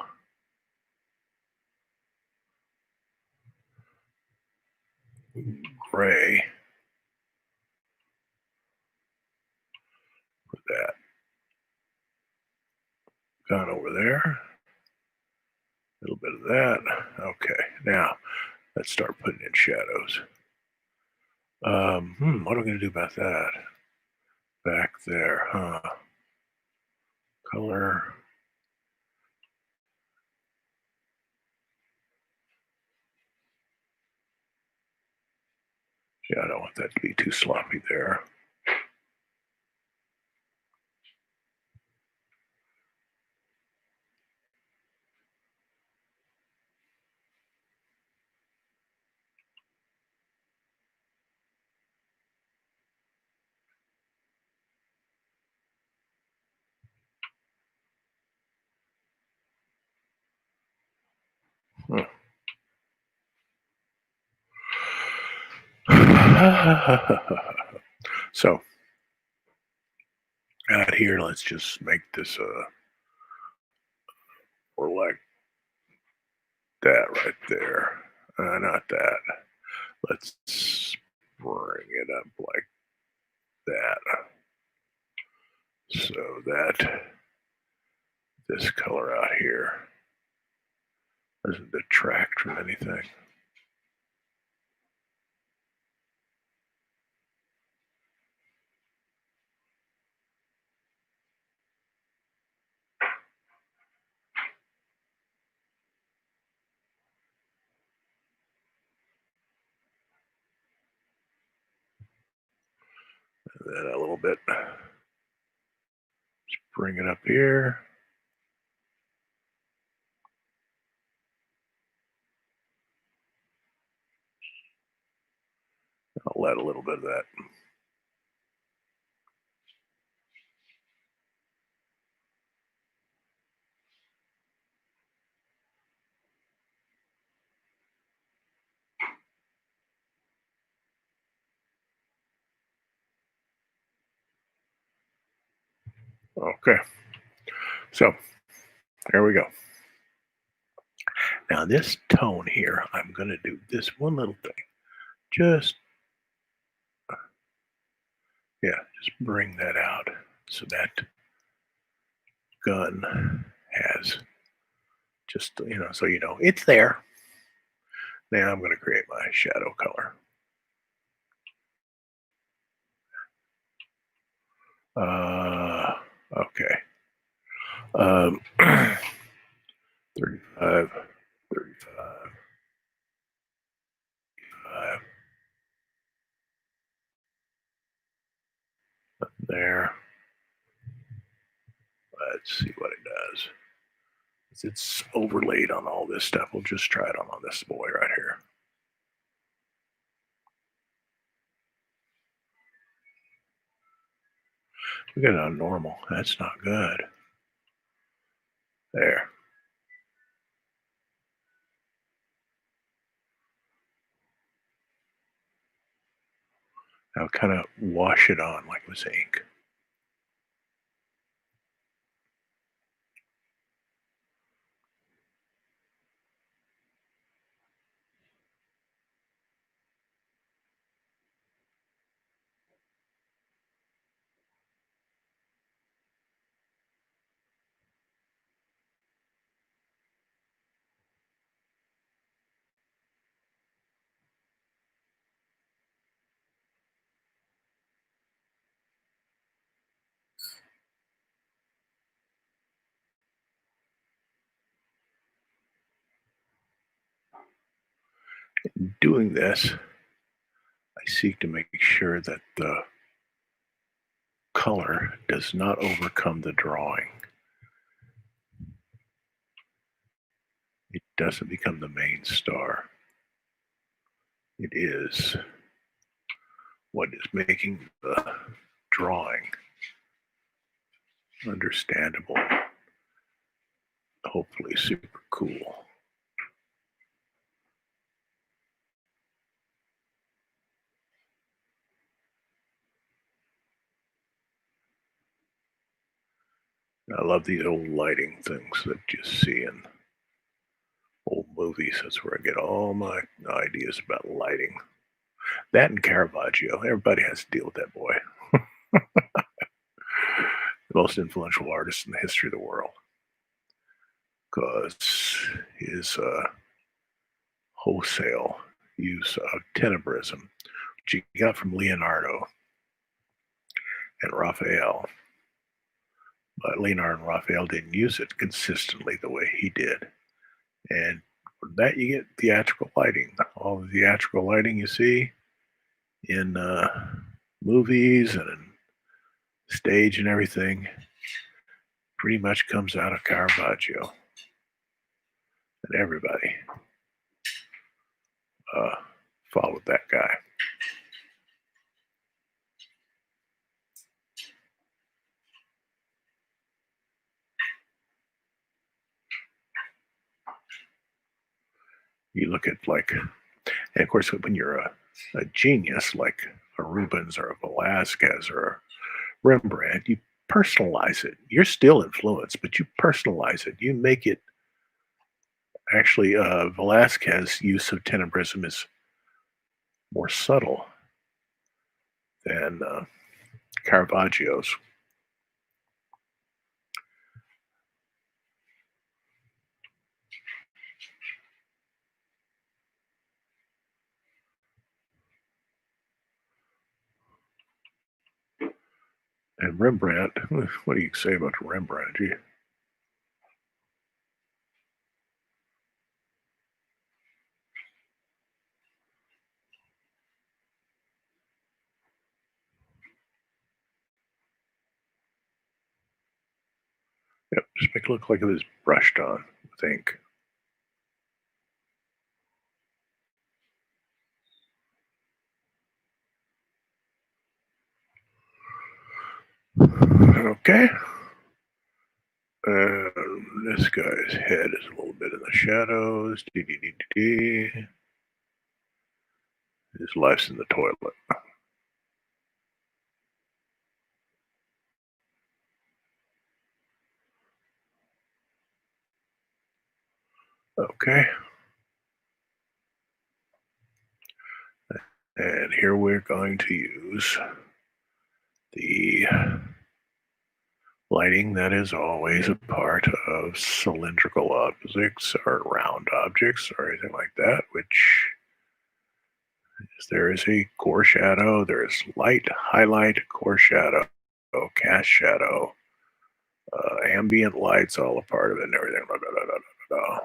gray. Put that gun over there. A little bit of that. Okay, now let's start putting in shadows. What am I going to do about that? Back there, huh? Color. Yeah, I don't want that to be too sloppy there. So out here, let's just make this more like that right there. Not that. Let's bring it up like that. So that this color out here doesn't detract from anything. And then a little bit. Just bring it up here. I'll let a little bit of that. Okay. So there we go. Now this tone here, I'm going to do this one little thing. Just, yeah, just bring that out so that gun has just, so it's there. Now I'm going to create my shadow color. Okay. 35, 35, 5, there. Let's see what it does. It's overlaid on all this stuff. We'll just try it on this boy right here. We got it on normal. That's not good. There. Now kind of wash it on like with ink. In doing this, I seek to make sure that the color does not overcome the drawing. It doesn't become the main star. It is what is making the drawing understandable, hopefully super cool. I love these old lighting things that you see in old movies. That's where I get all my ideas about lighting. That and Caravaggio. Everybody has to deal with that boy. The most influential artist in the history of the world. Because his wholesale use of tenebrism, which he got from Leonardo and Raphael. But Leonardo and Raphael didn't use it consistently the way he did. And for that, you get theatrical lighting. All the theatrical lighting you see in movies and in stage and everything pretty much comes out of Caravaggio. And everybody followed that guy. You look at and of course, when you're a a genius like a Rubens or a Velasquez or a Rembrandt, you personalize it. You're still influenced, but you personalize it. You make it actually, Velasquez's use of tenebrism is more subtle than Caravaggio's. And Rembrandt, what do you say about Rembrandt? Gee. Yep, just make it look like it was brushed on with ink. Okay. This guy's head is a little bit in the shadows. His life's in the toilet. Okay. And here we're going to use the lighting that is always a part of cylindrical objects or round objects or anything like that, which is there is a core shadow, there's light, highlight, core shadow, cast shadow, ambient light's all a part of it and everything. Blah, blah, blah, blah, blah.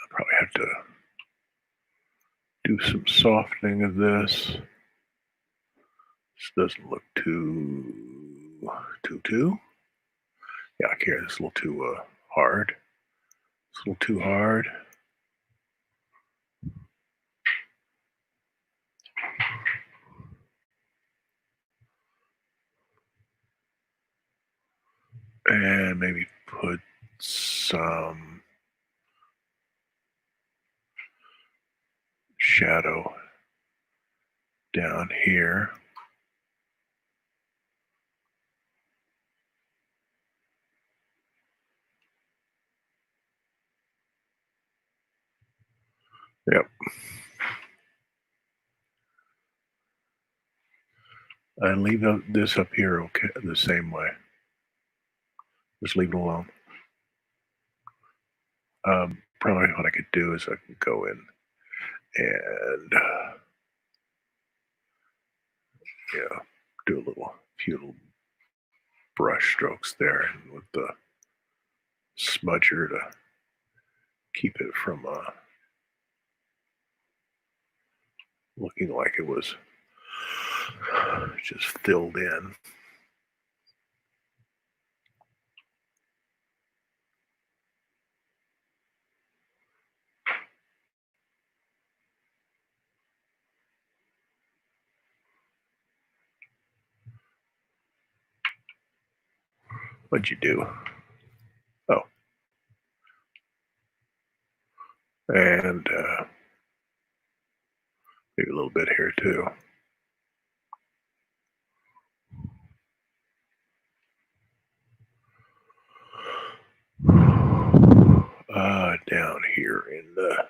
I'll probably have to do some softening of this. This doesn't look too. Yeah, I care. This is a little too hard. It's a little too hard. And maybe put some shadow down here. Yep. And leave this up here okay, the same way. Just leave it alone. Probably what I could do is I can go in and yeah, do a few little brush strokes there with the smudger to keep it from looking like it was just filled in. What'd you do? Oh. And maybe a little bit here too. Down here in the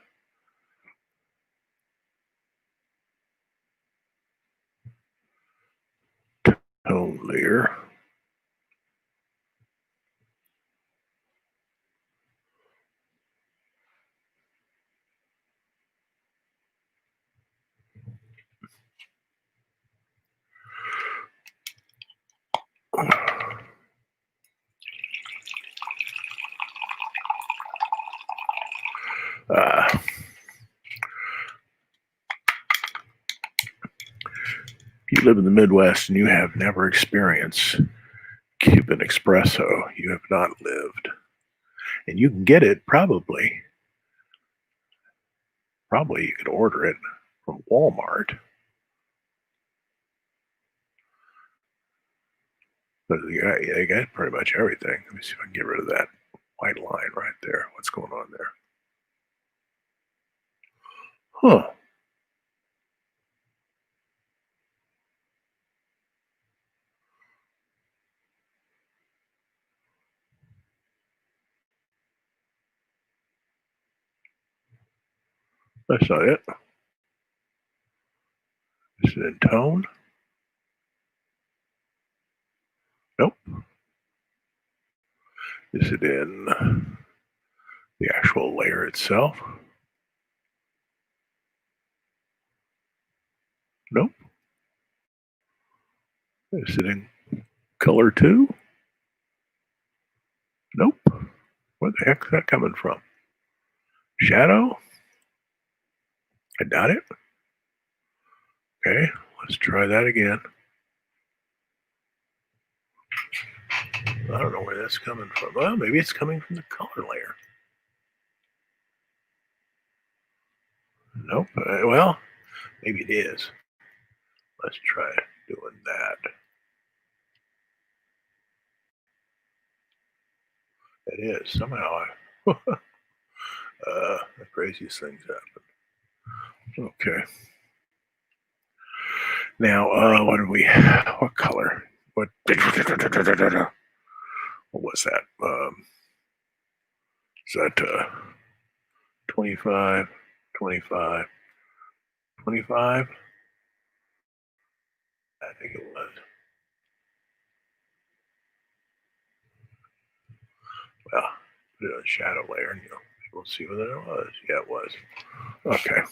tone layer. If you live in the Midwest and you have never experienced Cuban espresso, you have not lived. And you can get it probably you could order it from Walmart. But you got pretty much everything. Let me see if I can get rid of that white line right there. What's going on there? Huh. That's not it. Is it in tone? Nope. Is it in the actual layer itself? Nope. Is it in color too? Nope. Where the heck is that coming from? Shadow? I doubt it. Okay, let's try that again. I don't know where that's coming from. Well, maybe it's coming from the color layer. Nope. Well, maybe it is. Let's try doing that. It is. Somehow the craziest things happen. Okay. Now, what color? What was that? Is that 25, 25, 25? I think it was. Well, put it on shadow layer and we'll see whether it was. Yeah, it was. Okay.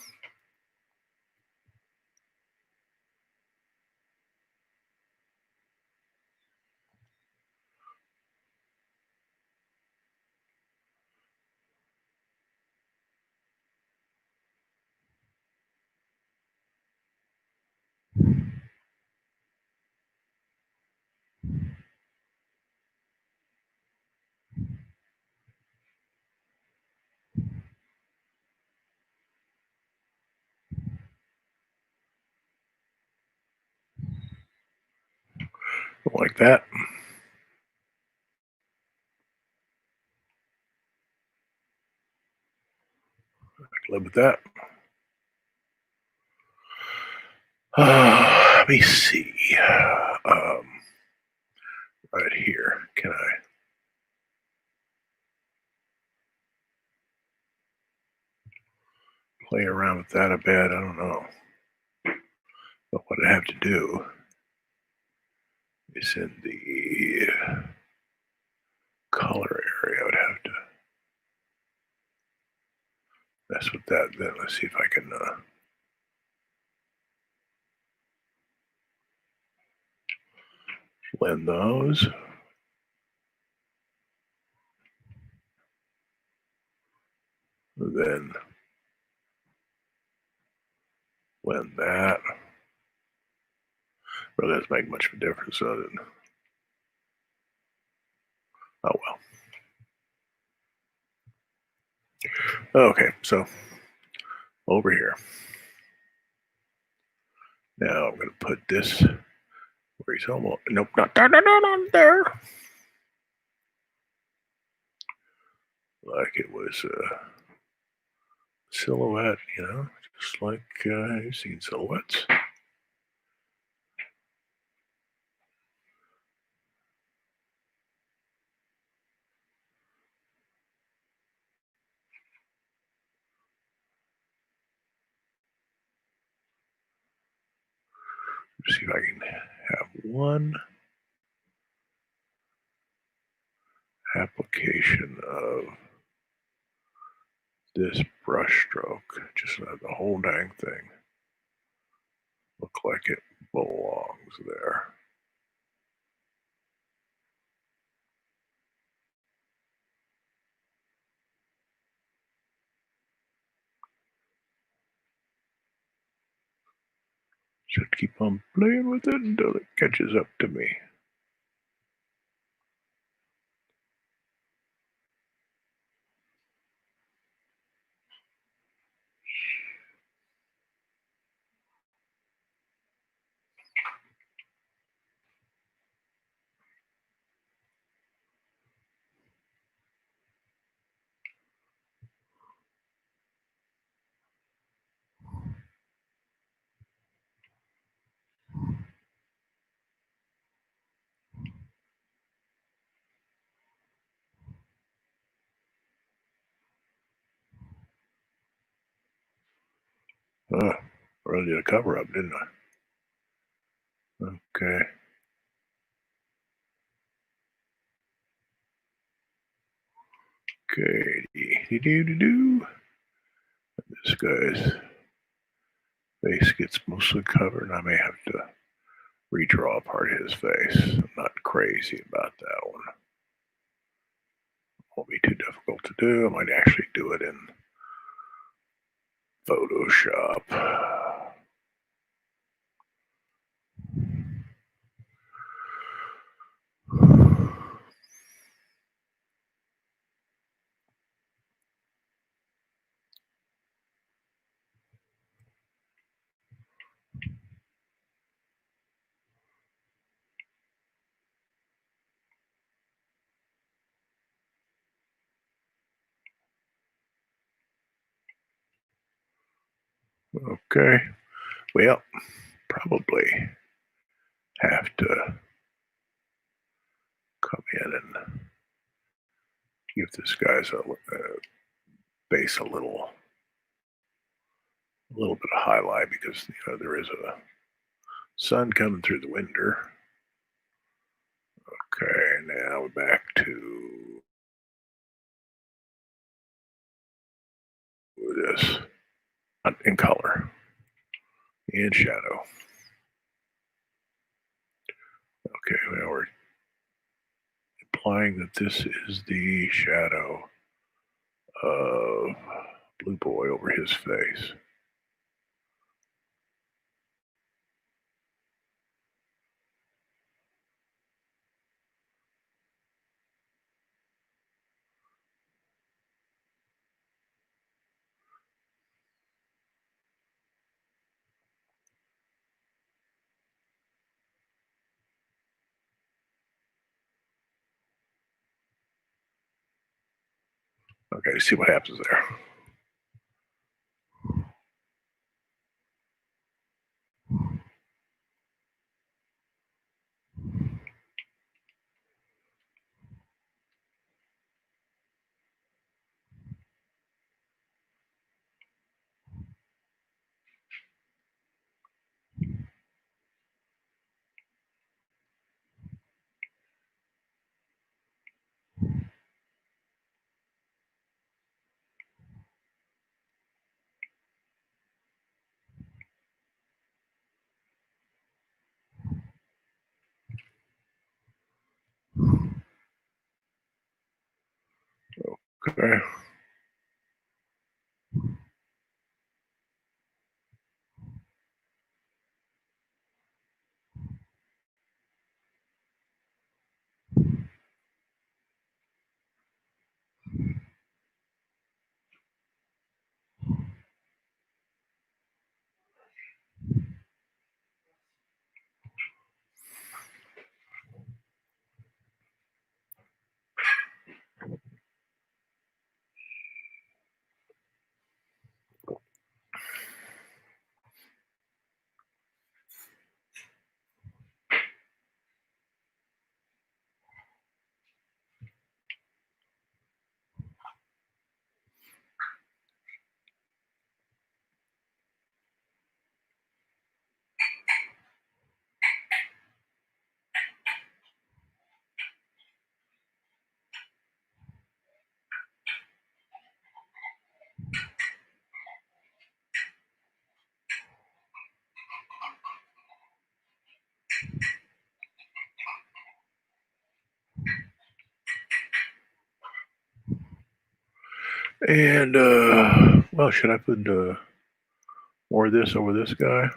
Like that. I can live with that. Let me see. Right here. Can I? Play around with that a bit? I don't know. But what I have to do is in the color area, I would have to mess with that. Then let's see if I can blend those. Then blend that. Really doesn't make much of a difference, does it? Oh well. Okay, so over here. Now I'm going to put this where he's almost. Nope, not there. Like it was a silhouette, just like you've seen silhouettes. Let's see if I can have one application of this brush stroke, just let the whole dang thing look like it belongs there. Should keep on playing with it until it catches up to me. I really did a cover up, didn't I? Okay. Okay. Do. This guy's face gets mostly covered. I may have to redraw part of his face. I'm not crazy about that one. Won't be too difficult to do. I might actually do it in Photoshop. Okay. Well, probably have to come in and give this guy's face a little bit of highlight because there is a sun coming through the window. Okay, now we're back to this in color, in shadow. Okay, now we're implying that this is the shadow of Blue Boy over his face. Okay, see what happens there. Okay. And well, should I put more of this over this guy?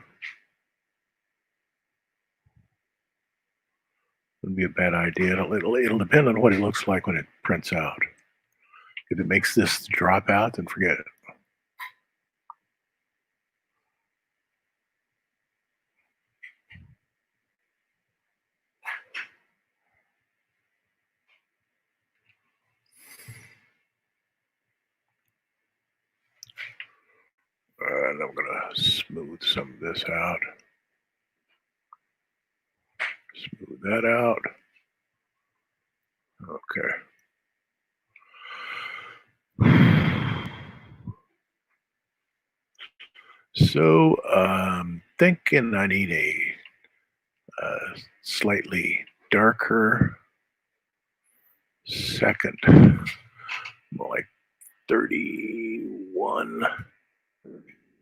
Wouldn't be a bad idea. It'll depend on what it looks like when it prints out. If it makes this drop out, then forget it. And I'm gonna smooth some of this out. Smooth that out. Okay. So, thinking I need a slightly darker second, more like 31,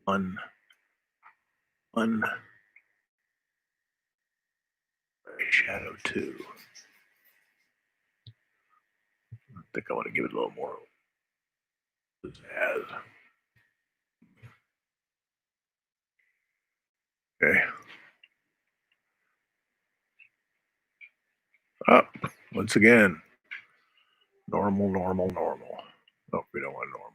one shadow 2. I think I want to give it a little more pizzazz. Okay. Up once again. Normal, normal, normal. Oh, we don't want normal.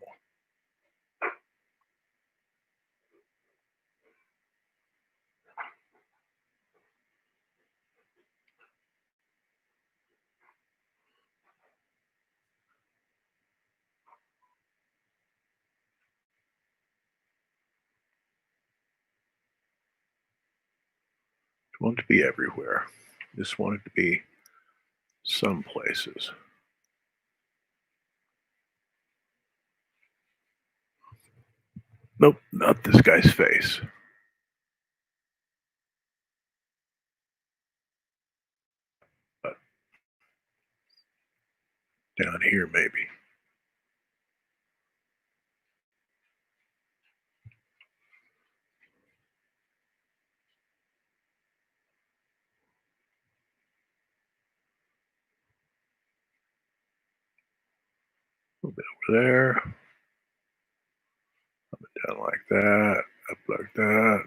I want it to be everywhere. Just want it to be some places. Nope, not this guy's face. But down here, maybe. A little bit over there. Up and down like that. Up like that.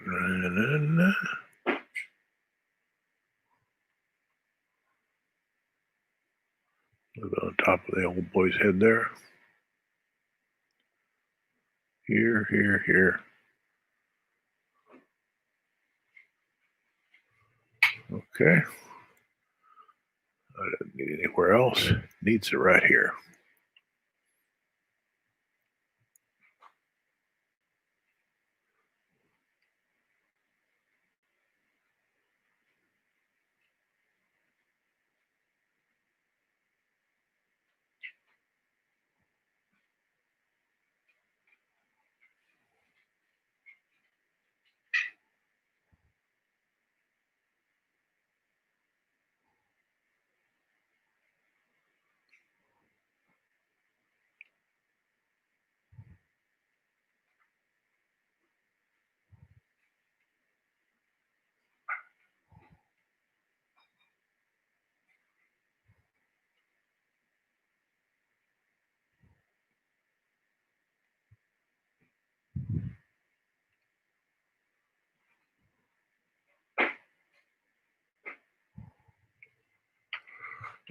A little bit on top of the old boy's head there. Here, here, here. Okay. I don't need anywhere else. Needs it right here.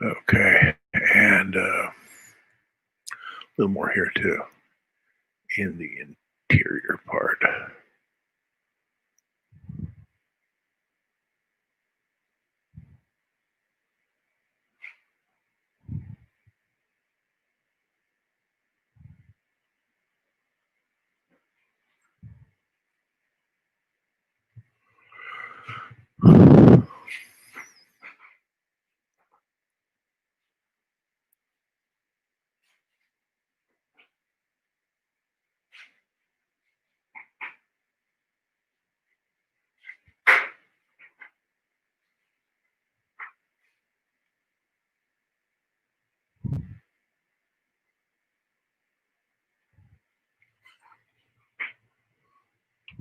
Okay. And a little more here too. In the interior part.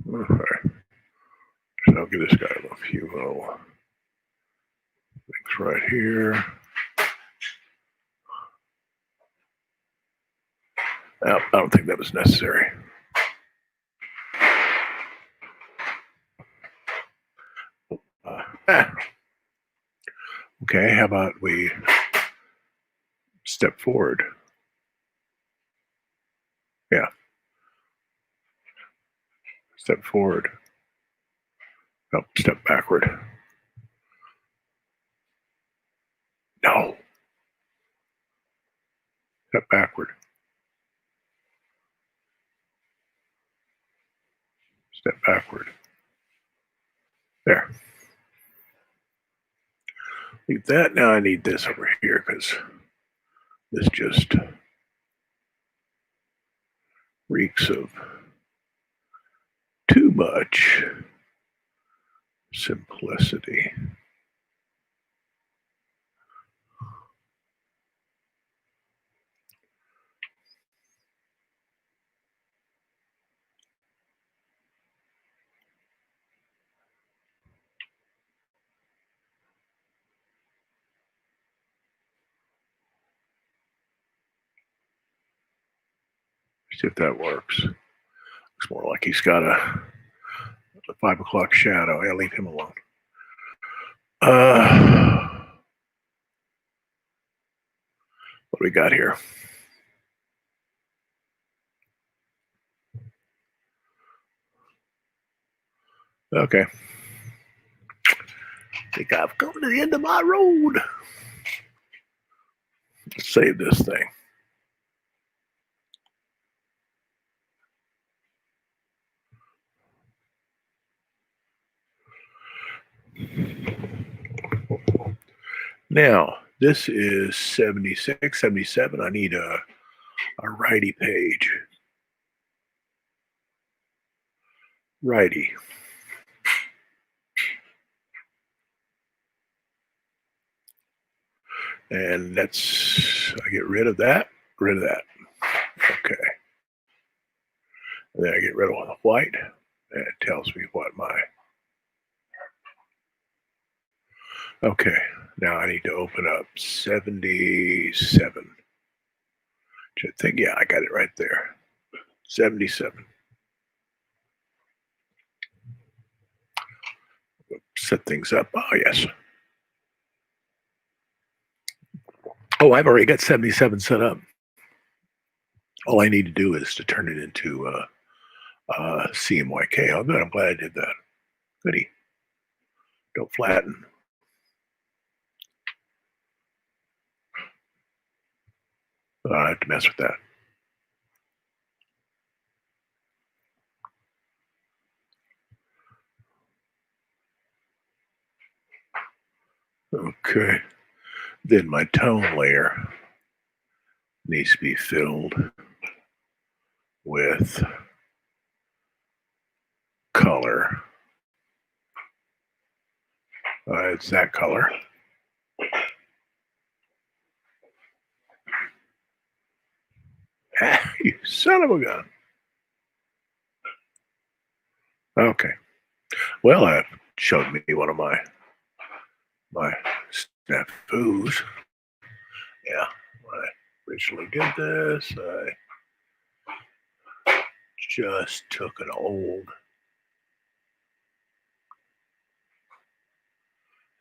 Okay. So I'll give this guy a few little things right here. I don't think that was necessary. Okay, how about we step forward? Yeah. Step forward. Oh, step backward. No. Step backward. Step backward. There. Leave that. Now I need this over here because this just reeks of too much simplicity. See if that works. Looks more like he's got a 5 o'clock shadow. Yeah, leave him alone. What do we got here? Okay. I think I've come to the end of my road. Let's save this thing. Now, this is 76, 77. I need a righty page. Righty. And I get rid of that, Okay. And then I get rid of the white. And it tells me what okay. Now I need to open up 77. Which I think, yeah, I got it right there. 77. Set things up. Oh, yes. Oh, I've already got 77 set up. All I need to do is to turn it into CMYK. Oh, good. I'm glad I did that. Goody. Don't flatten. I don't have to mess with that. Okay. Then my tone layer needs to be filled with color. It's that color. Ah, you son of a gun. Okay. Well, that showed me one of my snafus. Yeah, when I originally did this, I just took an old,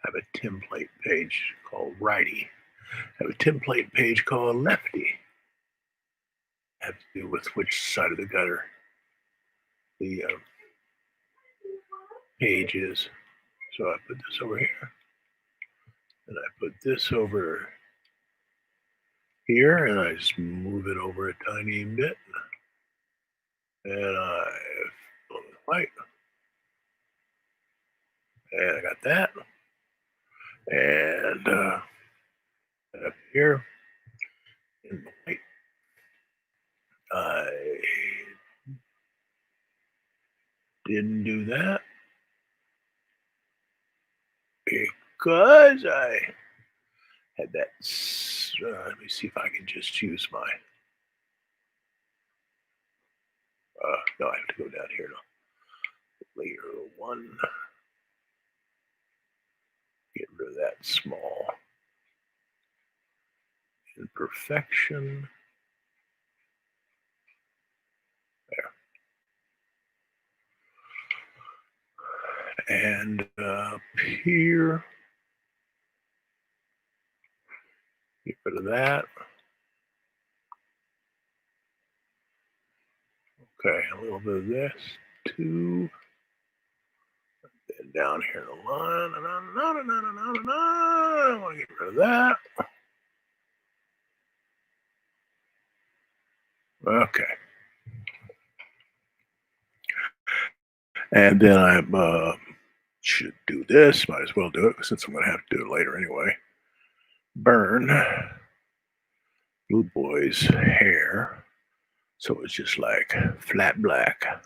have a template page called righty, have a template page called lefty. Have to do with which side of the gutter the page is. So I put this over here, and I put this over here, and I just move it over a tiny bit, and I fill it with white, and I got that, and up here in the white, I didn't do that because I had that. Let me see if I can just use my. No, I have to go down here to layer 1. Get rid of that small imperfection. There. And up here, get rid of that. Okay, a little bit of this too. And down here in the line. I want to get rid of that. Okay. And then I should do this. Might as well do it since I'm going to have to do it later anyway. Burn Blue Boy's hair. So it's just like flat black.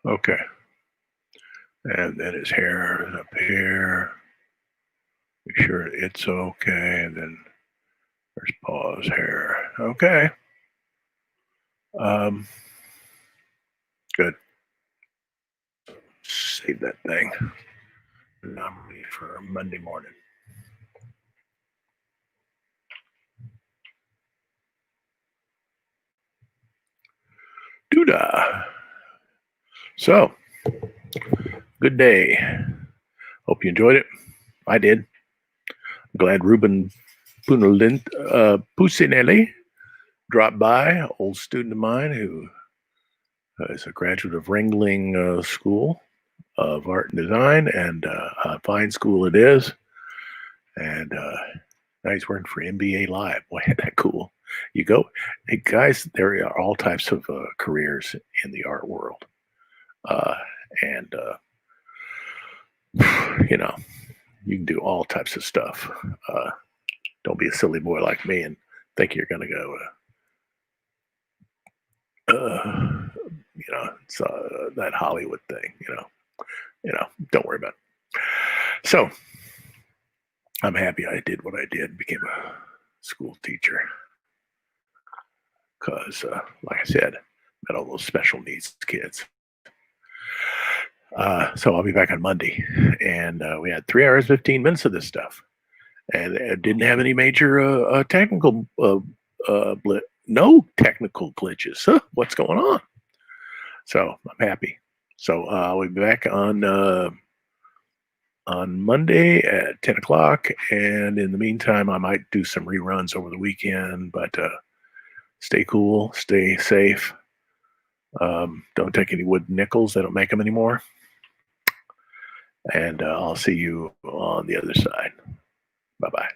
Okay. And then his hair is up here. Make sure it's okay. And then there's Pa's hair. Okay. Good. Save that thing. And I'm ready for Monday morning. Doodah. So, good day. Hope you enjoyed it. I did. Glad Ruben Pusinelli dropped by, old student of mine who is a graduate of Ringling School of Art and Design, and a fine school it is. And now he's working for NBA Live. Boy, isn't that cool? You go, hey guys, there are all types of careers in the art world. And you know, you can do all types of stuff. Don't be a silly boy like me and think you're going to go, it's that Hollywood thing, don't worry about it. So I'm happy I did what I did, became a school teacher. Because, like I said, met all those special needs kids. So I'll be back on Monday, and we had 3 hours 15 minutes of this stuff, and it didn't have any major technical no technical glitches. Huh, what's going on? So I'm happy. So I'll be back on Monday at 10 o'clock, and in the meantime, I might do some reruns over the weekend. But stay cool, stay safe. Don't take any wood nickels; they don't make them anymore. And I'll see you on the other side. Bye-bye.